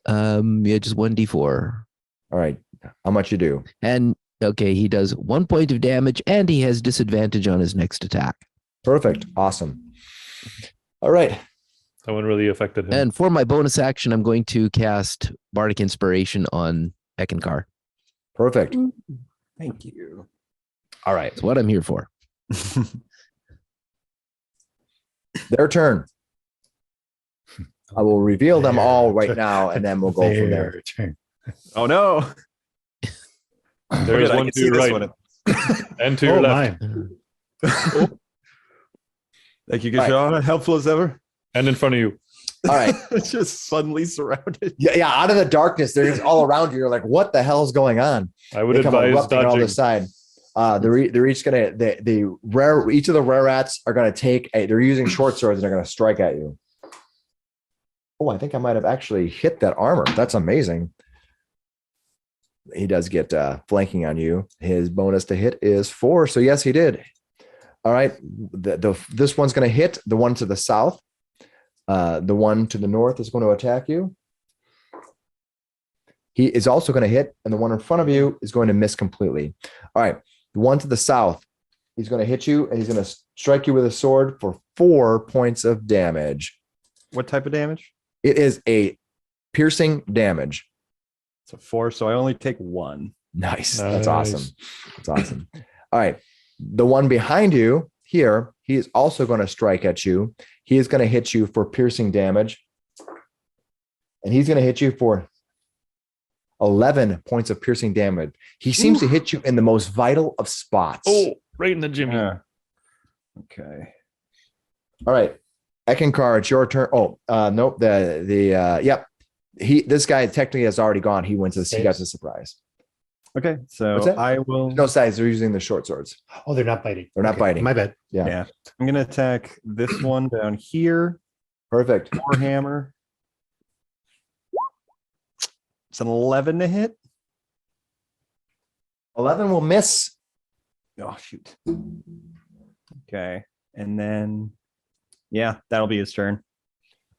yeah, just 1d4. All right. How much you do? And okay, he does 1 point of damage and he has disadvantage on his next attack. Perfect. Awesome. All right. That one really affected him. And for my bonus action, I'm going to cast Bardic Inspiration on Eckankar. Perfect. Thank you. All right. That's what I'm here for. Their turn. I will reveal them all right now, and then we'll go from there. Their turn. Oh no. There is I one can to see your this right one. and to your Oh, left mine. Thank you, Gashar. Helpful as ever. and in front of you. All right. Just suddenly surrounded. Yeah. Out of the darkness, they're just all around you. You're like, what the hell's going on? I would They come advise erupting on all dodging. this side. They're each gonna each of the rare rats are gonna take they're using short swords and they're gonna strike at you. Oh, I think I might have actually hit that armor. That's amazing. He does get flanking on you. His bonus to hit is 4. So yes, he did. All right. This one's gonna hit the one to the south. The one to the north is going to attack you. He is also going to hit, and the one in front of you is going to miss completely. All right. The one to the south, he's going to hit you, and he's going to strike you with a sword for 4 points of damage. What type of damage? It is a piercing damage. It's a 4, so I only take 1. Nice. That's Nice. awesome. That's awesome. All right. The one behind you here, he is also going to strike at you. He is going to hit you for piercing damage. And he's going to hit you for 11 points of piercing damage. He seems to hit you in the most vital of spots. Oh, right in the Jimmy. Yeah. Okay. All right. Eckankar, it's your turn. Oh, nope. Yep. This guy technically has already gone. He wins this. He got the surprise. Okay. What's So that? I will. No size. They're using the short swords. Oh, they're not biting. They're not Okay, biting. My bad. Yeah. Yeah. I'm going to attack this one down here. Perfect. Warhammer. It's an 11 to hit. 11 will miss. Oh, shoot. Okay. And then, yeah, that'll be his turn.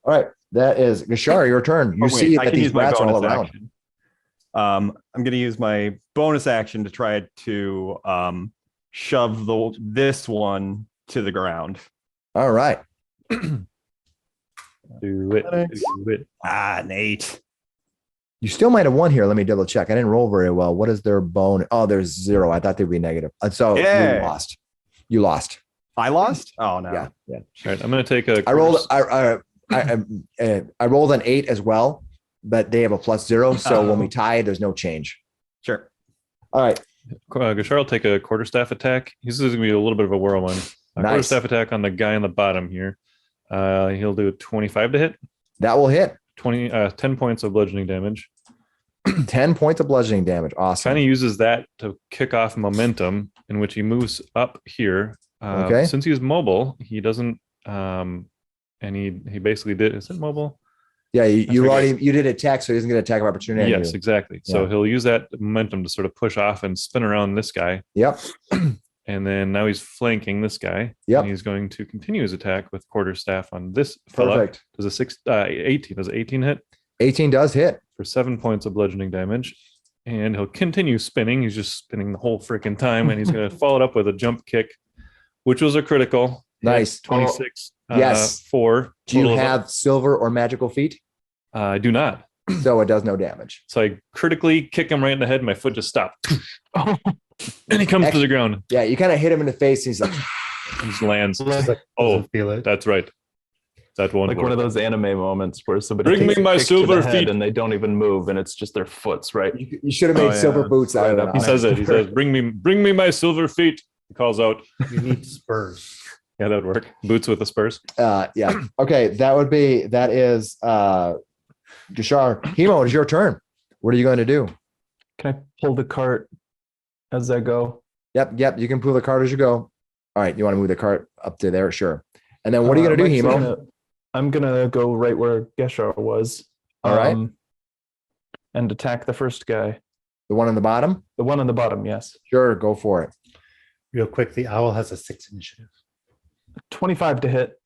All right. That is Gashar, your turn. You Oh, wait, see I that can these use my rats are all bonus around. action. I'm going to use my bonus action to try to shove this one to the ground. All right. Do it. Do it. An 8. You still might have won here. Let me double check. I didn't roll very well. What is their bone? Oh, there's 0. I thought they'd be negative. So Yeah. you lost. You lost. I lost? Oh, no. Yeah. All right, I'm going to take a. I rolled. curse. I rolled an 8 as well, but they have a +0. So when we tie, there's no change. Sure. All right. Gashar will take a quarterstaff attack. This is going to be a little bit of a whirlwind. A Nice. quarterstaff attack on the guy on the bottom here. He'll do a 25 to hit. That will hit. 10 points of bludgeoning damage. 10 points of bludgeoning damage. Awesome. Kind of uses that to kick off momentum, in which he moves up here. Okay. Since he's mobile, he doesn't. And he basically did. Is it mobile? Yeah, you did attack, so he doesn't get attack of opportunity. Yes, exactly. So he'll use that momentum to sort of push off and spin around this guy. Yep. And then now he's flanking this guy. Yep. And he's going to continue his attack with quarterstaff on this fella. Perfect. Does a 18? Does 18 hit 18 does hit. for 7 points of bludgeoning damage? And he'll continue spinning. He's just spinning the whole freaking time, and he's going to follow it up with a jump kick, which was a critical. Nice. 26. Yes. 4. Do you Total of- have silver or magical feet? I do not. So it does no damage. So I critically kick him right in the head, and my foot just stopped. And he comes to the ground. Yeah, you kind of hit him in the face. And he's like, He just lands. Doesn't feel it. That's right. That one. Like one of those anime moments where somebody Bring takes me a my kick to the silver head feet. and they don't even move, and it's just their foots, right? you should have made Oh, yeah. silver boots out Right of up. He it. says it. He says, bring me my silver feet. He calls out. You need spurs. Yeah, that would work. Boots with the spurs. Yeah. Okay, that is Gashar. Hemo, it's your turn. What are you going to do? Can I pull the cart as I go? Yep. You can pull the cart as you go. All right, you want to move the cart up to there? Sure. And then what are you going to do, Hemo? I'm gonna go right where Geshar was. All right. And attack the first guy. The one on the bottom? The one on the bottom, yes. Sure, go for it. Real quick, the owl has a 6 initiative. 25 to hit.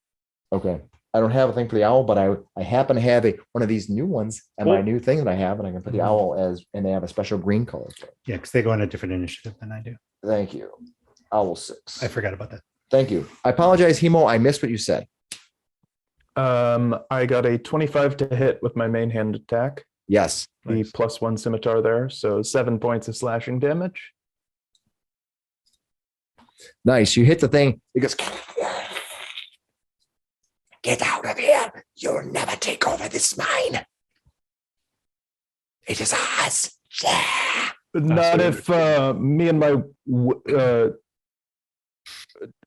Okay. I don't have a thing for the owl, but I happen to have one of these new ones and my new thing that I have, and I can put the owl and they have a special green color. Yeah, because they go on a different initiative than I do. Thank you. Owl 6. I forgot about that. Thank you. I apologize, Hemo. I missed what you said. I got a 25 to hit with my main hand attack. Yes. The +1 scimitar there, so 7 points of slashing damage. Nice. You hit the thing. It goes, get out of here. You'll never take over this mine. It is ours. Yeah. Not if me and my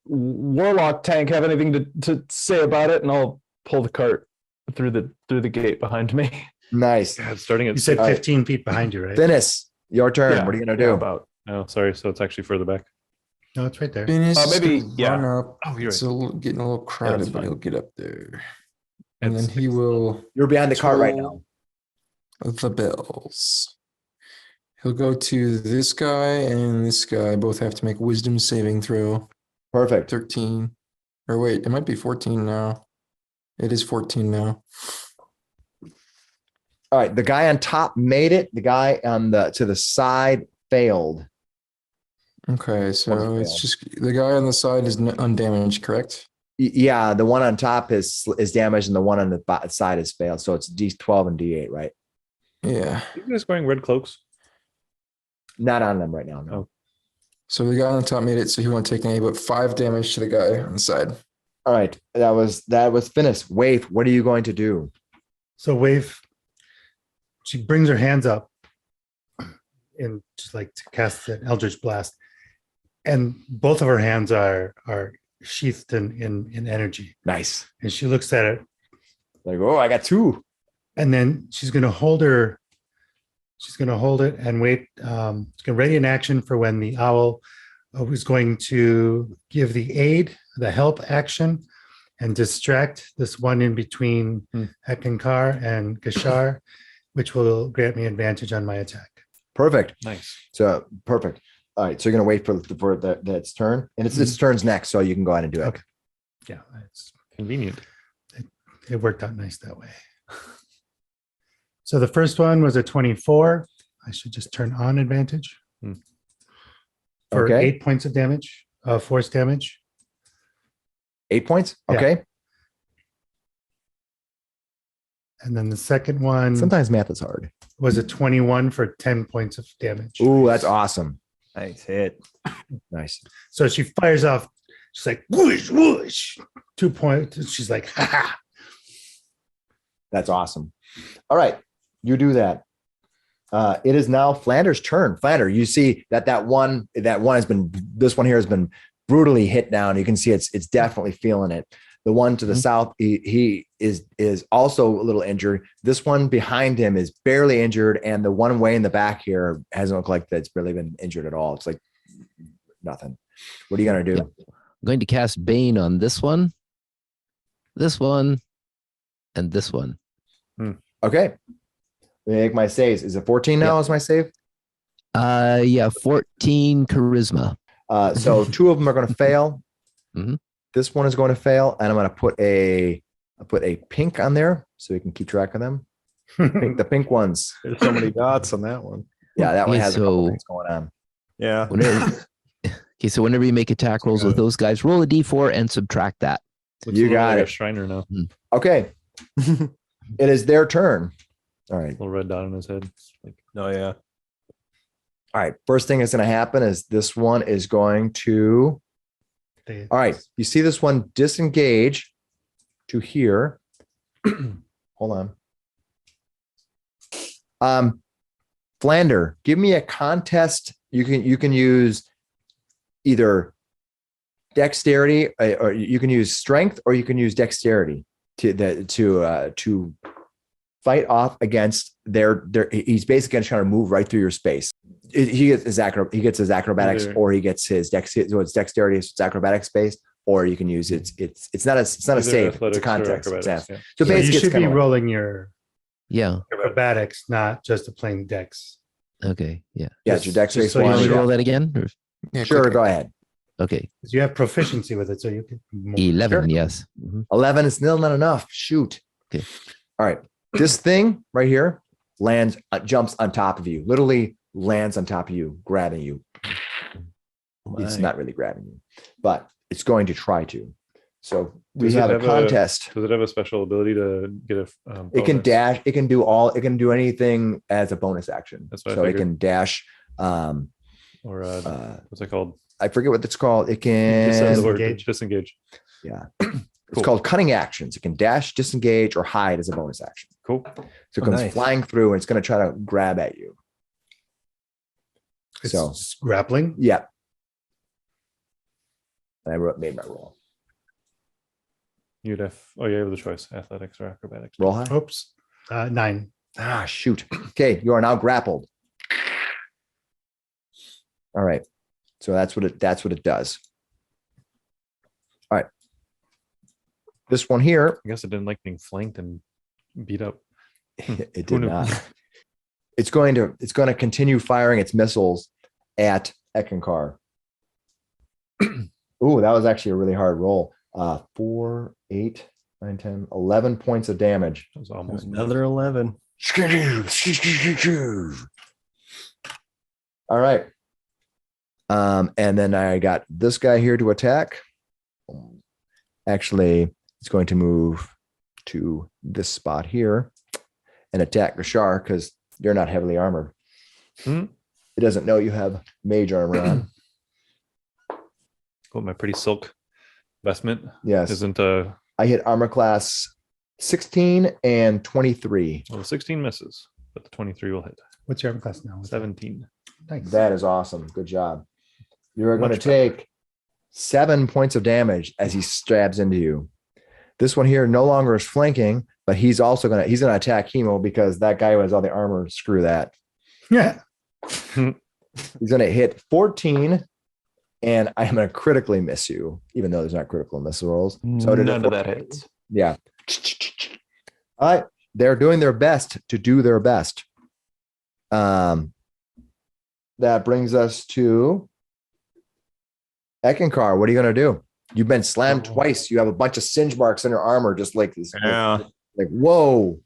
warlock tank have anything to say about it, and I'll pull the cart through the gate behind me. Nice. Yeah, it's starting at. You said All right. 15 feet behind you, right? Finnis, your turn. Yeah, What are you going to do? about? Oh, sorry. So it's actually further back. No, it's right there. Finnis maybe, is gonna yeah. run up. Oh, you're It's getting a little that's crowded, but fine. he'll get up there. And It's- then he will You're behind the cart right now. the bells. He'll go to this guy and this guy. Both have to make wisdom saving throw. Perfect. 13. Or wait, it might be 14 now. It is 14 now. All right. The guy on top made it. The guy on to the side failed. Okay, so One it's failed. just the guy on the side is undamaged, correct? Yeah, the one on top is damaged, and the one on the side is failed. So it's D12 and D8, right? Yeah. You guys wearing red cloaks? Not on them right now. No. Oh. So the guy on the top made it, so he won't take any, but 5 damage to the guy on the side. All right. That was Finnis. Waife, what are you going to do? So Waife, she brings her hands up and just like to cast an Eldritch Blast. And both of her hands are sheathed in energy. Nice. And she looks at it, Like, oh, I got 2. and then she's going to hold it and wait. She's going to ready an action for when the owl was going to give the help action and distract this one in between Eckankar and Gashar, which will grant me advantage on my attack. Perfect. Nice. So perfect. All right. So you're going to wait for its turn, and its turn's next, so you can go ahead and do it. Okay. Yeah, Convenient. it worked out nice that way. So the first one was a 24. I should just turn on advantage for Okay. 8 points of damage, force damage. 8 points. Yeah. Okay. And then the second one Sometimes math is hard. was a 21 for 10 points of damage. Ooh, that's awesome. Nice hit. Nice. So she fires off. She's like, whoosh, whoosh. 2 points. And she's like, ha ha. That's awesome. All right. You do that. It is now Flander's turn. Flander, you see that one has been, this one here has been brutally hit down. You can see it's definitely feeling it. The one to the south, he is also a little injured. This one behind him is barely injured, and the one way in the back here hasn't looked like that's barely been injured at all. It's like nothing. What are you gonna do? Yep. I'm going to cast Bane on this one, and this one. Okay. Let me make my saves. Is it 14 now? Is my save? Yeah, 14 charisma. So 2 of them are going to fail. Mhm. This one is going to fail, and I'm going to put a pink on there so we can keep track of them. The pink ones. There's so many dots on that one. Yeah, that one Okay, has a couple so- things going on. Yeah. Okay, so whenever you make attack rolls with those guys, roll a d4 and subtract that. Looks You a little got like it. A Shriner now. Okay. It is their turn. All right. Little red dot on his head. Like, Oh yeah. All right. First thing that's going to happen is this one is going to. All right. You see this one disengage to here. Hold on. Flander, give me a contest. You can use either dexterity, or you can use strength, or you can use dexterity to fight off against their. He's basically going to try to move right through your space. He gets his acrobatics, Either- or he gets his so it's dexterity, it's acrobatic space, or you can use it's not a either save, it's a athletics or context. acrobatics, Yeah. yeah. So So you basically, should it's be kind of rolling your Yeah. acrobatics, not just a plain dex. Okay. Yeah. yeah, it's your dex just based so you You want me one. to know. roll that again? Or- Yeah, Sure, click go ahead. Okay. 'Cause you have proficiency with it, so you can. 11. Yes. Mhm. 11 is still not enough. Shoot. Okay. All right. This thing right here lands, jumps on top of you, literally lands on top of you, grabbing you. It's not really grabbing you, but it's going to try to. So we Does it have a have a- contest. Does it have a special ability to get a? It can bonus? dash. It can do anything as a bonus action. That's what I So it figured. can dash. Or what's it called? I forget what it's called. It Just says the can. word Disengage. disengage. Yeah. It's called cunning actions. It can dash, disengage, or hide as a bonus action. Cool. So it Oh, comes nice. flying through, and it's going to try to grab at you. It's So grappling. yeah. And I made my roll. You'd have. Oh, yeah, you have the choice: athletics or acrobatics. Roll high. Oops. 9. Ah, shoot. Okay, you are now grappled. All right. So that's what it does. All right. This one here, I guess it didn't like being flanked and beat up. it Who did knew? not. It's going to continue firing its missiles at Eckankar. Ooh, that was actually a really hard roll. 4, 8, 9, 10, 11 points of damage. That was almost Another 11. All right. And then I got this guy here to attack. Actually, it's going to move to this spot here and attack Gashar because you're not heavily armored. Hmm. It doesn't know you have mage armor on. Well, my pretty silk vestment Yes. isn't I hit armor class 16 and 23. well, the 16 misses, but the 23 will hit. What's your armor class now? 17. Thanks. That is awesome. Good job. You're going to Much better. take 7 points of damage as he stabs into you. This one here no longer is flanking, but he's gonna attack Hemo because that guy who has all the armor, screw that. Yeah. He's gonna hit 14, and I am gonna critically miss you, even though there's not critical miss rolls. So did None it of that 14. hits. Yeah. All right. They're doing their best to do their best. That brings us to Eckankar. What are you going to do? You've been slammed twice. You have a bunch of singe marks in your armor, just like this. Yeah. Like, whoa.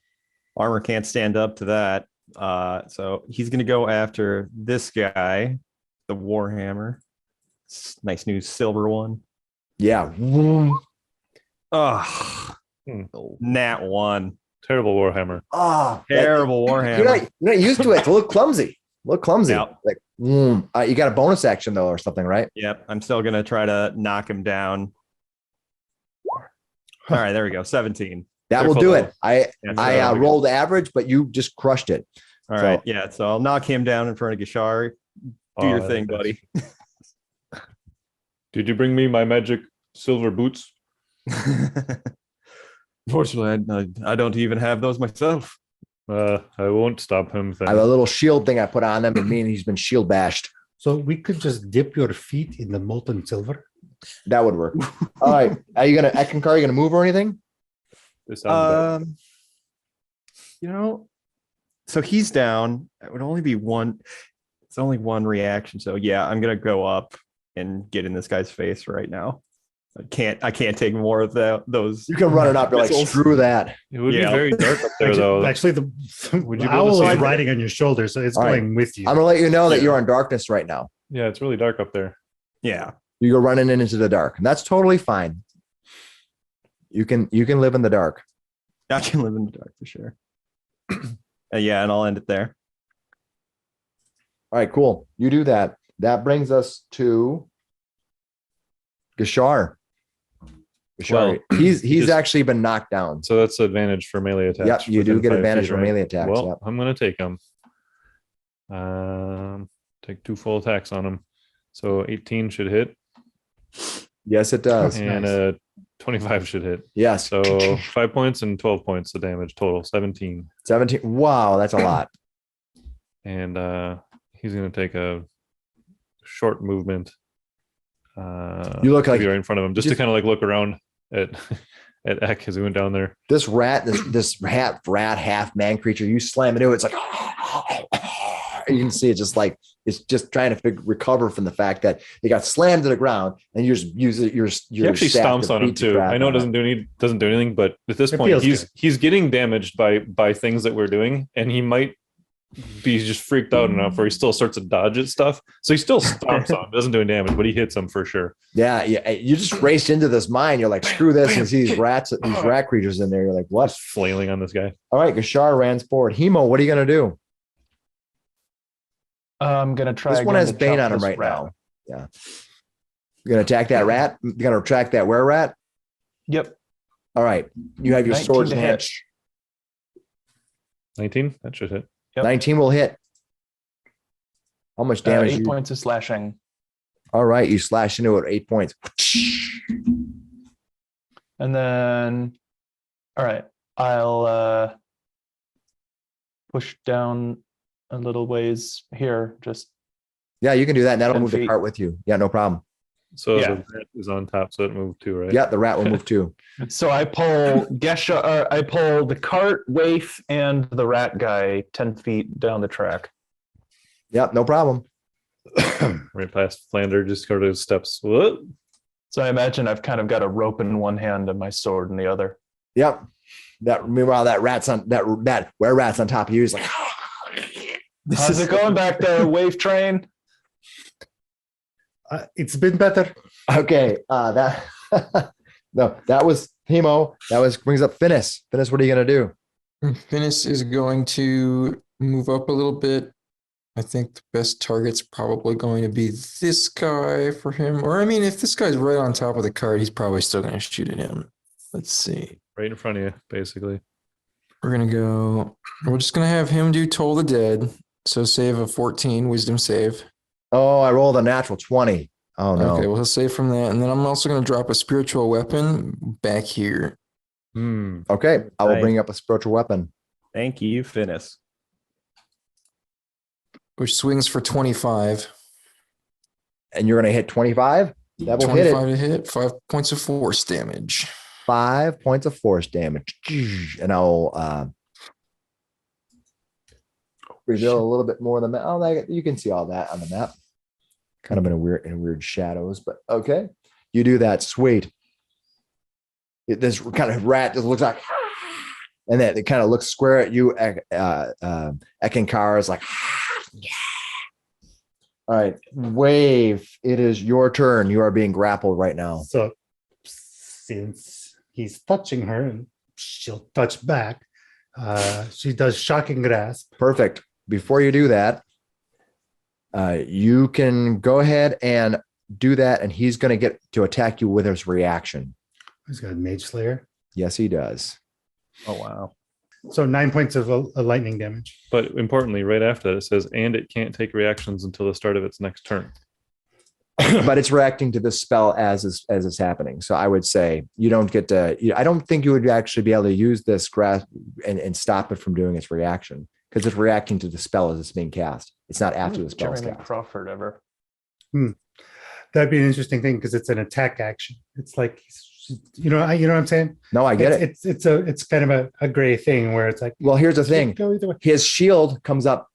Armor can't stand up to that. So he's going to go after this guy, the Warhammer. Nice new silver one. Yeah. Oh, nat 1. Terrible Warhammer. Oh, Terrible you're Warhammer. not used to it. It's a little clumsy. Yeah. Like, you got a bonus action though, or something, right? Yep. I'm still going to try to knock him down. All right. There we go. 17. That will Careful, do though. it. I Yeah, I so- rolled average, but you just crushed it. All right. Yeah. So I'll knock him down in front of Gishar. Do your thing, buddy. Did you bring me my magic silver boots? Unfortunately, I don't even have those myself. I won't stop him then. I have a little shield thing I put on them, and me and he's been shield bashed. So we could just dip your feet in the molten silver. That would work. All right. Are you gonna Eckankar? Are you gonna move or anything? This sounds better. You know, so he's down. It would only be one. It's only one reaction. So yeah, I'm gonna go up and get in this guy's face right now. I can't take more of those. You can run it up. You're like, missiles. screw that. It would be very dark up there, though. Actually, the Would you be able to owl see is it? riding on your shoulder, so it's All right. going with you. I'm gonna let you know that you're in darkness right now. Yeah, it's really dark up there. Yeah. You go running into the dark, and that's totally fine. You can live in the dark. I can live in the dark for sure. Yeah, and I'll end it there. All right, cool. You do that. That brings us to Gishar. Gishar, Well, he's just- actually been knocked down. So that's advantage for melee attacks. Yep, you do within get 5 advantage feet, for right? melee attacks. Well, Yep. I'm gonna take him. Take 2 full attacks on him. So 18 should hit, Yes, it does. and 25 should hit. Yes. So 5 points and 12 points of damage total, 17. 17. Wow, that's a lot. And he's gonna take a short movement. You look to like- be right in front of him, just to kind of like look around at at Eck as he went down there. This rat, this rat half man creature, you slam into it, it's like you can see it just like it's just trying to recover from the fact that it got slammed to the ground, and you just use it. He actually stomps on him too. I know it doesn't do anything, but at this It point, feels he's getting damaged by things that we're doing, and he might be just freaked out enough where he still starts to dodge at stuff. So he still stomps on him, doesn't do any damage, but he hits him for sure. Yeah, you just raced into this mine. You're like, screw this, and see these rat creatures in there. You're like, what? Just flailing on this guy. All right, Gishar runs forward. Hemo, what are you gonna do? I'm gonna try. This one again has to Bane chop on him this right rat. now. Yeah. You're gonna attack that rat? You're gonna attack that were rat? Yep. All right. You have your 19 swords to in hit. hand. 19? That should hit. Yep. 19 will hit. How much damage? 8 points of slashing. All right, you slash into it 8 points. And then, all right, I'll push down a little ways here. Just Yeah, you can do that, and that'll 10 move the feet. cart with you. Yeah, no problem. So Yeah. the rat is on top, so it moved too, right? Yeah, the rat will move too. so I pull Gesha. I pull the cart, Waife, and the rat guy 10 feet down the track. Yep, no problem. Right past Flander, just sort of steps. What? So I imagine I've kind of got a rope in one hand and my sword in the other. Yep. Meanwhile, that rat's on that were rat's on top of you. He's like, How's it going back there, Wave Train? It's been better. okay. That no, that was Hemo. Brings up Finnis. Finnis, what are you gonna do? Finnis is going to move up a little bit. I think the best target's probably going to be this guy for him. Or, I mean, if this guy's right on top of the cart, he's probably still going to shoot at him. Let's see. Right in front of you, basically. We're just going to have him do Toll the Dead. So save a 14 wisdom save. Oh, I rolled a natural 20. Oh no. Okay, well, he'll save from that. And then I'm also going to drop a spiritual weapon back here. Okay, I will bring up a spiritual weapon. Thank you, Finnis. Which swings for 25. And you're gonna hit 25? That will hit it. 25 to hit, 5 points of force damage. 5 points of force damage. And I'll reveal a little bit more of the map. Oh, you can see all that on the map. Kind of in weird shadows, but okay. You do that. Sweet. This kind of rat just looks like, and then it kind of looks square at you. Eckankar is like, all right, Waife, it is your turn. You are being grappled right now. So since he's touching her and she'll touch back, she does shocking grasp. Perfect. Before you do that, you can go ahead and do that, and he's going to get to attack you with his reaction. He's got Mage Slayer. Yes, he does. Oh wow. So 9 points of lightning damage. But importantly, right after that, it says, and it can't take reactions until the start of its next turn. But it's reacting to this spell as it's happening. So I would say you don't get to. I don't think you would actually be able to use this grasp and stop it from doing its reaction because it's reacting to the spell as it's being cast. It's not after the spell is Jeremy cast. Crawford ever. That'd be an interesting thing because it's an attack action. It's like, you know what I'm saying? No, I get it. It's kind of a gray thing where it's like, Well, here's the thing. go either way. His shield comes up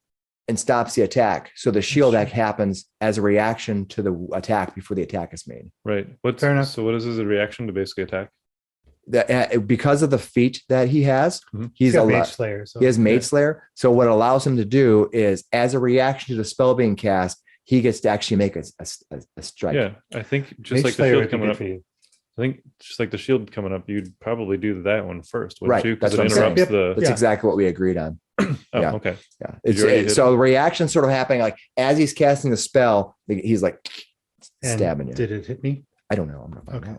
and stops the attack. So the shield act happens as a reaction to the attack before the attack is made. Right. Fair enough. So what is his reaction to basically attack? Because of the feat that he has, He's got Mage Slayer. So he has Mage Slayer. So what allows him to do is, as a reaction to the spell being cast, he gets to actually make a strike. Yeah, I think just Mage like the Slayer shield would be coming good up. for you. I think just like the shield coming up, you'd probably do that one first, wouldn't Right, you? Because that's it what I'm saying. interrupts the. That's exactly what we agreed on. Oh, yeah. okay. Yeah. Did you already hit So the reaction sort of happening like as he's casting the spell, he's like And stabbing you. Did it hit me? I don't know. I'm not Okay.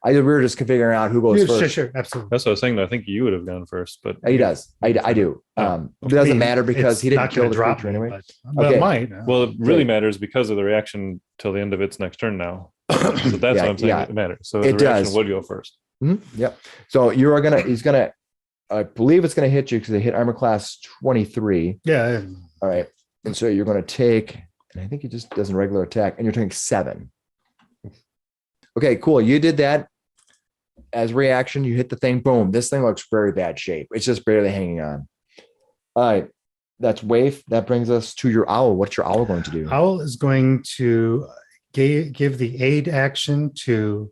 we were just figuring out who goes first. Sure, absolutely. That's what I was saying. Though. I think you would have gone first, but He does. I do. Oh. It doesn't I mean, matter because it's he didn't not kill gonna the drop creature me, anyway. but Okay. it might. well, it really Right. matters because of the reaction till the end of its next turn now. So that's what I'm saying. Yeah. It matters. So It the reaction does. would go first. Yep. So I believe it's gonna hit you because they hit armor class 23. Yeah. All right. And so you're gonna take, and I think he just does a regular attack, and you're taking 7. Okay, cool. You did that. As reaction, you hit the thing, boom. This thing looks very bad shape. It's just barely hanging on. All right. That's Waife. That brings us to your owl. What's your owl going to do? Owl is going to give the aid action to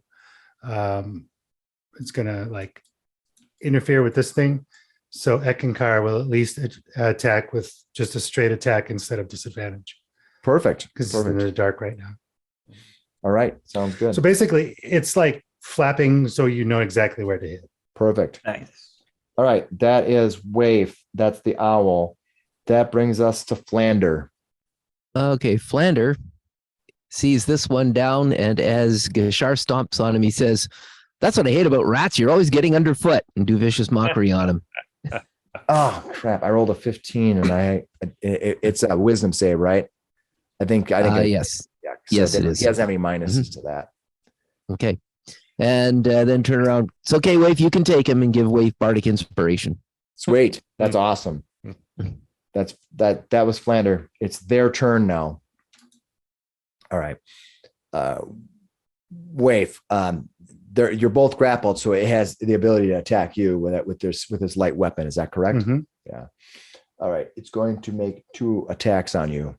it's gonna like interfere with this thing. So Eckankar will at least attack with just a straight attack instead of disadvantage. Perfect. Because it's in the dark right now. All right. Sounds good. So basically it's like flapping so you know exactly where to hit. Perfect. Nice. All right. That is Waife. That's the owl. That brings us to Flander. Okay, Flander sees this one down, and as Gashar stomps on him, he says, "That's what I hate about rats. You're always getting underfoot," and do vicious mockery on him. Oh crap! I rolled a 15, and it's a wisdom save, right? I think. Yes. Yeah. Yes, it is. He doesn't have any minuses to that. Okay. And then turn around. It's okay, Waife. You can take him and give Waife Bardic Inspiration. Sweet. That's awesome. That was Flander. It's their turn now. All right. Waife. You're both grappled, so it has the ability to attack you with this light weapon. Is that correct? Mhm. Yeah. All right. It's going to make 2 attacks on you.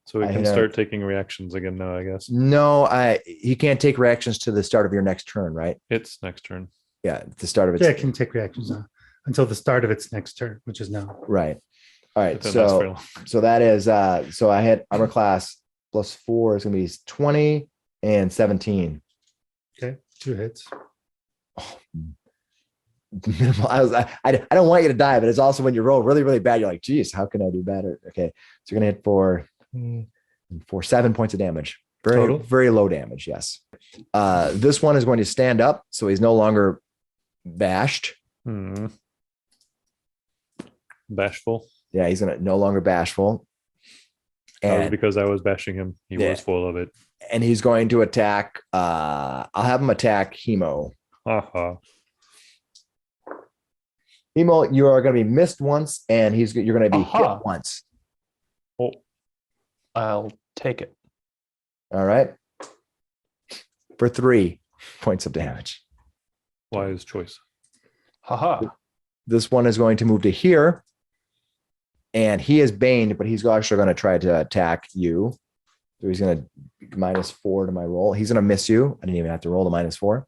So we I can know. start taking reactions again now, I guess. No, he can't take reactions to the start of your next turn, right? It's next turn. Yeah, the start of it. Yeah, it can take reactions on until the start of its next turn, which is now. Right. All right. But then that's fair. So that is so I hit armor class +4 is gonna be 20 and 17. Okay, 2 hits. Minimal. I don't want you to die, but it's also when you roll really, really bad, you're like, geez, how can I do better? Okay. So you're gonna hit for 7 points of damage. Very, Total? very low damage, yes. This one is going to stand up, so he's no longer bashed. Bashful. Yeah, he's gonna no longer bashful. That was And because I was bashing him. He Yeah. was full of it. and he's going to attack. I'll have him attack Hemo. Haha. Hemo, you are going to be missed once, and you're going to be Aha. hit once. Oh, I'll take it. All right, for 3 points of damage. wise choice. Haha. This one is going to move to here, and he is baned, but he's actually going to try to attack you. So he's going to -4 to my roll. He's going to miss you. I didn't even have to roll the -4.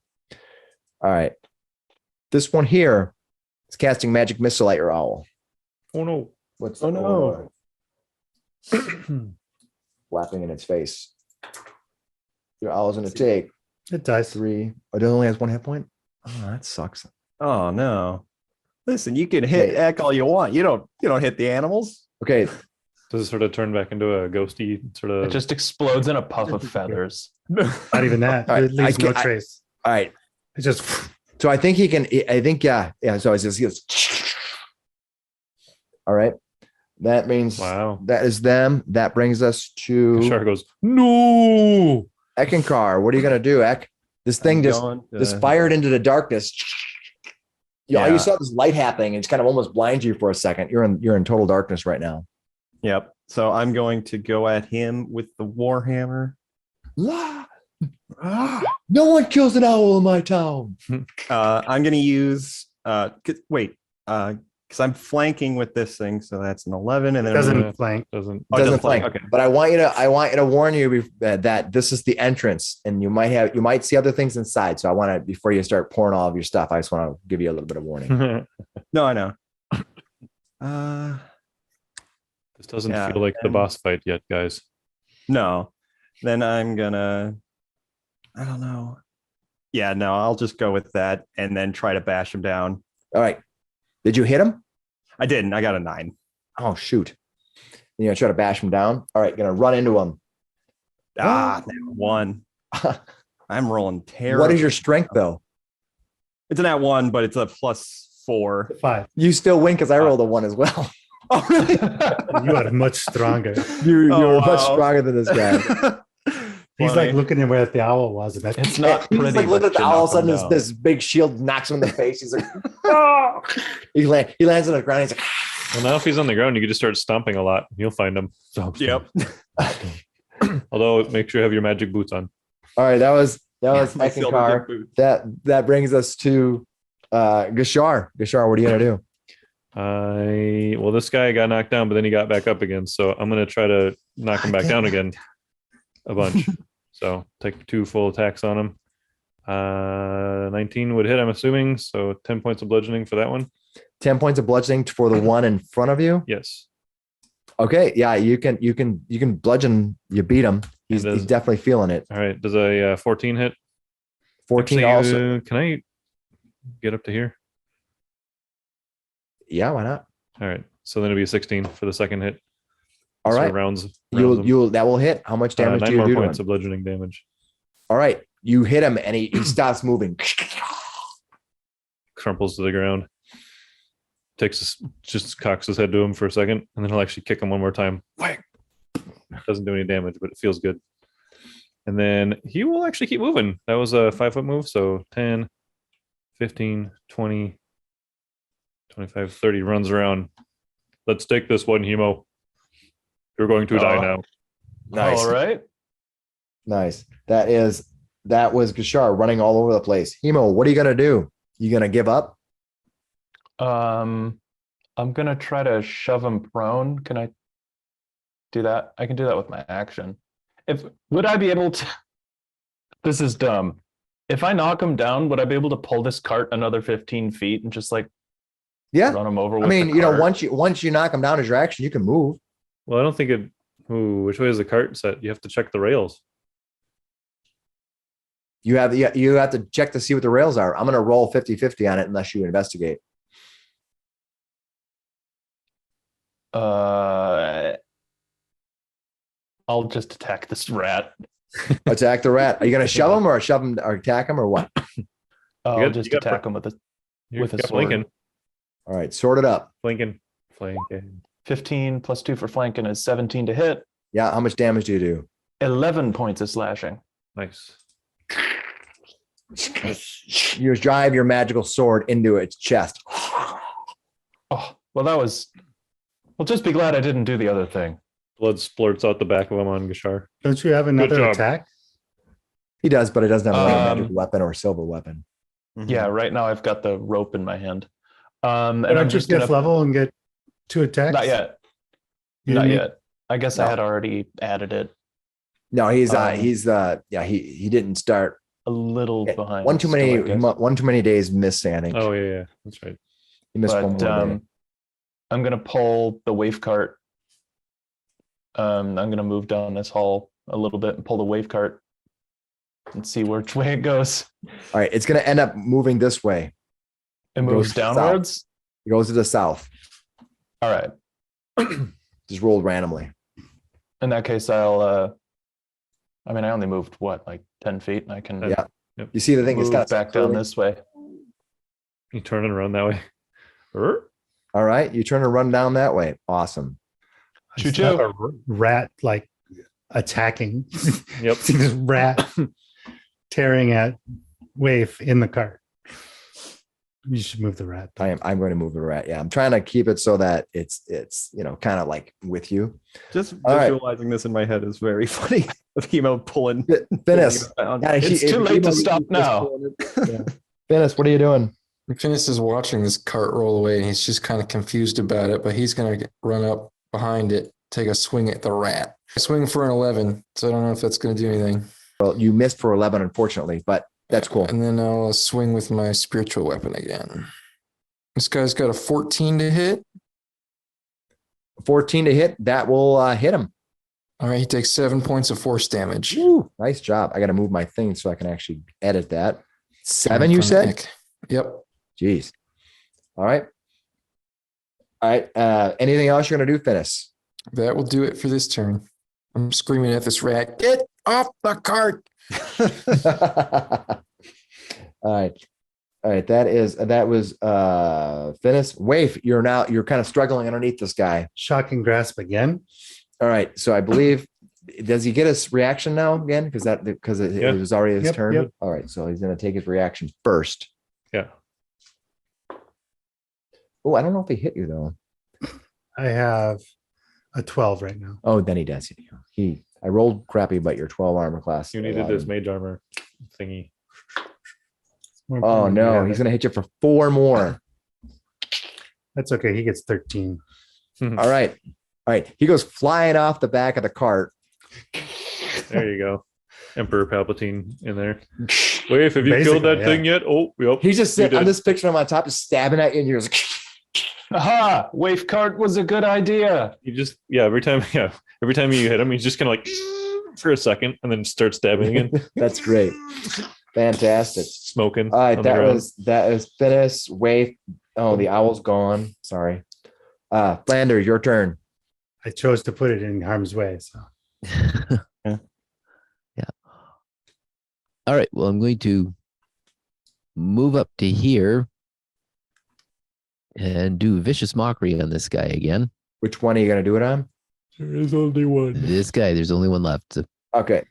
All right, this one here is casting magic missile at your owl. Oh no. What's Oh, no. flapping in its face? Your owl's going to take It dies. 3. Oh, it only has 1 hit point. Oh, that sucks. Oh no. Listen, you can hit Eck all you want. You don't hit the animals. Okay, Does it sort of turn back into a ghosty sort It of? just explodes in a puff of feathers. Not even that. All right, It leaves I no can't- trace. all right. It just So I think he can. I think yeah. So it's just he goes. All right. That means Wow. that is them. That brings us to Shark goes, no. Eckankar. What are you gonna do, Ek? This thing just fired into the darkness. Yeah. You saw this light happening, and it's kind of almost blinds you for a second. You're in total darkness right now. Yep. So I'm going to go at him with the Warhammer. No one kills an owl in my town. I'm going to use because I'm flanking with this thing, so that's an 11, and then Doesn't flank. Doesn't. Doesn't flank. Okay. But I want you to warn you that this is the entrance, and you might see other things inside. So I want to, before you start pouring all of your stuff, I just want to give you a little bit of warning. No, I know. This doesn't feel like the boss fight yet, guys. No. Then I'm gonna, I don't know. Yeah, no, I'll just go with that and then try to bash him down. All right. Did you hit him? I didn't. I got a 9. Oh shoot! You're gonna try to bash him down. All right, gonna run into him. 1. I'm rolling terrible. What is your strength though? It's an at 1, but it's a +4. 5. You still win because I rolled a 1 as well. Oh, really? You are much stronger. You're much stronger than this guy. He's like looking at where the owl was. And It's not He's pretty. like looking at the but you owl. All knock of a him sudden, down. this big shield knocks him in the face. He's like, oh! He lands on the ground. He's like, Well, now if he's on the ground, you can just start stomping a lot. You'll find him. So, Yep. although make sure you have your magic boots on. all right. That was My silver Eckankar. boot. That brings us to Gashar. Gashar, what are you gonna do? Well, this guy got knocked down, but then he got back up again. So I'm gonna try to knock him back down again a bunch. So take 2 full attacks on him. 19 would hit, I'm assuming. So 10 points of bludgeoning for that one. 10 points of bludgeoning for the one in front of you. Yes. Okay, yeah, you can bludgeon. You beat him. He's definitely feeling it. All right. Does a 14 hit? 14 Actually, also. Can I get up to here? Yeah, why not? All right. So then it'll be a 16 for the second hit. All So right, rounds him. you'll that will hit. How much damage 9 do you more do to points him? of bludgeoning damage. All right, you hit him and he stops moving. Crumples to the ground. Just cocks his head to him for a second, and then he'll actually kick him one more time. Whack! Doesn't do any damage, but it feels good. And then he will actually keep moving. That was a 5-foot move. So 10, 15, 20, 25, 30 runs around. Let's take this one, Hemo. You're going to die now. Nice, All right. nice. That was Gashar running all over the place. Hemo, what are you gonna do? You gonna give up? I'm gonna try to shove him prone. Can I do that? I can do that with my action. Would I be able to? This is dumb. If I knock him down, would I be able to pull this cart another 15 feet and just like Yeah. run him over? I With mean, the cart? once you knock him down as your action, you can move. Well, I don't think it. Ooh, which way is the cart set? You have to check the rails. You have to check to see what the rails are. I'm gonna roll 50-50 on it unless you investigate. I'll just attack this rat. Attack the rat. Are you gonna shove him or attack him or what? I'll got- just you got attack him with a You With a got sword. flanking, All right, sort it up. flanking. 15 plus 2 for flanking is 17 to hit. Yeah, how much damage do you do? 11 points of slashing. Nice. You drive your magical sword into its chest. Oh, well, that was. Well, just be glad I didn't do the other thing. Blood splurts out the back of him on Gashar. Don't you have another job. attack? He does, but it doesn't have a magical Um, weapon or silver weapon. Yeah, right now I've got the rope in my hand. And Why I'm don't you just fifth gonna. level and get 2 attacks? Not yet. You Not need- yet. I guess No. I had already added it No, he didn't start. a little Yeah, behind. One too still, I many guess. days missed, I think. Oh yeah, that's right. He missed one But more day. I'm gonna pull the wave cart. I'm gonna move down this hall a little bit and pull the wave cart and see which way it goes. All right, it's gonna end up moving this way. It Goes moves south. downwards. It goes to the south. All right. Just rolled randomly. In that case, I'll. I mean, I only moved what, like 10 feet, and I can Yeah. You see the thing is move kind of back down this way. You turning around that way. All right, you turn and run down that way. Awesome. I Choo saw choo. a rat like attacking. Yep. See this rat tearing at Waife in the cart. You should move the rat. I'm going to move the rat. Yeah, I'm trying to keep it so that it's kind of like with you. Just All right. visualizing this in my head is very funny. Of Chemo pulling. Finnis. Pulling it down. Yeah, It's too late to stop now. Yeah. Finnis, what are you doing? Finnis is watching this cart roll away, and he's just kind of confused about it, but he's going to run up behind it, take a swing at the rat. I swing for an 11, so I don't know if that's going to do anything. Well, you missed for 11, unfortunately, but that's cool. And then I'll swing with my spiritual weapon again. This guy's got a 14 to hit. 14 to hit. That will hit him. All right, he takes 7 points of force damage. Woo, nice job. I got to move my thing so I can actually edit that. 7, you From said? Eck. Yep. Jeez. All right. All right. Anything else you're going to do, Finnis? That will do it for this turn. I'm screaming at this rat, get off the cart. All right. All right. That was Finnis. Waife, you're kind of struggling underneath this guy. Shocking grasp again. All right. So I believe, does he get his reaction now again? Because Yeah. it was already his Yep, turn. yep. All right. So he's going to take his reaction first. Yeah. Oh, I don't know if he hit you though. I have a 12 right now. Oh, then he does hit you. I rolled crappy, but your 12 armor class. You needed this mage armor thingy. More Oh important no, to have he's it. going to hit you for 4 more. That's okay. He gets 13. All right. All right. He goes flying off the back of the cart. There you go. Emperor Palpatine in there. Wait, have you Basically, killed that yeah. thing yet? Oh, yep. He's just you sitting. I'm did. just picturing him on top, just stabbing at you, and you're just Aha! Wave cart was a good idea. You just every time you hit him, he's just kind of like for a second and then start stabbing again, That's great. Fantastic. smoking. All right, on the ground. that is Finnis. Waife. Oh, the owl's gone. Sorry. Flanders, your turn. I chose to put it in harm's way. So Yeah. All right. Well, I'm going to move up to here and do vicious mockery on this guy again. Which one are you going to do it on? There is only one. This guy, there's only one left. So Okay.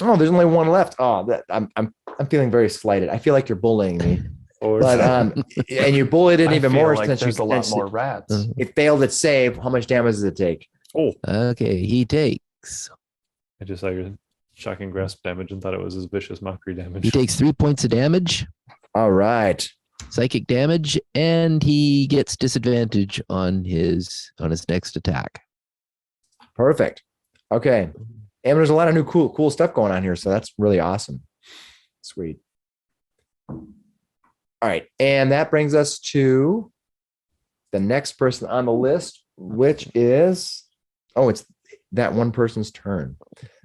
Oh, there's only one left. Oh, I'm feeling very slighted. I feel like you're bullying me. But and you bullied it I even feel more like since there's you a lot more rats. It failed its save. How much damage does it take? Okay, he takes I just saw your shocking grasp damage and thought it was his vicious mockery damage. he takes 3 points of damage, All right. psychic damage, and he gets disadvantage on his next attack. Perfect. Okay. And there's a lot of new cool stuff going on here. So that's really awesome. Sweet. All right. And that brings us to the next person on the list, which is, it's that one person's turn.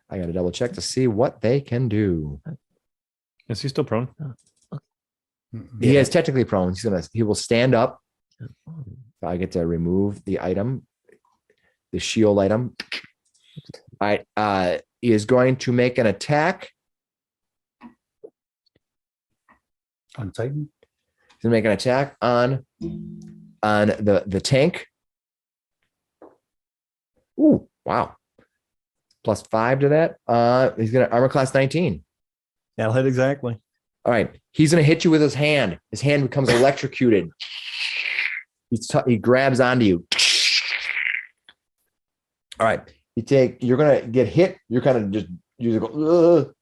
I got to double check to see what they can do. Is he still prone? He is technically prone. He will stand up. I get to remove the item, the shield item. All right. He is going to make an attack. on Titan. He's gonna make an attack on the tank. Ooh, wow. +5 to that. He's gonna armor class 19. That'll hit exactly. All right. He's gonna hit you with his hand. His hand becomes electrocuted. He grabs onto you. All right. You're gonna get hit. You're kind of you go, ugh.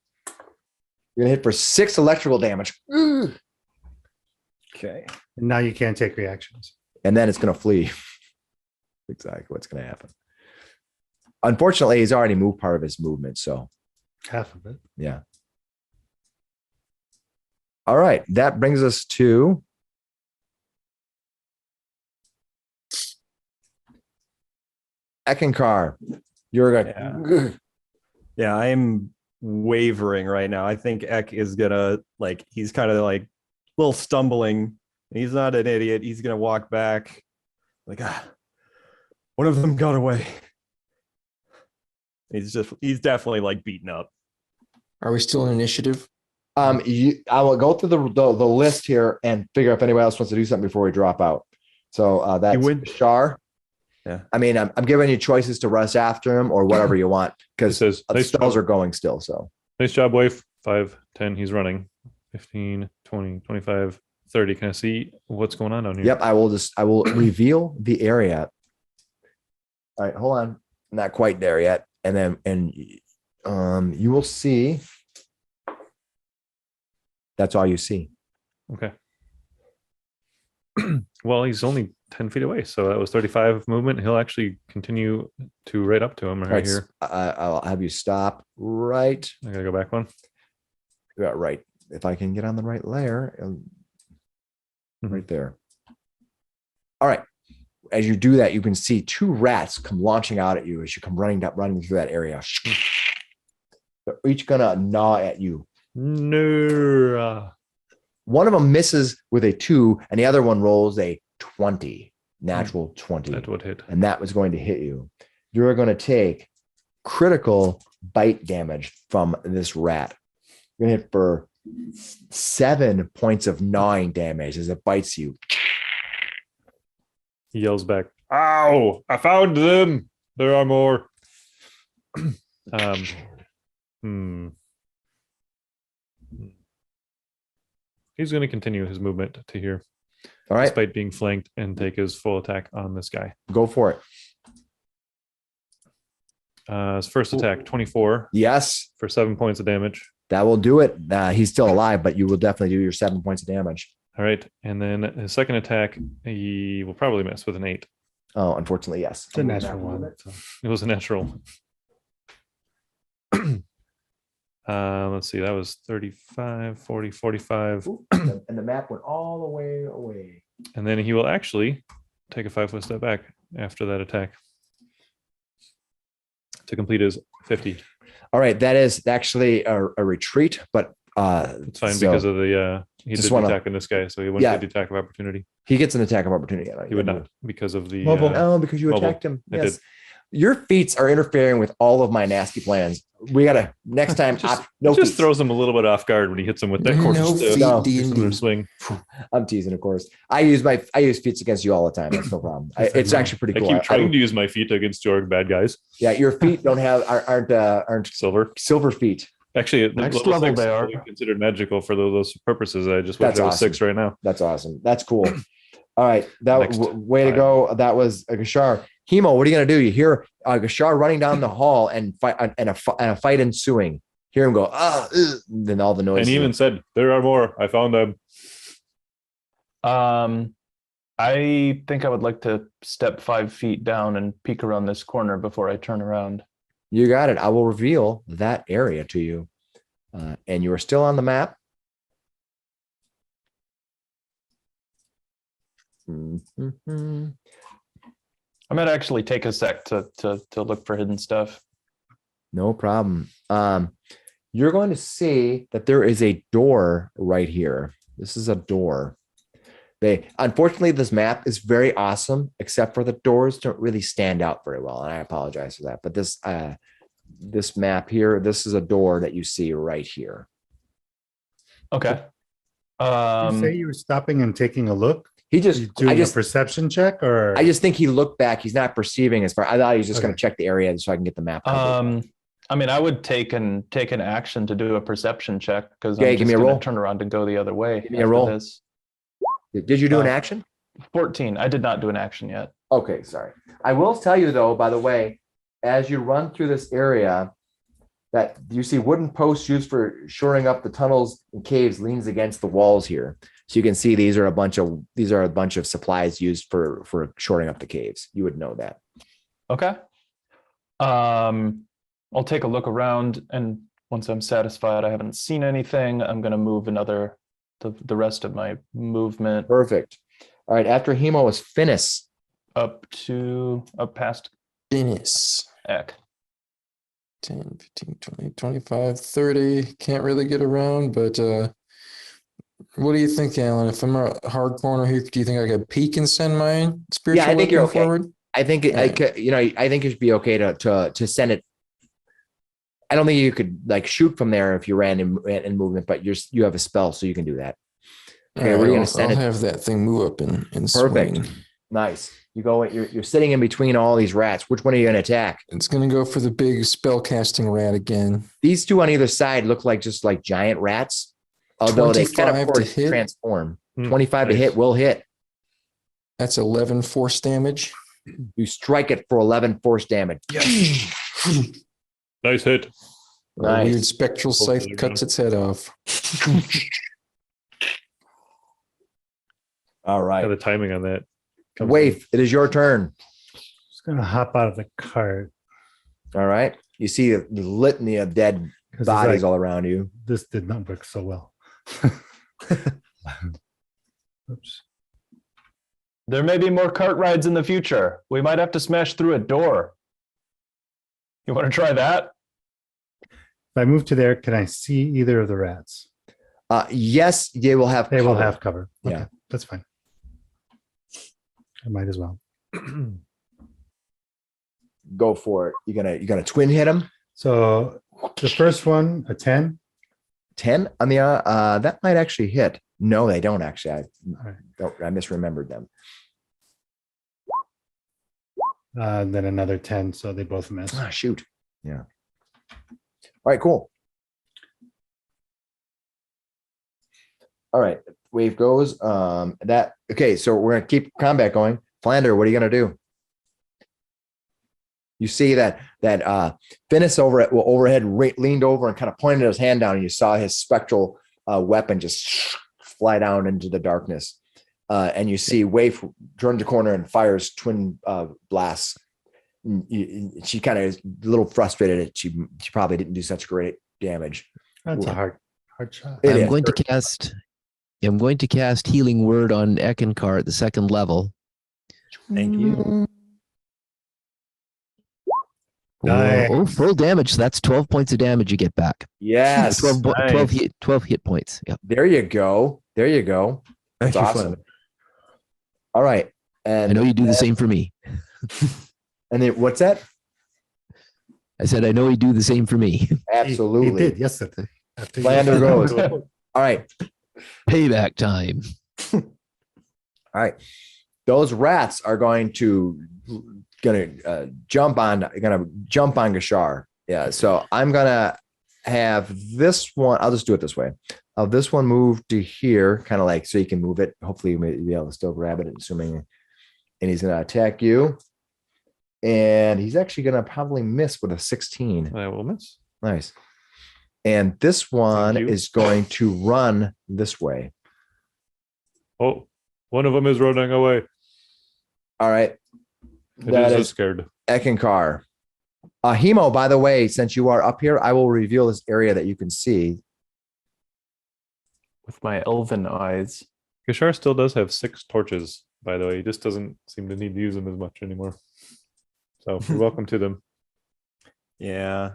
You're gonna hit for 6 electrical damage. Ugh. Okay. And now you can't take reactions. And then it's gonna flee. Exactly what's gonna happen. Unfortunately, he's already moved part of his movement, so Half of it. yeah. All right, that brings us to Eckankar. You're gonna Yeah, I'm wavering right now. I think Eck is gonna he's kind of like a little stumbling. He's not an idiot. He's gonna walk back. One of them got away. He's definitely beaten up. Are we still in initiative? I will go through the list here and figure if anybody else wants to do something before we drop out. So that's Shar. Yeah. I mean, I'm giving you choices to rush after him or whatever you want because It says, the nice spells job. are going still. So Nice job, Waife. 5, 10, he's running. 15, 20, 25, 30. Can I see what's going on down here? yep, I will reveal the area. All right, hold on. Not quite there yet. And then you will see. That's all you see. Okay. Well, he's only 10 feet away, so that was 35 movement. He'll actually continue to right up to him right here. I'll have you stop right. I gotta go back one. Yeah, right. If I can get on the right layer, right there. All right. As you do that, you can see 2 rats come launching out at you as you come running through that area. They're each gonna gnaw at you. No. One of them misses with a 2, and the other one rolls a 20, natural 20. That would hit. And that was going to hit you. You're going to take critical bite damage from this rat. You're going to hit for 7 points of gnawing damage as it bites you. He yells back, "Ow! I found them. There are more." He's going to continue his movement to here, All right, despite being flanked, and take his full attack on this guy. go for it. His first attack, 24 Yes, for 7 points of damage. that will do it. He's still alive, but you will definitely do your 7 points of damage. All right, and then his second attack, he will probably miss with an 8. Oh, unfortunately, yes. It's a natural one. So it was a natural. Let's see, that was 35, 40, 45. And the map went all the way away. And then he will actually take a 5-foot step back after that attack to complete his 50. All right, that is actually a retreat, but It's fine so because of the he just did wanna- attack on this guy, so he wouldn't Yeah. get the attack of opportunity. he gets an attack of opportunity. He would not because of the Mobile. Oh, because you Mobile. attacked him. I Yes. did. Your feats are interfering with all of my nasty plans. We gotta next time. No just feats. throws him a little bit off guard when he hits him with that No course. feat No. D&D. Swing. I'm teasing, of course. I use feats against you all the time. That's no problem. It's actually pretty I cool. keep trying to use my feet against your bad guys. Yeah, your feet aren't Silver. silver feet. Actually, at Next level level 6, they are. they're considered magical for those purposes. I just wish That's I was awesome. 6 right now. That's awesome. That's cool. All right, Next. way to go. That was Gashar. Hemo, what are you gonna do? You hear Gashar running down the hall and a fight ensuing. Hear him go, then all the noise. And he even said, "There are more. I found them." I think I would like to step 5 feet down and peek around this corner before I turn around. You got it. I will reveal that area to you. And you are still on the map. Mhm. I might actually take a sec to look for hidden stuff. No problem. You're going to see that there is a door right here. This is a door. Unfortunately, this map is very awesome, except for the doors don't really stand out very well. And I apologize for that. But this map here, this is a door that you see right here. Okay. You say you were stopping and taking a look? He just, You doing I just, a perception check, or I just think he looked back. He's not perceiving as far. I thought he was just going to Okay. check the area so I can get the map. covered. I mean, I would take an action to do a perception check because Okay, I'm give me just a going roll. to turn around and go the other way. Give me a after roll. This. Did you do an uh, action? 14. I did not do an action yet. Okay, sorry. I will tell you though, by the way, as you run through this area, that you see wooden posts used for shoring up the tunnels and caves leans against the walls here. So you can see these are a bunch of supplies used for shoring up the caves. You would know that. Okay. I'll take a look around, and once I'm satisfied I haven't seen anything, I'm going to move the rest of my movement Perfect. All right. After Hemo is Finnis. up past Finnis. Eck. 10, 15, 20, 25, 30. Can't really get around, but what do you think, Alan? If I'm a hard corner here, do you think I could peek and send my spiritual Yeah, I think you're weapon okay. forward? I think Right. I think it should be okay to send it. I don't think you could like shoot from there if you ran in movement, but you have a spell, so you can do that. Okay, we're gonna send I'll it. have that thing move up and Perfect. swing. Nice. You go. You're sitting in between all these rats. Which one are you gonna attack? It's gonna go for the big spell casting rat again. These two on either side look like just like giant rats, although they can of 25 to course hit. transform. Hmm, 25 to nice. hit will hit. That's 11 force damage. You strike it for 11 force damage. Nice hit. A Nice. weird spectral scythe Hopefully cuts its head off. All Yeah, right. the timing on that. comes Waife, it is your turn. Just gonna hop out of the cart All right. You see the litany of dead 'cause it's bodies like, all around you. this did not work so well. Oops. There may be more cart rides in the future. We might have to smash through a door. You want to try that? If I move to there, can I see either of the rats? Yes, they will have. They will cover. have cover. Okay, Yeah. that's fine. I might as well. Go for it. You're gonna twin hit him. So the first one, a 10. 10 on the that might actually hit. No, they don't actually. right. I misremembered them. Then another 10. So they both miss. Ah, shoot. Yeah. All right, cool. All right. Wave goes. Okay, so we're gonna keep combat going. Flander, what are you gonna do? You see that Finnis overhead leaned over and kind of pointed his hand down, and you saw his spectral weapon just fly down into the darkness. And you see Waife turns the corner and fires twin blasts. She kind of is a little frustrated that she probably didn't do such great damage. That's a hard shot. It I'm is. going to cast Healing Word on Eckankar at the second level. Thank you. Oh, full damage. So that's 12 points of damage you get back. Yes. 12 hit points. Yeah. There you go. There you go. That's Thank you, awesome. Flynn. All right. I And know you do the same for me. And then what's that? I said, I know you do the same for me. Absolutely. He did yesterday. After you- Flander goes. All right. Payback time. All right. Those rats are going to jump on Gashar. Yeah. So I'm gonna have this one. I'll just do it this way. I'll have this one move to here, kind of like so you can move it. Hopefully you may be able to still grab it, assuming. And he's gonna attack you. And he's actually gonna probably miss with a 16. I will miss. Nice. And this one you. is going to run this way. Oh, one of them is running away. All right. It That is is scared. Eckankar. Hemo, by the way, since you are up here, I will reveal this area that you can see. With my elven eyes. Gashar still does have 6 torches, by the way. He just doesn't seem to need to use them as much anymore. So you're welcome to them. Yeah.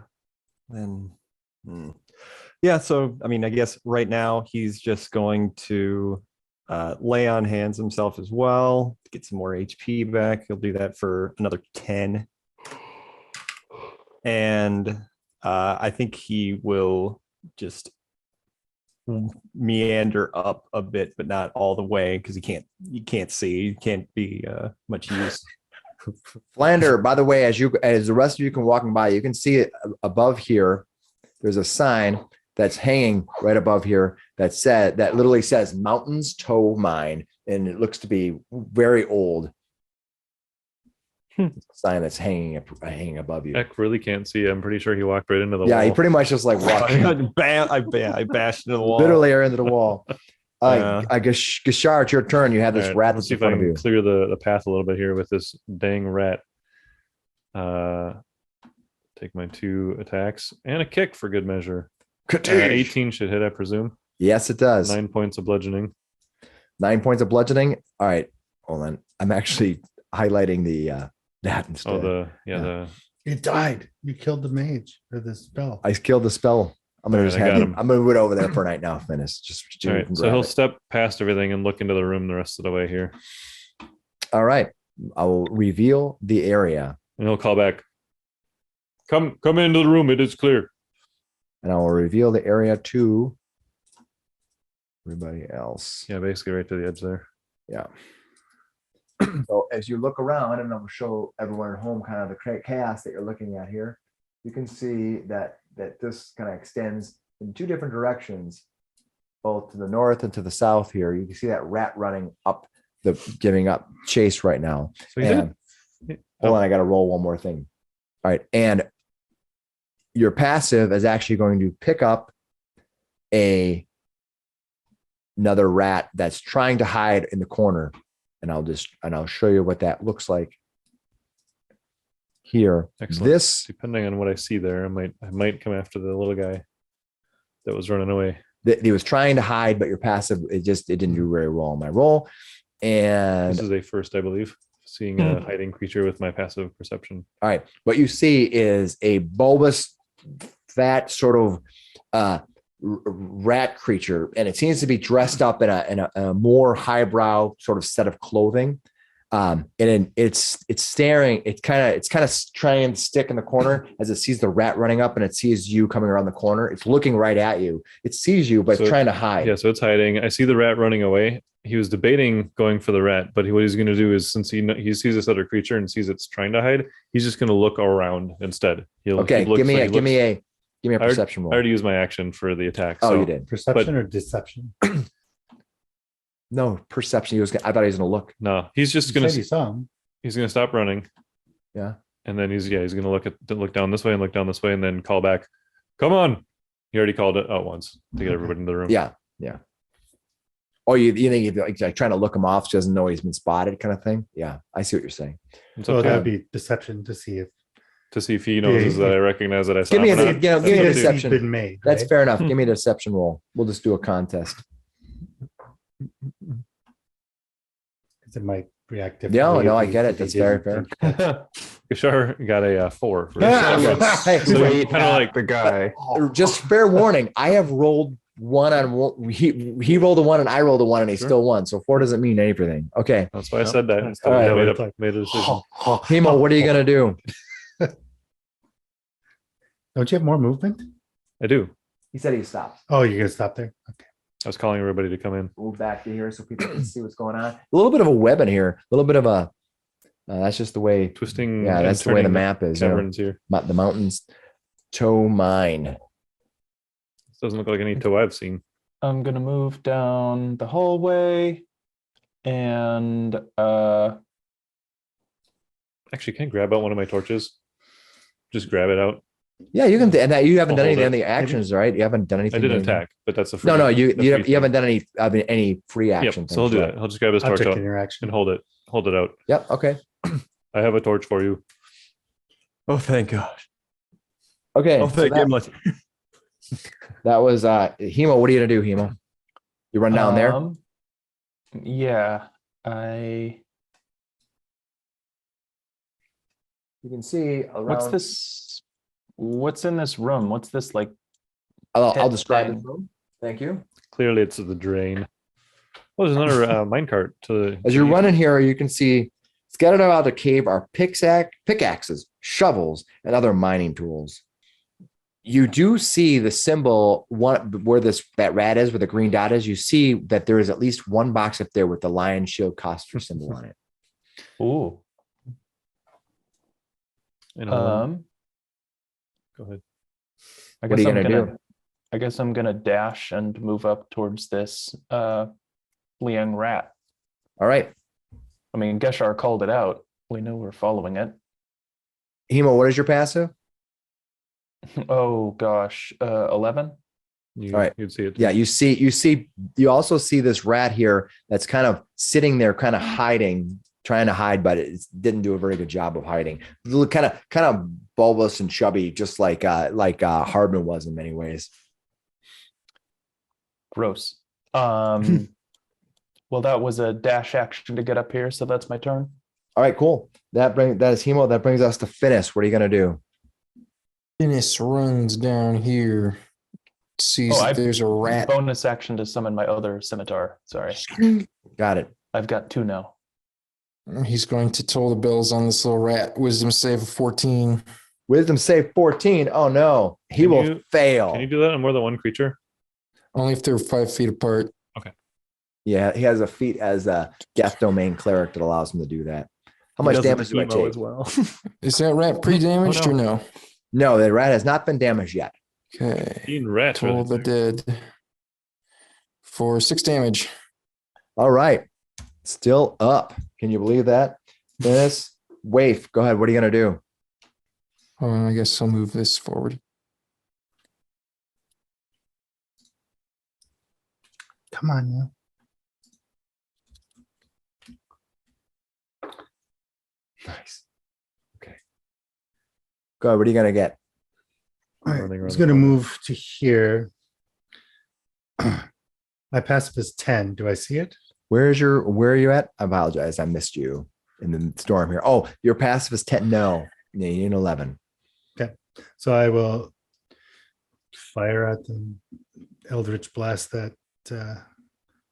Then, yeah. So, I mean, I guess right now he's just going to lay on hands himself as well to get some more HP back. He'll do that for another 10. And I think he will just meander up a bit, but not all the way because you can't see. You can't be much use. Flander, by the way, as the rest of you can walking by, you can see it above here. There's a sign that's hanging right above here that literally says Mountains Toe Mine, and it looks to be very old. Sign that's hanging above you. Eck really can't see. I'm pretty sure he walked right into the Yeah, wall. he pretty much just like walked I bashed into the wall. literally into the wall. Yeah. I guess Gashar, it's your turn. You have this All right, rat let's that's see in if I front of can you. clear the path a little bit here with this dang rat. Take my 2 attacks and a kick for good measure. 18 should hit, I presume. Yes, it does. 9 points of bludgeoning. 9 points of bludgeoning. All right, hold on. I'm actually highlighting that instead. The You died. You killed the mage or the spell. I killed the spell. I'm gonna All just right, I have got him. him. I'm gonna move it over there for right now. Finnis. Just all right. So he'll step past everything and look into the room the rest of the way here, All right. I will reveal the area. and he'll call back. Come into the room. It is clear. and I will reveal the area to everybody else. Yeah, basically right to the edge there. Yeah. So as you look around, and I'll show everyone at home kind of the chaos that you're looking at here, you can see that this kind of extends in two different directions, both to the north and to the south here. You can see that rat running up, giving up chase right now. So And hold on, I got to roll one more thing. All right. And your passive is actually going to pick up another rat that's trying to hide in the corner. And I'll show you what that looks like here. Excellent. This, depending on what I see there, I might come after the little guy that was running away. he was trying to hide, but your passive, it didn't do very well on my roll. And This is a first, I believe, seeing a hiding creature with my passive perception. all right, what you see is a bulbous, fat sort of rat creature, and it seems to be dressed up in a more highbrow sort of set of clothing. And it's staring. It's kind of trying to stick in the corner as it sees the rat running up, and it sees you coming around the corner. It's looking right at you. It sees you, but So it's trying to hide. Yeah, so it's hiding. I see the rat running away. He was debating going for the rat, but what he's going to do is, since he sees this other creature and sees it's trying to hide, he's just going to look around instead. Okay, give me a perception roll. I already used my action for the attack. Oh, so you did. Perception or deception? No, perception. I thought he was going to look. No, he's just You going said you to saw him. he's going to stop running. Yeah. And then he's going to look down this way and look down this way and then call back. Come on. He already called it out once to get everybody in the room. Yeah. Oh, you think he's like trying to look him off, so doesn't know he's been spotted, kind of thing. Yeah, I see what you're saying. It's So up to that'd him be deception to see if he knows that I recognize that I saw Give me him a- or not. give me a That's up to you. deception. been made. That's right? fair enough. Give me a deception roll. We'll just do a contest. 'Cause it might react No, differently. no, I if get he- it. if he That's very didn't fair. think- Gashar got a 4. For Hey, So Wait, kind of like the guy. just fair warning. I have rolled one on one. He rolled a 1 and I rolled a 1 and he Sure. still won. So 4 doesn't mean anything. Okay. that's why I said that. All right. I made a decision. Hemo, what are you gonna do? Don't you have more movement? I do. He said he stopped. Oh, you're gonna stop there? Okay. I was calling everybody to come in. Move back to here so people can see what's going on. A little bit of a web in here. A little bit of a. That's just the way. Twisting. Yeah, and that's the way the turning map is. You know, Caverns here. the mountains. Toe mine. This doesn't look like any toe I've seen. I'm gonna move down the hallway and Actually, can I grab out one of my torches? Just grab it out. Yeah, you can. And that you haven't I'll done hold anything it. on the actions, right? You haven't done I anything. didn't attack, but that's a free. No, the you free haven't done any free thing. action. Yep. So I'll do that. I'll just grab his torch Object out interaction. and hold it out. Yep. Okay. I have a torch for you. Oh, thank God. Okay. Oh, so thank that, Gimlet. that was Hemo. What are you gonna do, Hemo? You run down there. Yeah, You can see around. what's this? What's in this room? What's this like? I'll pit describe thing? this room. Thank you. Clearly, it's the drain. Oh, there's another minecart to. As you're running here, you can see scattered around the cave are pickaxes, shovels, and other mining tools. You do see the symbol where that rat is, where the green dot is. You see that there is at least one box up there with the lion shield costume symbol on it. Ooh. And go ahead. I What are guess you I'm gonna gonna. do? I guess I'm gonna dash and move up towards this fleeing rat. All right, I mean, Geshar called it out. We know we're following it. Hemo, what is your passive? Oh gosh, 11. You, All right. You'd see it. Yeah, you also see this rat here that's kind of sitting there, kind of hiding, trying to hide, but it didn't do a very good job of hiding. Kind of bulbous and chubby, just like Hardman was in many ways. Gross. Well, that was a dash action to get up here, so that's my turn. All right, cool. That is Hemo. That brings us to Finnis. What are you gonna do? Finnis runs down here, sees Oh, that there's a rat. Bonus action to summon my other scimitar. Sorry, Got it. I've got 2 now. He's going to toll the bells on this little rat. Wisdom save of 14. Wisdom save 14. Oh no, he Can will you- fail. Can you do that on more than one creature? Only if they're 5 feet apart. Yeah, he has a feat as a death domain cleric that allows him to do that. How He much does damage do I emo take? as well? Is that rat pre-damaged Oh, or no. no? No, the rat has not been damaged yet. Okay. Being rat. Toll the dead for 6 damage. All right. Still up. Can you believe that? Finnis, Waife, go ahead. What are you going to do? I guess I'll move this forward. Come on now. Nice. Okay. Go ahead. What are you going to get? All right, Running I around was the going to corner. move to here. My passive is 10. Do I see it? Where are you at? I apologize. I missed you in the storm here. Oh, your passive is 10. No, you need an 11. So I will fire at them. Eldritch Blast that.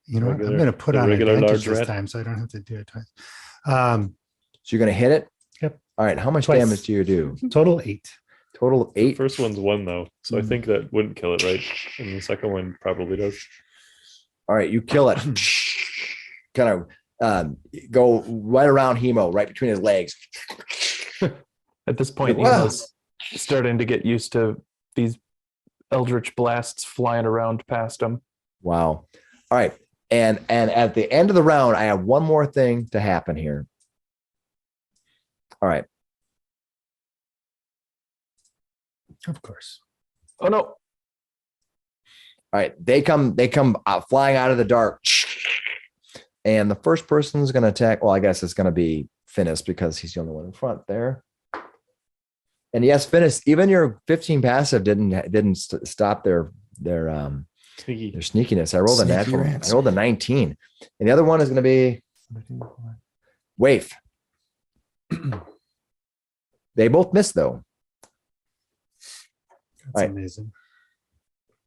You know what? I'm Regular- going to put the on regular advantage large this rat? time, so I don't have to do it twice. So you're going to hit it? Yep. All right. How much Twice. damage do you do? Total 8. Total The 8. first one's 1 though, so I Mm. think that wouldn't kill it, right? And the second one probably does. All right. You kill it. Kind of go right around Hemo, right between his legs. At this point, Wow. Emo's starting to get used to these eldritch blasts flying around past him. Wow. All right. And at the end of the round, I have one more thing to happen here. All right. Of course. Oh no. All right. They come out, flying out of the dark. And the first person is going to attack. Well, I guess it's going to be Finnis because he's the only one in front there. And yes, Finnis, even your 15 passive didn't stop their Sneaky. sneakiness. I rolled a Sneaky natural. rats. I rolled a 19. And the other one is going to be Waife. They both missed though. That's All right. amazing.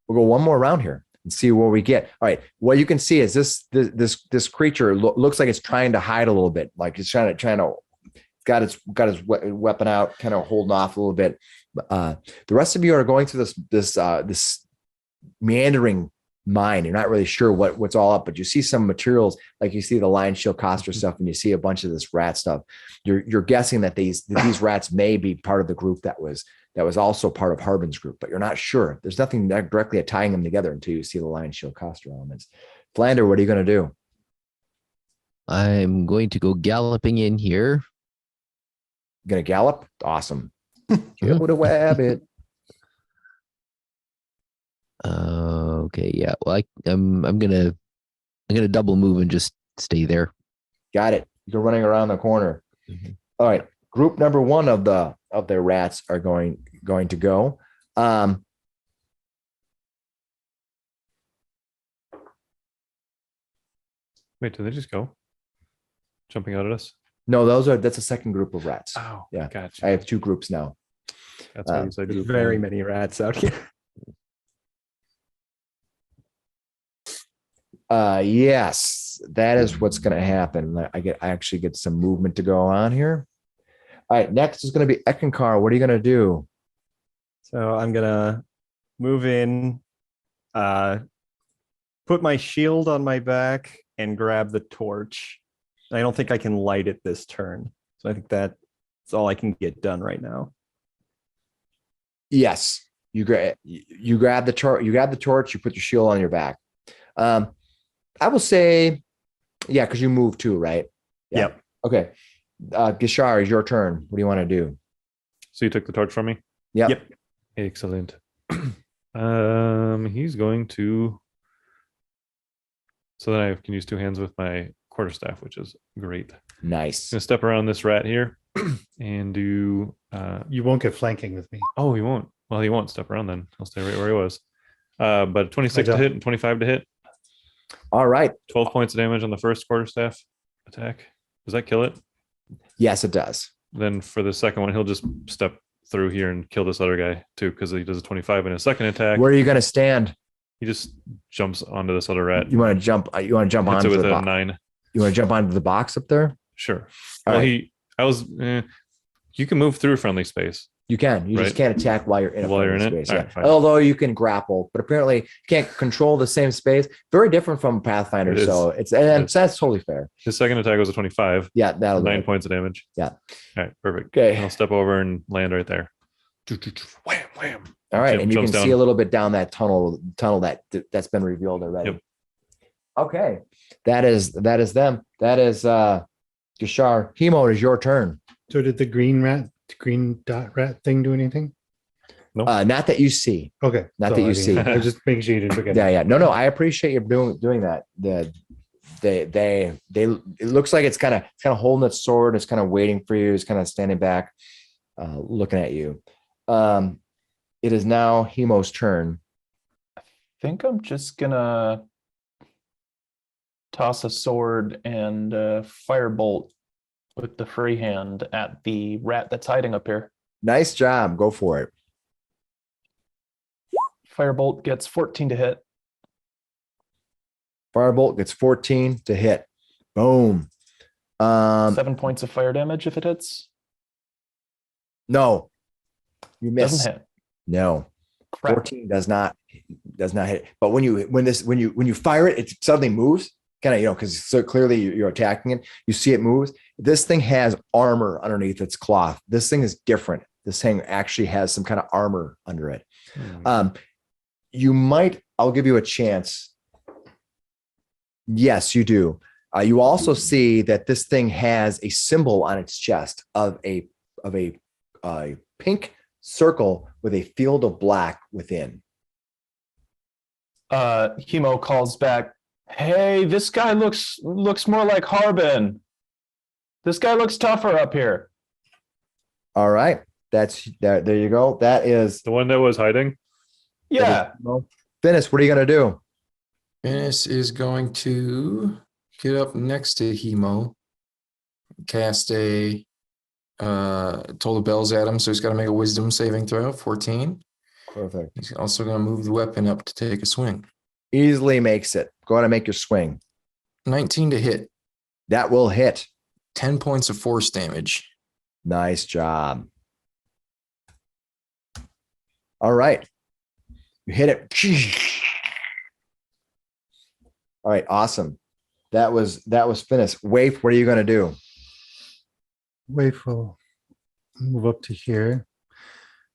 We'll go one more round here and see where we get. All right. What you can see is this creature looks like it's trying to hide a little bit. Like it's trying to got his weapon out, kind of holding off a little bit. The rest of you are going through this meandering mine. You're not really sure what's all up, but you see some materials, like you see the lion shield coster stuff, and you see a bunch of this rat stuff. You're guessing that these rats may be part of the group that was also part of Harbin's group, but you're not sure. There's nothing directly tying them together until you see the lion shield coster elements. Flander, what are you going to do? I'm going to go galloping in here. You going to gallop? Awesome. Go to Wabbit. Okay, yeah. Well, I'm gonna double move and just stay there. Got it. You're running around the corner. Mhm. All right. Group number 1 of their rats are going to go. Wait, did they just go? Jumping out at us? No, that's a second group of rats. Oh, Yeah. gotcha. I have 2 groups now. That's why you said There's group very one. many rats out here. Yes, that is what's going to happen. I actually get some movement to go on here. All right, next is going to be Eckankar. What are you going to do? So I'm gonna move in, put my shield on my back and grab the torch. I don't think I can light it this turn. So I think that's all I can get done right now. Yes, you grab the torch. You grab the torch. You put your shield on your back. I will say, yeah, because you move too, right? Yeah. Yep. Okay. Gishar, is your turn. What do you want to do? So you took the torch from me? Yep. Excellent. He's going to. So then I can use 2 hands with my quarterstaff, which is great. Nice. Gonna step around this rat here and do. You won't get flanking with me. Oh, he won't. Well, he won't step around then. He'll stay right where he was. But 26 to don't. hit and 25 to hit. All right. 12 points of damage on the first quarterstaff attack. Does that kill it? Yes, it does. Then for the second one, he'll just step through here and kill this other guy too, because he does a 25 in his second attack. Where are you going to stand? He just jumps onto this other rat. You want to jump? You want to jump Hits it onto with the a box? 9. You want to jump onto the box up there? Sure. All Well, right. you can move through friendly space. You can. You just Right. can't attack while you're in a While you're friendly in it? space. Yeah. Alright, fine. Although you can grapple, but apparently you can't control the same space. Very different from Pathfinder. It is. So it's is. that's totally fair. His second attack was a 25. Yeah, that'll do 9 it. points of damage. Yeah. All right, perfect. Okay. I'll step over and land right there. Wham, wham. All right, and you can Jumps see down. a little bit down that tunnel that's been revealed already. Yep. Okay, that is them. That is Gishar. Hemo, it is your turn. So did the green dot rat thing do anything? Not that you see. Okay. Not that you see. I was just making sure you didn't forget. Yeah. No. I appreciate you doing that. They it looks like it's kind of holding its sword. It's kind of waiting for you. It's kind of standing back, looking at you. It is now Hemo's turn. I think I'm just gonna toss a sword and firebolt with the free hand at the rat that's hiding up here. Nice job. Go for it. Firebolt gets 14 to hit. Firebolt gets 14 to hit. Boom. 7 points of fire damage if it hits. No, you miss. Doesn't hit. No, Crap. 14 does not hit. But when you fire it, it suddenly moves. Kind of, because so clearly you're attacking it. You see it moves. This thing has armor underneath its cloth. This thing is different. This thing actually has some kind of armor under it. I'll give you a chance. Yes, you do. You also see that this thing has a symbol on its chest of a pink circle with a field of black within. Hemo calls back, "Hey, this guy looks more like Harbin. This guy looks tougher up here." All right. That's there. There you go. That is The one that was hiding. Yeah. Finnis, what are you going to do? Finnis is going to get up next to Hemo, cast a toll the bells at him, so he's got to make a wisdom saving throw, 14. Perfect. He's also going to move the weapon up to take a swing. Easily makes it. Go ahead and make your swing. 19 to hit, That will hit. 10 points of force damage. Nice job. All right. You hit it. All right. Awesome. That was Finnis. Waife, what are you going to do? Waife will move up to here.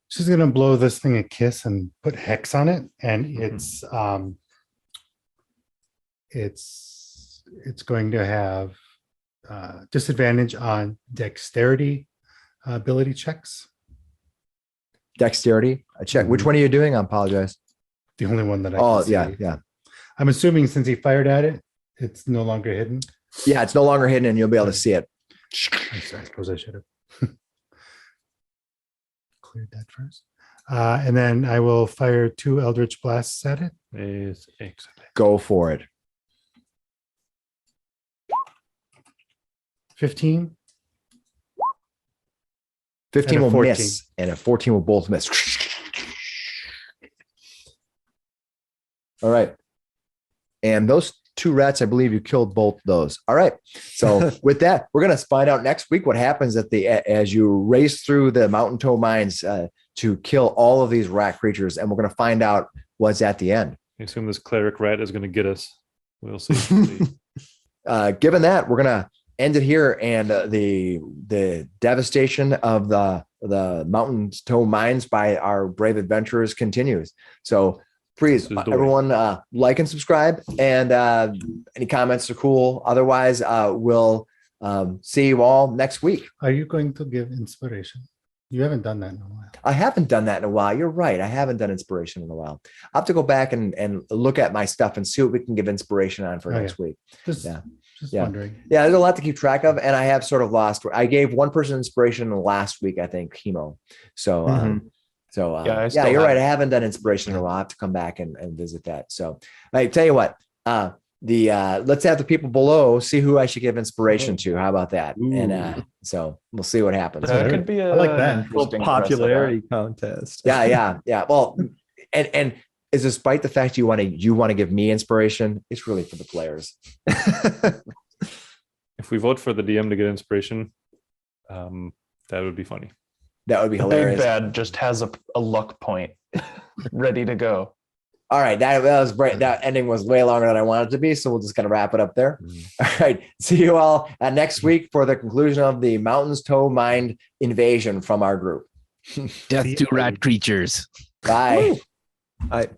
She's gonna blow this thing a kiss and put hex on it, and it's going to have disadvantage on dexterity ability checks. Dexterity. I check. Which one are you doing? I apologize. The only one that I Oh, can see. yeah. I'm assuming since he fired at it, it's no longer hidden. Yeah, it's no longer hidden and you'll be able to see it. I suppose I should have cleared that first. And then I will fire 2 Eldritch Blasts at it. Is excellent. Go for it. 15. 15 And a will 14. miss, and a 14 will both miss. All right. And those 2 rats, I believe you killed both those. All right. So with that, we're going to find out next week what happens as you race through the mountain toe mines to kill all of these rat creatures. And we're going to find out what's at the end. I assume this cleric rat is going to get us. We'll see. Given that, we're going to end it here. And the devastation of the mountain toe mines by our brave adventurers continues. So please, This is the everyone, like and subscribe. And any comments are cool. Otherwise, we'll see you all next week. Are you going to give inspiration? You haven't done that in a while. I haven't done that in a while. You're right. I haven't done inspiration in a while. I'll have to go back and look at my stuff and see what we can give inspiration on for next week. Just Yeah. wondering. Yeah, there's a lot to keep track of. And I have sort of lost. I gave one person inspiration last week, I think, Hemo. So, I still you're right. I haven't. haven't done inspiration in a while. I have to come back and visit that. So I tell you what, let's have the people below see who I should give inspiration to. How about that? Ooh. And so we'll see what happens. That could be a I like that. interesting Popularity contest. Yeah. Well, and is despite the fact you want to give me inspiration, it's really for the players. If we vote for the DM to get inspiration, that would be funny. That would be The big hilarious. bad just has a luck point ready to go. All right, that was great. That ending was way longer than I wanted it to be, so we'll just kind of wrap it up there. All right, see you all next week for the conclusion of the Mountains Toe Mind invasion from our group. Death to rat creatures. Bye. I